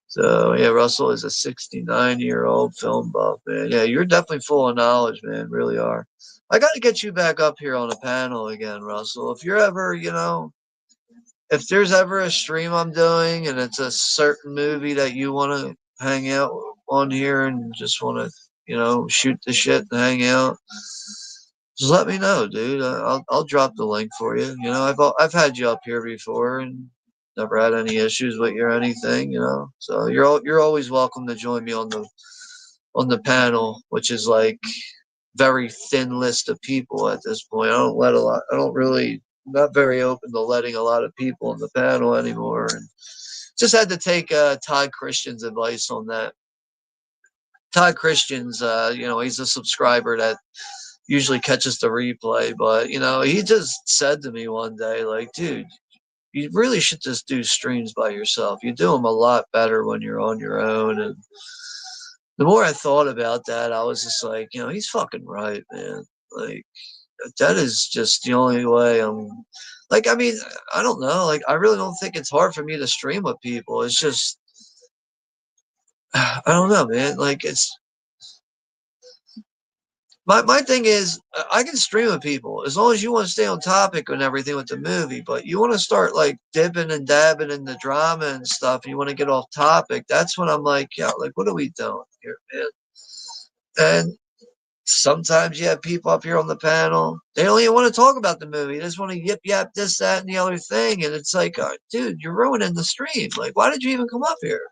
Speaker 1: So yeah, Russell is a 69-year-old film buff, man. Yeah, you're definitely full of knowledge, man. Really are. I got to get you back up here on a panel again, Russell. If you're ever, if there's ever a stream I'm doing and it's a certain movie that you want to hang out on here and just want to, shoot the shit and hang out, just let me know, dude. I'll drop the link for you. I've had you up here before and never had any issues with you or anything. So you're always welcome to join me on the panel, which is like very thin list of people at this point. I don't let a lot. I don't really, not very open to letting a lot of people on the panel anymore. And just had to take Todd Christian's advice on that. Todd Christian's, he's a subscriber that usually catches the replay, but he just said to me one day, like, dude, you really should just do streams by yourself. You do them a lot better when you're on your own. And the more I thought about that, I was just like, he's fucking right, man. Like, that is just the only way I'm like, I mean, I don't know. Like, I really don't think it's hard for me to stream with people. It's just, I don't know, man. Like, it's my thing is, I can stream with people as long as you want to stay on topic and everything with the movie. But you want to start like dipping and dabbing in the drama and stuff, and you want to get off topic. That's when I'm like, yeah, like, what are we doing here, man? And sometimes you have people up here on the panel. They don't even want to talk about the movie. They just want to yip yap this, that, and the other thing. And it's like, dude, you're ruining the stream. Like, why did you even come up here?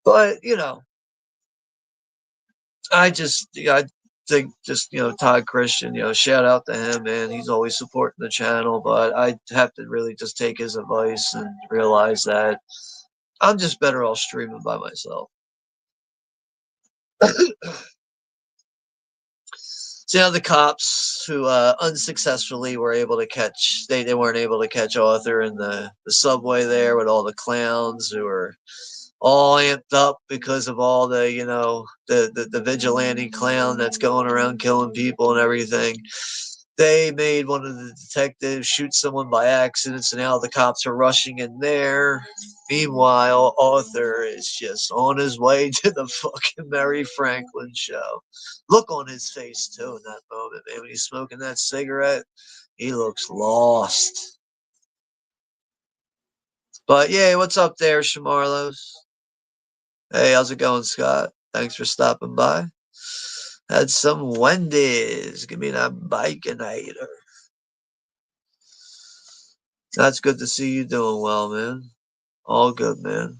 Speaker 1: But I think just Todd Christian. Shout out to him, man. He's always supporting the channel. But I have to really just take his advice and realize that I'm just better off streaming by myself. So now the cops who unsuccessfully were able to catch they weren't able to catch Arthur in the subway there with all the clowns who were all amped up because of all the the vigilante clown that's going around killing people and everything. They made one of the detectives shoot someone by accident, so now the cops are rushing in there. Meanwhile, Arthur is just on his way to the fucking Mary Franklin show. Look on his face too in that moment, man. When he's smoking that cigarette, he looks lost. But yeah, what's up there, Shamarlos? Hey, how's it going, Scott? Thanks for stopping by. Had some Wendy's. Give me that Baconator. That's good to see you doing well, man. All good, man.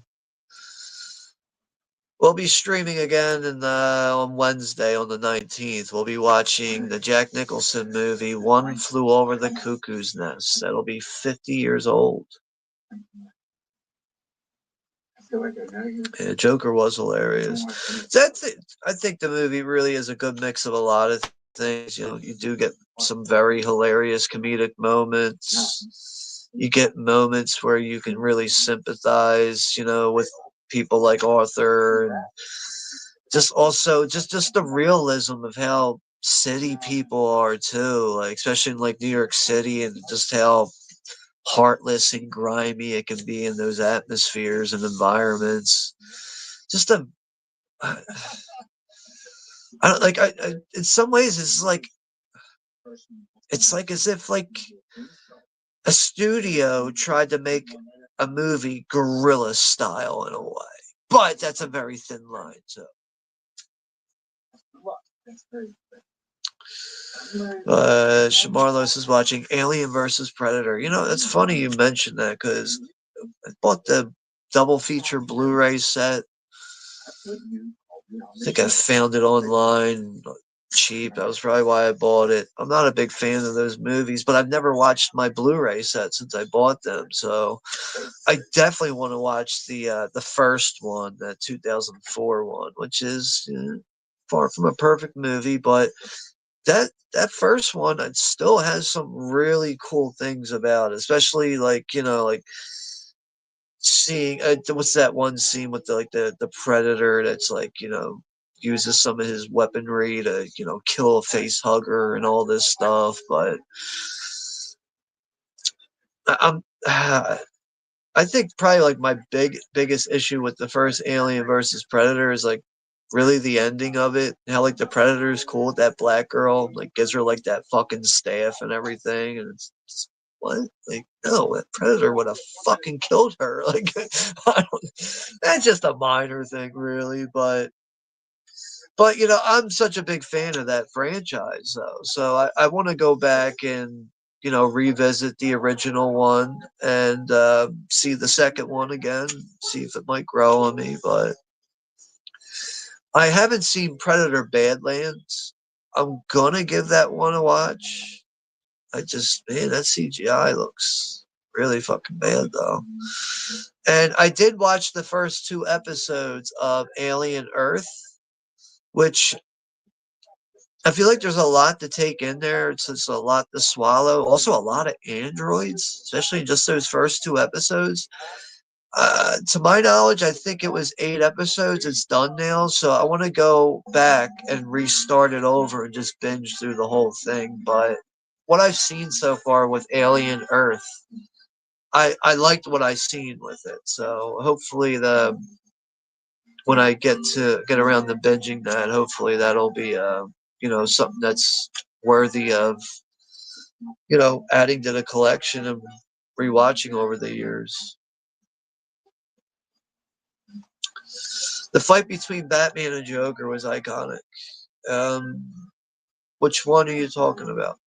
Speaker 1: We'll be streaming again on Wednesday on the 19th. We'll be watching the Jack Nicholson movie, One Flew Over the Cuckoo's Nest. That'll be 50 years old. Yeah, Joker was hilarious. I think the movie really is a good mix of a lot of things. You know, you do get some very hilarious comedic moments. You get moments where you can really sympathize, with people like Arthur, and just also just the realism of how city people are too, like especially in like New York City, and just how heartless and grimy it can be in those atmospheres and environments. Just a, I don't like. In some ways, it's like as if like a studio tried to make a movie guerrilla style in a way, but that's a very thin line. So, Shamarlos is watching Alien versus Predator. You know, it's funny you mentioned that because I bought the double feature Blu-ray set. I think I found it online cheap. That was probably why I bought it. I'm not a big fan of those movies, but I've never watched my Blu-ray set since I bought them. So I definitely want to watch the first one, that 2004 one, which is far from a perfect movie, but that first one it still has some really cool things about it, especially like like seeing what's that one scene with the predator that's like uses some of his weaponry to kill a face hugger and all this stuff. But I'm I think probably like my biggest issue with the first Alien versus Predator is like really the ending of it. How like the Predator's cool with that black girl, like gives her like that fucking staff and everything, and it's just, what? Like no, that Predator would have fucking killed her. Like I don't, that's just a minor thing, really. But I'm such a big fan of that franchise, though. So I want to go back and revisit the original one and see the second one again, see if it might grow on me. But I haven't seen Predator Badlands. I'm gonna give that one a watch. Man, that CGI looks really fucking bad though. And I did watch the first two episodes of Alien Earth, which I feel like there's a lot to take in there. It's a lot to swallow. Also, a lot of androids, especially in just those first two episodes. To my knowledge, I think it was 8 episodes. It's done now, so I want to go back and restart it over and just binge through the whole thing. But what I've seen so far with Alien Earth, I liked what I've seen with it. So hopefully the when I get around to binging that, hopefully that'll be something that's worthy of adding to the collection and rewatching over the years. The fight between Batman and Joker was iconic. Um, which one are you talking about?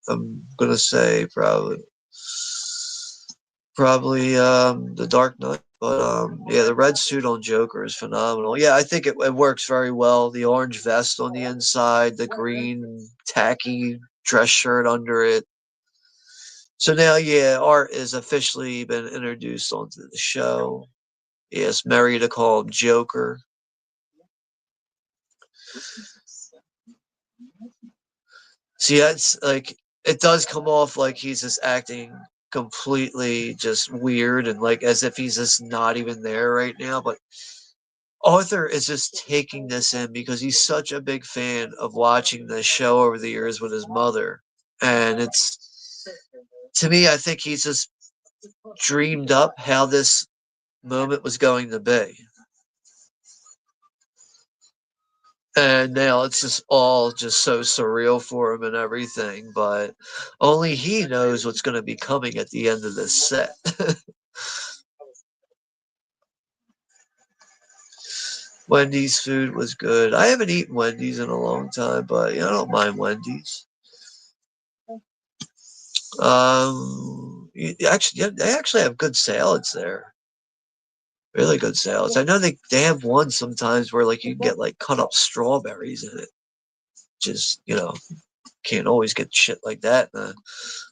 Speaker 1: I'm gonna say probably the Dark Knight. But yeah, the red suit on Joker is phenomenal. Yeah, I think it works very well. The orange vest on the inside, the green tacky dress shirt under it. So now, yeah, Art is officially been introduced onto the show. Yes, Mary to call him Joker. See, that's like it does come off like he's just acting completely just weird and like as if he's just not even there right now. But Arthur is just taking this in because he's such a big fan of watching this show over the years with his mother. And it's to me, I think he's just dreamed up how this moment was going to be. And now it's just all just so surreal for him and everything, but only he knows what's going to be coming at the end of this set. Wendy's food was good. I haven't eaten Wendy's in a long time, but I don't mind Wendy's. Actually, yeah, they actually have good salads there. Really good salads. I know they have one sometimes where like you can get like cut up strawberries in it. Just can't always get shit like that. I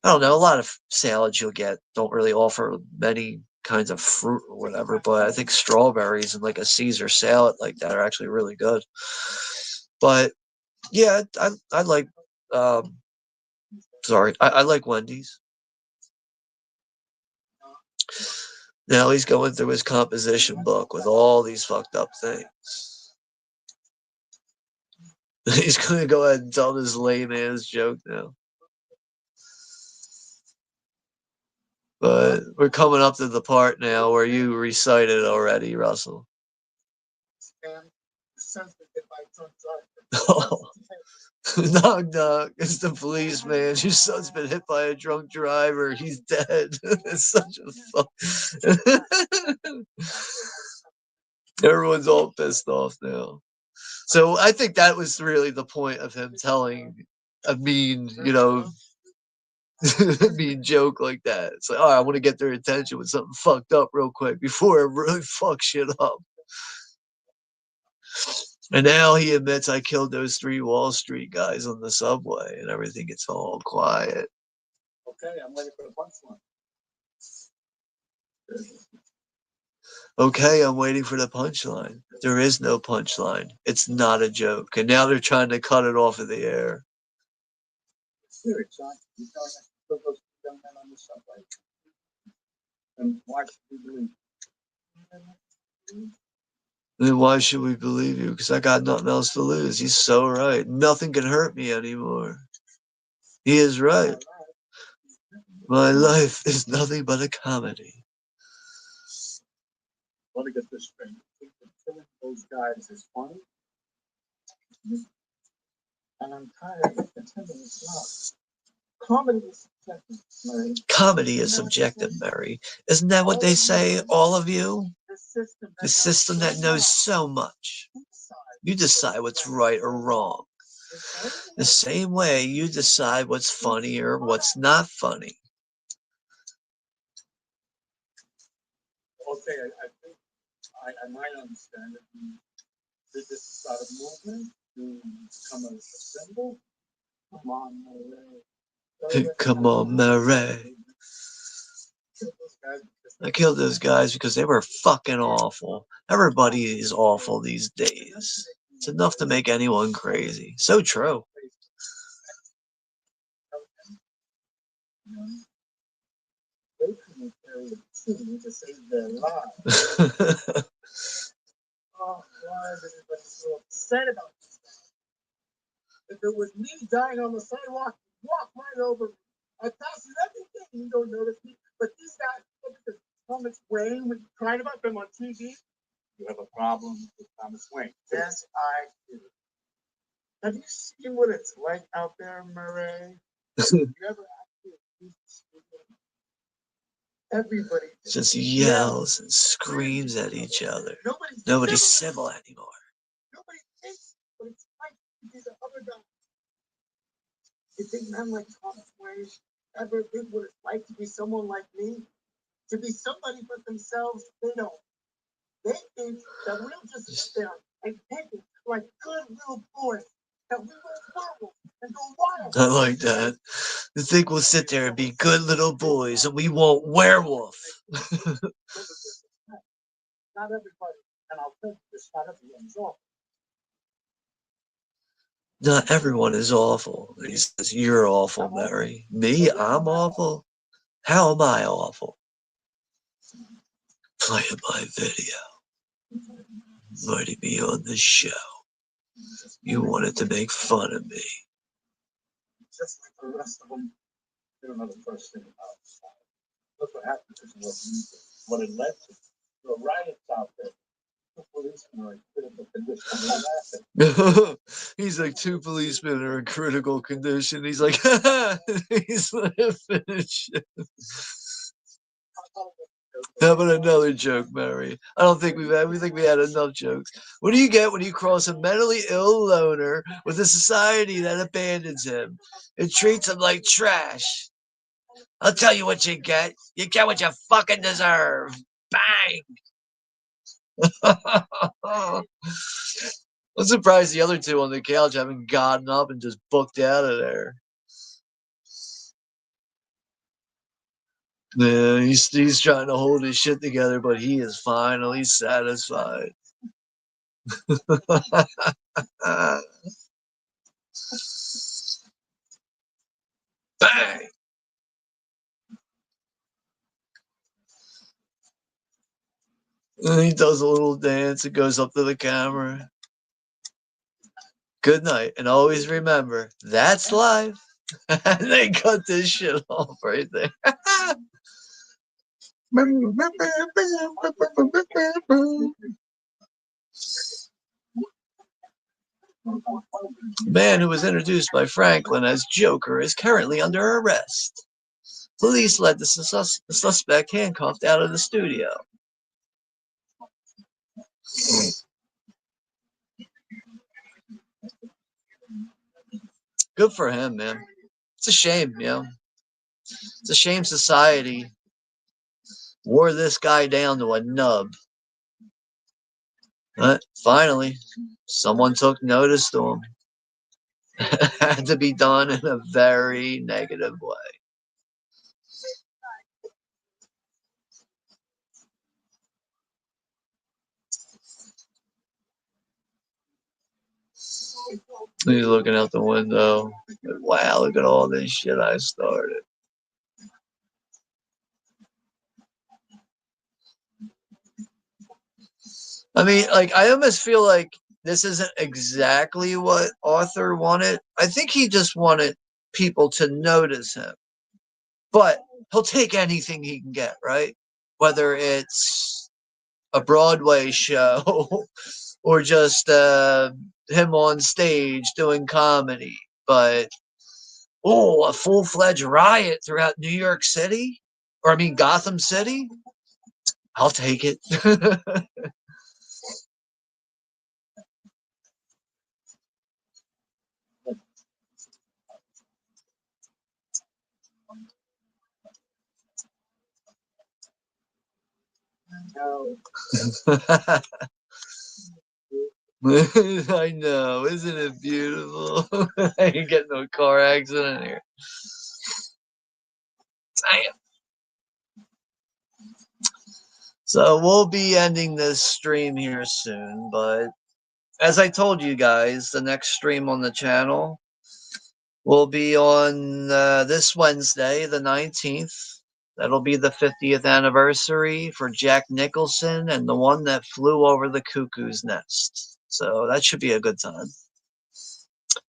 Speaker 1: don't know. A lot of salads you'll get don't really offer many kinds of fruit or whatever, but I think strawberries and like a Caesar salad like that are actually really good. But yeah, I like. Um, sorry, I like Wendy's. Now he's going through his composition book with all these fucked up things. He's gonna go ahead and tell this lame ass joke now. But we're coming up to the part now where you recited already, Russell. Oh, knock knock. It's the policeman. Your son's been hit by a drunk driver. He's dead. It's such a fuck. Everyone's all pissed off now. So I think that was really the point of him telling a mean, mean joke like that. It's like, all right, I want to get their attention with something fucked up real quick before I really fuck shit up. And now he admits I killed those 3 Wall Street guys on the subway, and everything gets all quiet. Okay, I'm waiting for the punchline. Okay, I'm waiting for the punchline. There is no punchline. It's not a joke. And now they're trying to cut it off of the air. Then why should we believe you? Because I got nothing else to lose. He's so right. Nothing can hurt me anymore. He is right. My life is nothing but a comedy. Let me get this straight. Killing those guys is funny, and I'm tired of pretending it's not. Comedy is subjective, Mary. Comedy is subjective, Mary. Isn't that what they say, all of you? The system that knows so much. You decide what's right or wrong. The same way you decide what's funny or what's not funny. Okay, I think I might understand it. Did this start a movement to become a symbol? Come on, Mary. Come on, Mary. I killed those guys because they were fucking awful. Everybody is awful these days. It's enough to make anyone crazy. So true. To save their lives. Oh, why is everybody so upset about this? If it was me dying on the sidewalk, walk right over me. I pass you everything, you don't notice me. But these guys, look at this Thomas Wayne, we cried about them on TV. You have a problem with Thomas Wayne. Yes, I do. Have you seen what it's like out there, Murray? You ever actually everybody just yells and screams at each other. Nobody's civil anymore. Nobody thinks what it's like to be the other guy. You think men like Thomas Wayne ever think what it's like to be someone like me? To be somebody but themselves? They don't. They think that we'll just sit there and take it like good little boys. That we will work and go wild. I like that. They think we'll sit there and be good little boys and we won't werewolf. Not everybody, and I'll tell you this, not everyone's off. Not everyone is awful. He says, you're awful, Mary. Me? I'm awful? How am I awful? Playing my video. Inviting me on the show. You wanted to make fun of me. Just like the rest of them, they don't know the first thing about it. Look what happened because what it led to. The riots out there. The policemen are in critical condition. He's like, two policemen are in critical condition. He's like, he's like, finish. How about another joke, Mary? I don't think we think we had enough jokes. What do you get when you cross a mentally ill loner with a society that abandons him and treats him like trash? I'll tell you what you get. You get what you fucking deserve. Bang! I'm surprised the other two on the couch haven't gotten up and just booked out of there. Yeah, he's trying to hold his shit together, but he is finally satisfied. Bang! And he does a little dance. It goes up to the camera. Good night, and always remember, that's life. And they cut this shit off right there. The man who was introduced by Franklin as Joker is currently under arrest. Police led the suspect handcuffed out of the studio. Good for him, man. It's a shame, you know. It's a shame society wore this guy down to a nub. But finally, someone took notice to him. It had to be done in a very negative way. He's looking out the window. Wow, look at all this shit I started. I mean, like, I almost feel like this isn't exactly what Arthur wanted. I think he just wanted people to notice him. But he'll take anything he can get, right? Whether it's a Broadway show or just him on stage doing comedy. But, oh, a full-fledged riot throughout New York City? Or, I mean, Gotham City? I'll take it. I know, isn't it beautiful? I ain't getting no car accident here. Damn. So we'll be ending this stream here soon, but as I told you guys, the next stream on the channel will be on this Wednesday, the 19th. That'll be the 50th anniversary for Jack Nicholson and the one that flew over the cuckoo's nest. So that should be a good time. I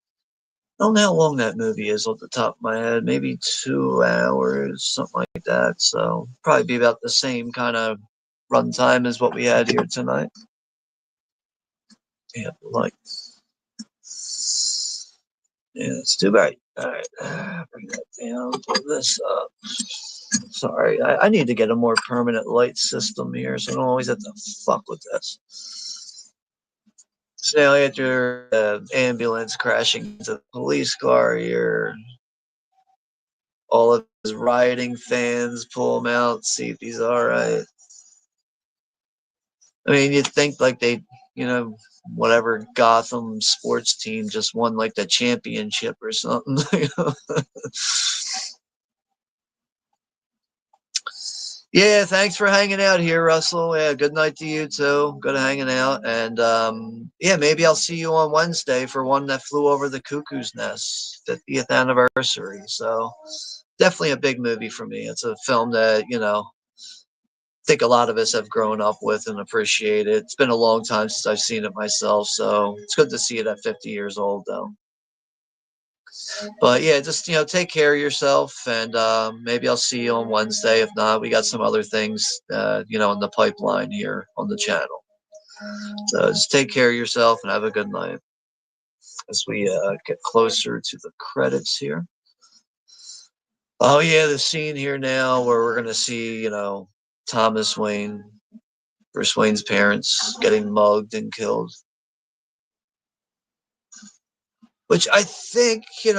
Speaker 1: don't know how long that movie is off the top of my head. Maybe 2 hours, something like that. So probably be about the same kind of runtime as what we had here tonight. Yeah, lights. Yeah, it's too bright. All right, bring that down. Pull this up. Sorry, I need to get a more permanent light system here, so I don't always have to fuck with this. So now after ambulance crashing into the police car here, all of his rioting fans pull him out, see if he's all right. I mean, you'd think like they, you know, whatever Gotham sports team just won like the championship or something. You know? Yeah, thanks for hanging out here, Russell. Yeah, good night to you too. Good hanging out, and yeah, maybe I'll see you on Wednesday for One That Flew Over the Cuckoo's Nest, 50th anniversary. So definitely a big movie for me. It's a film that think a lot of us have grown up with and appreciate it. It's been a long time since I've seen it myself, so it's good to see it at 50 years old, though. But yeah, just take care of yourself, and maybe I'll see you on Wednesday. If not, we got some other things, in the pipeline here on the channel. So just take care of yourself and have a good night as we get closer to the credits here. Oh yeah, the scene here now where we're gonna see, Thomas Wayne, Bruce Wayne's parents getting mugged and killed. Which I think, it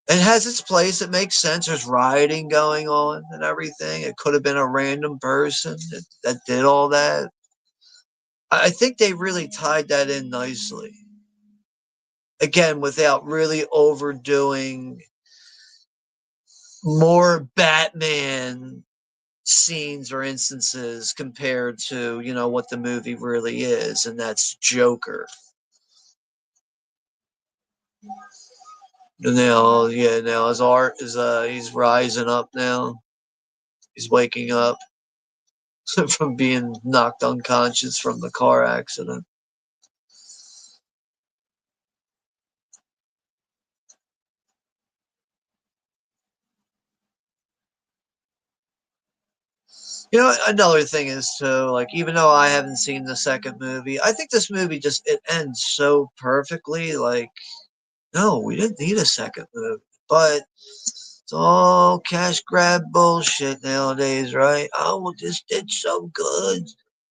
Speaker 1: has its place. It makes sense. There's rioting going on and everything. It could have been a random person that did all that. I think they really tied that in nicely. Again, without really overdoing more Batman scenes or instances compared to, what the movie really is, and that's Joker. And now, yeah, now his art is he's rising up now. He's waking up from being knocked unconscious from the car accident. Another thing is too, like even though I haven't seen the second movie, I think this movie just it ends so perfectly. Like, no, we didn't need a second movie, but it's all cash grab bullshit nowadays, right? Oh, well, this did so good.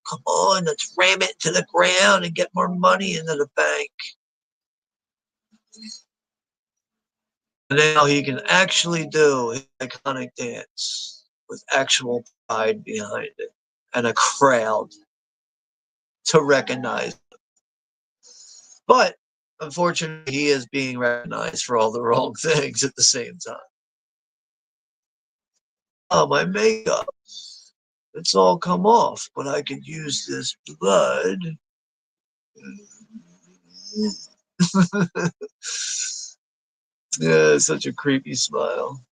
Speaker 1: Come on, let's ram it to the ground and get more money into the bank. And now he can actually do his iconic dance with actual pride behind it and a crowd to recognize. But unfortunately, he is being recognized for all the wrong things at the same time. Oh, my makeup. It's all come off, but I could use this blood. Yeah, such a creepy smile.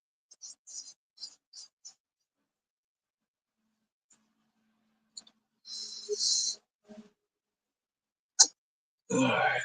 Speaker 1: All right.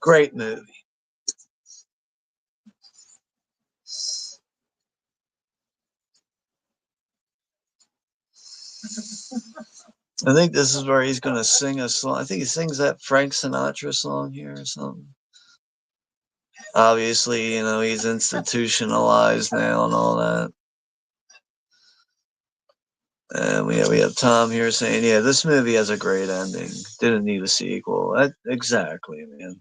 Speaker 1: Great movie. I think this is where he's going to sing a song. I think he sings that Frank Sinatra song here or something. Obviously, he's institutionalized now and all that. And we have Tom here saying, "Yeah, this movie has a great ending. Didn't need a sequel." Exactly, man.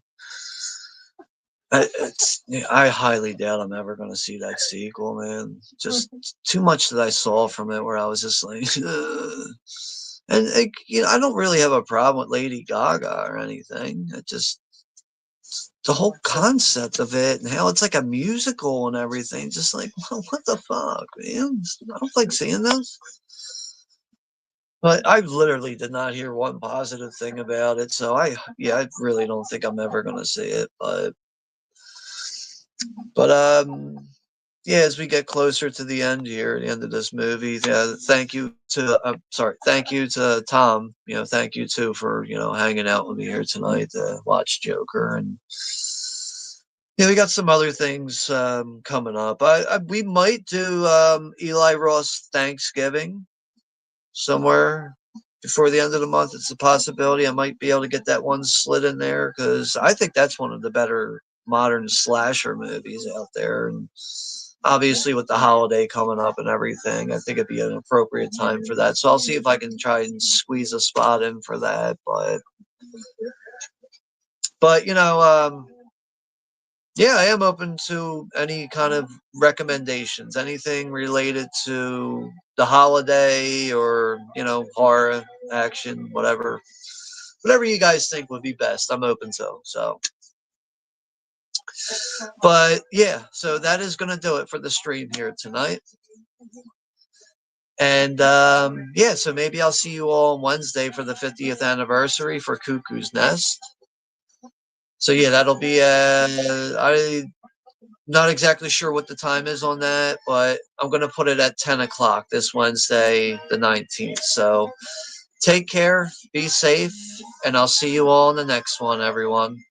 Speaker 1: I highly doubt I'm ever going to see that sequel, man. Just too much that I saw from it, where I was just like, ugh. And I don't really have a problem with Lady Gaga or anything. It just the whole concept of it and how it's like a musical and everything. Just like, what the fuck, man? I don't like seeing this. But I literally did not hear one positive thing about it. So I really don't think I'm ever gonna see it. But yeah, as we get closer to the end here, the end of this movie, yeah, thank you to Tom. Thank you too for hanging out with me here tonight to watch Joker, and yeah, we got some other things coming up. We might do Eli Ross Thanksgiving somewhere before the end of the month. It's a possibility. I might be able to get that one slid in there because I think that's one of the better modern slasher movies out there. And obviously with the holiday coming up and everything, I think it'd be an appropriate time for that. So I'll see if I can try and squeeze a spot in for that. But yeah, I am open to any kind of recommendations, anything related to the holiday or, horror, action, whatever you guys think would be best. I'm open to. So, but yeah, so that is going to do it for the stream here tonight. And yeah, so maybe I'll see you all on Wednesday for the 50th anniversary for Cuckoo's Nest. So yeah, that'll be I'm not exactly sure what the time is on that, but I'm gonna put it at 10 o'clock this Wednesday, the 19th. So take care, be safe, and I'll see you all in the next one, everyone.